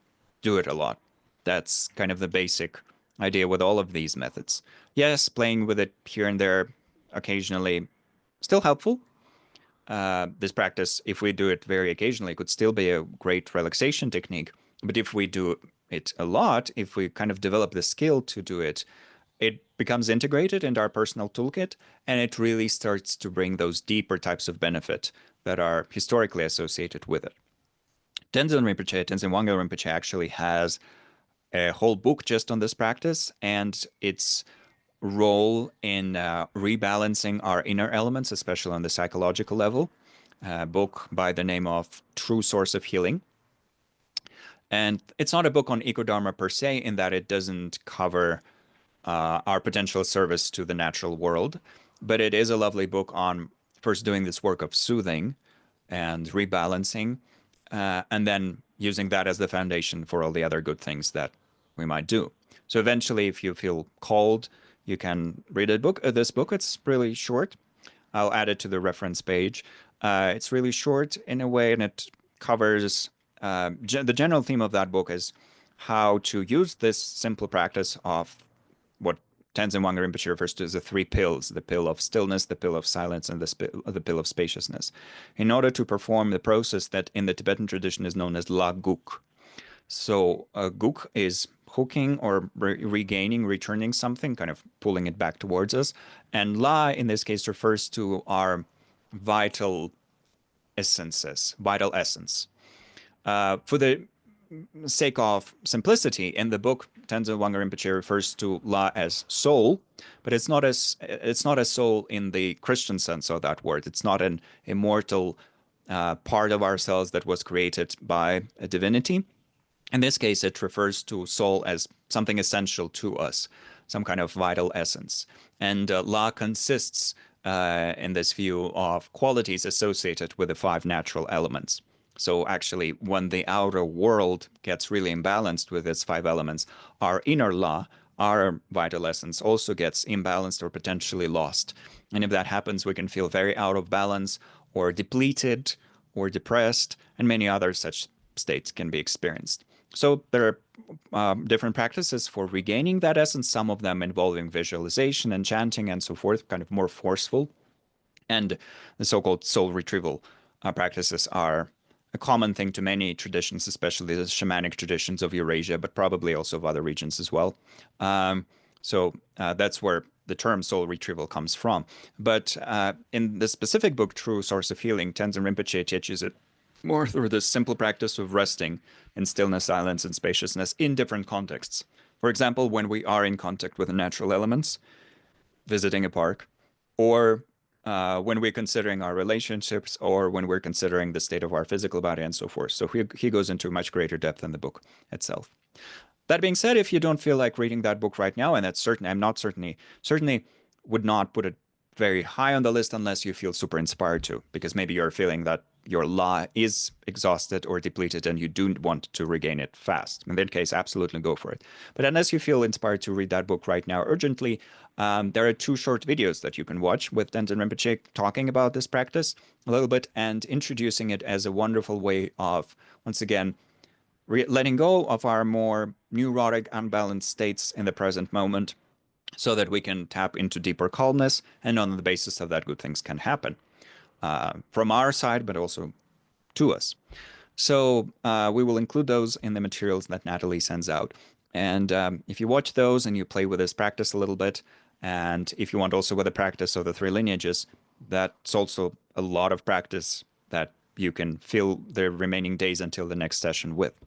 do it a lot. That's kind of the basic idea with all of these methods. Yes, playing with it here and there occasionally, still helpful. This practice, if we do it very occasionally, could still be a great relaxation technique. But if we do it a lot, if we kind of develop the skill to do it, it becomes integrated into our personal toolkit, and it really starts to bring those deeper types of benefit that are historically associated with it. Tenzin Wangyal Rinpoche actually has a whole book just on this practice and its role in rebalancing our inner elements, especially on the psychological level. A book by the name of True Source of Healing. And it's not a book on EcoDharma per se, in that it doesn't cover our potential service to the natural world, but it is a lovely book on first doing this work of soothing and rebalancing, and then using that as the foundation for all the other good things that we might do. So eventually, if you feel called, you can read a book. This book, it's really short. I'll add it to the reference page. It's really short in a way, and it covers the general theme of that book is how to use this simple practice of what Tenzin Wangyal Rinpoche refers to as the three pills: the pill of stillness, the pill of silence, and the pill of spaciousness, in order to perform the process that in the Tibetan tradition is known as La Guk. So Guk is hooking or regaining, returning something, kind of pulling it back towards us. And La, in this case, refers to our vital essences, vital essence. For the sake of simplicity, in the book, Tenzin Wangyal Rinpoche refers to La as soul, but it's not a soul in the Christian sense of that word. It's not an immortal part of ourselves that was created by a divinity. In this case, it refers to soul as something essential to us, some kind of vital essence. And La consists, in this view, of qualities associated with the five natural elements. So actually, when the outer world gets really imbalanced with its five elements, our inner La, our vital essence, also gets imbalanced or potentially lost. And if that happens, we can feel very out of balance or depleted or depressed, and many other such states can be experienced. So there are different practices for regaining that essence, some of them involving visualization and chanting and so forth, kind of more forceful. And the so-called soul retrieval practices are a common thing to many traditions, especially the shamanic traditions of Eurasia, but probably also of other regions as well. So that's where the term soul retrieval comes from. But in the specific book, True Source of Healing, Tenzin Rinpoche teaches it more through the simple practice of resting in stillness, silence, and spaciousness in different contexts. For example, when we are in contact with the natural elements, visiting a park, or when we're considering our relationships, or when we're considering the state of our physical body, and so forth. So he goes into much greater depth in the book itself. That being said, if you don't feel like reading that book right now, and that's certain, I'm not certainly would not put it very high on the list unless you feel super inspired to, because maybe you're feeling that your La is exhausted or depleted and you do want to regain it fast. In that case, absolutely go for it. But unless you feel inspired to read that book right now urgently, there are two short videos that you can watch with Tenzin Rinpoche talking about this practice a little bit and introducing it as a wonderful way of, once again, letting go of our more neurotic, unbalanced states in the present moment so that we can tap into deeper calmness. And on the basis of that, good things can happen from our side, but also to us. So we will include those in the materials that Natalie sends out. And if you watch those and you play with this practice a little bit, and if you want also with the practice of the three lineages, that's also a lot of practice that you can fill the remaining days until the next session with.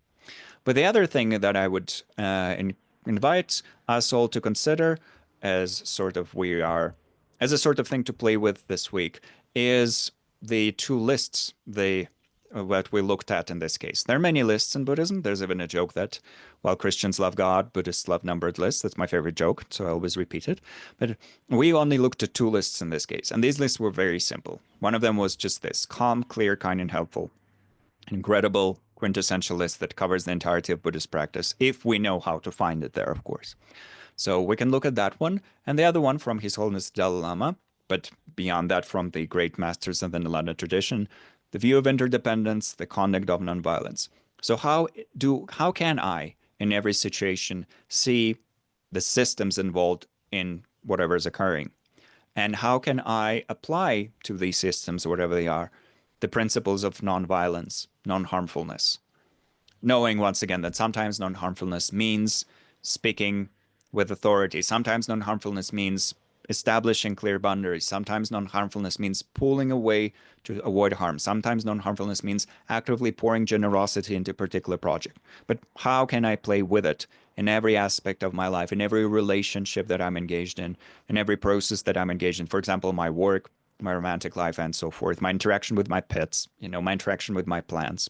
But the other thing that I would invite us all to consider as sort of as a sort of thing to play with this week is the two lists, what we looked at in this case. There are many lists in Buddhism. There's even a joke that while Christians love God, Buddhists love numbered lists. That's my favorite joke, so I always repeat it. But we only looked at two lists in this case, and these lists were very simple. One of them was just this: calm, clear, kind, and helpful. An incredible quintessential list that covers the entirety of Buddhist practice, if we know how to find it there, of course. So we can look at that one, and the other one from His Holiness Dalai Lama, but beyond that, from the great masters of the Nalanda tradition, the view of interdependence, the conduct of nonviolence. So how can I, in every situation, see the systems involved in whatever is occurring? And how can I apply to these systems, whatever they are, the principles of nonviolence, non-harmfulness? Knowing once again that sometimes non-harmfulness means speaking with authority. Sometimes non-harmfulness means establishing clear boundaries. Sometimes non-harmfulness means pulling away to avoid harm. Sometimes non-harmfulness means actively pouring generosity into a particular project. But how can I play with it in every aspect of my life, in every relationship that I'm engaged in every process that I'm engaged in? For example, my work, my romantic life, and so forth, my interaction with my pets, my interaction with my plants,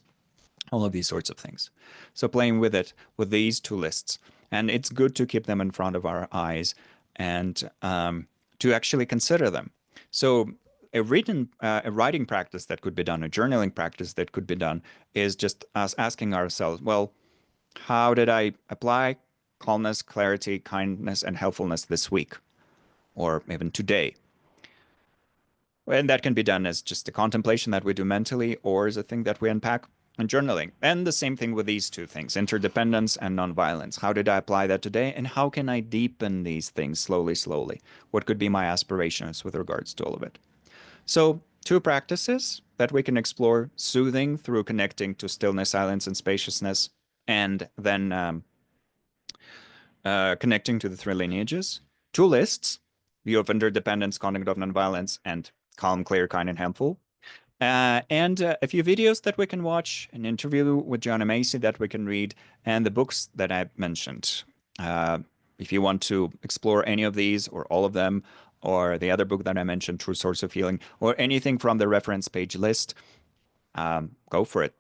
all of these sorts of things. So playing with it with these two lists. And it's good to keep them in front of our eyes and to actually consider them. So a writing practice that could be done, a journaling practice that could be done, is just us asking ourselves, well, how did I apply calmness, clarity, kindness, and helpfulness this week, or even today? And that can be done as just a contemplation that we do mentally, or as a thing that we unpack in journaling. And the same thing with these two things, interdependence and nonviolence. How did I apply that today? And how can I deepen these things slowly, slowly? What could be my aspirations with regards to all of it? So, two practices that we can explore: soothing through connecting to stillness, silence, and spaciousness, and then connecting to the three lineages. Two lists: view of interdependence, conduct of nonviolence, and calm, clear, kind, and helpful. And a few videos that we can watch, an interview with Joanna Macy that we can read, and the books that I mentioned. If you want to explore any of these or all of them, or the other book that I mentioned, True Source of Healing, or anything from the reference page list, go for it.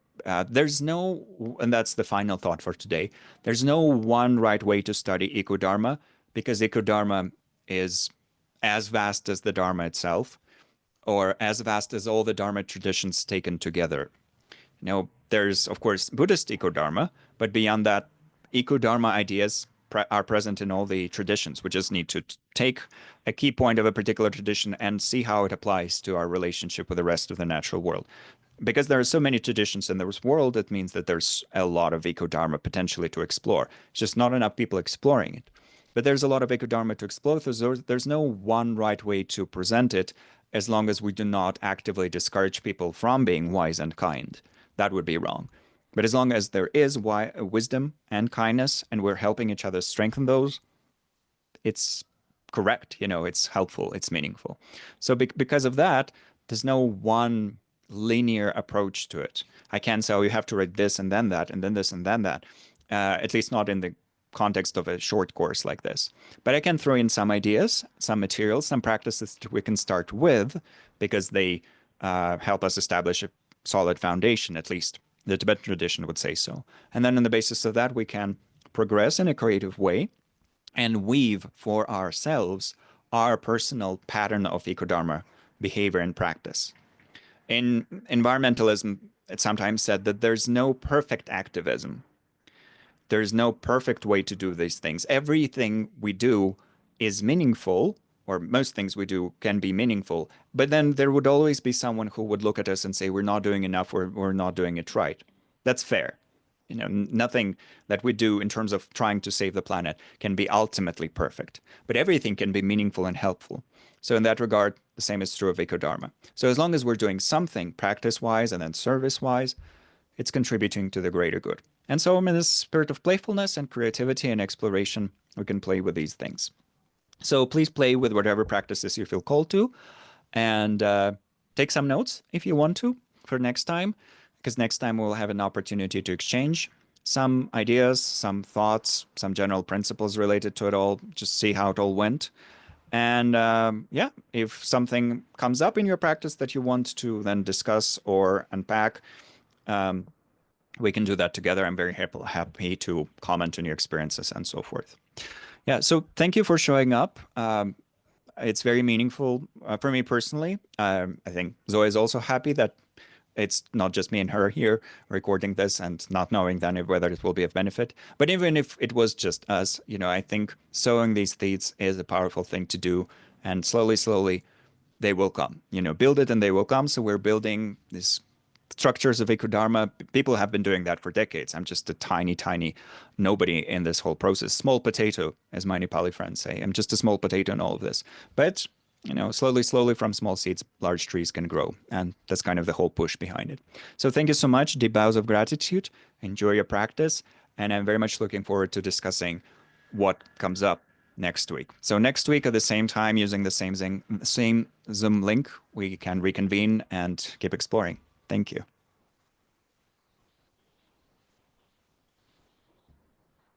There's no, and that's the final thought for today. There's no one right way to study EcoDharma because EcoDharma is as vast as the Dharma itself, or as vast as all the Dharma traditions taken together. There's, of course, Buddhist eco-dharma, but beyond that, eco-dharma ideas are present in all the traditions. We just need to take a key point of a particular tradition and see how it applies to our relationship with the rest of the natural world. Because there are so many traditions in this world, it means that there's a lot of eco-dharma potentially to explore. It's just not enough people exploring it. But there's a lot of eco-dharma to explore. There's no one right way to present it as long as we do not actively discourage people from being wise and kind. That would be wrong. But as long as there is wisdom and kindness, and we're helping each other strengthen those, it's correct. It's helpful, it's meaningful. So because of that, there's no one linear approach to it. I can't say, oh, you have to write this and then that, and then this and then that, at least not in the context of a short course like this. But I can throw in some ideas, some materials, some practices that we can start with because they help us establish a solid foundation, at least the Tibetan tradition would say so. And then on the basis of that, we can progress in a creative way and weave for ourselves our personal pattern of eco-dharma behavior and practice. In environmentalism, it's sometimes said that there's no perfect activism. There's no perfect way to do these things. Everything we do is meaningful, or most things we do can be meaningful, but then there would always be someone who would look at us and say, we're not doing enough, or we're not doing it right. That's fair. Nothing that we do in terms of trying to save the planet can be ultimately perfect, but everything can be meaningful and helpful. So in that regard, the same is true of eco-dharma. So as long as we're doing something practice-wise and then service-wise, it's contributing to the greater good. And so in this spirit of playfulness and creativity and exploration, we can play with these things. So please play with whatever practices you feel called to, and take some notes if you want to for next time, because next time we'll have an opportunity to exchange some ideas, some thoughts, some general principles related to it all, just see how it all went. And yeah, if something comes up in your practice that you want to then discuss or unpack, we can do that together. I'm very happy to comment on your experiences and so forth. Yeah, so thank you for showing up. It's very meaningful for me personally. I think Zoe is also happy that it's not just me and her here recording this and not knowing then whether it will be of benefit. But even if it was just us, I think sowing these seeds is a powerful thing to do. And slowly, slowly, they will come. Build it and they will come. So we're building these structures of EcoDharma. People have been doing that for decades. I'm just a tiny, tiny nobody in this whole process. Small potato, as my Nepali friends say. I'm just a small potato in all of this. But slowly, slowly from small seeds, large trees can grow. And that's kind of the whole push behind it. So thank you so much. Deep bows of gratitude. Enjoy your practice. And I'm very much looking forward to discussing what comes up next week. So next week at the same time, using the same Zoom link, we can reconvene and keep exploring. Thank you.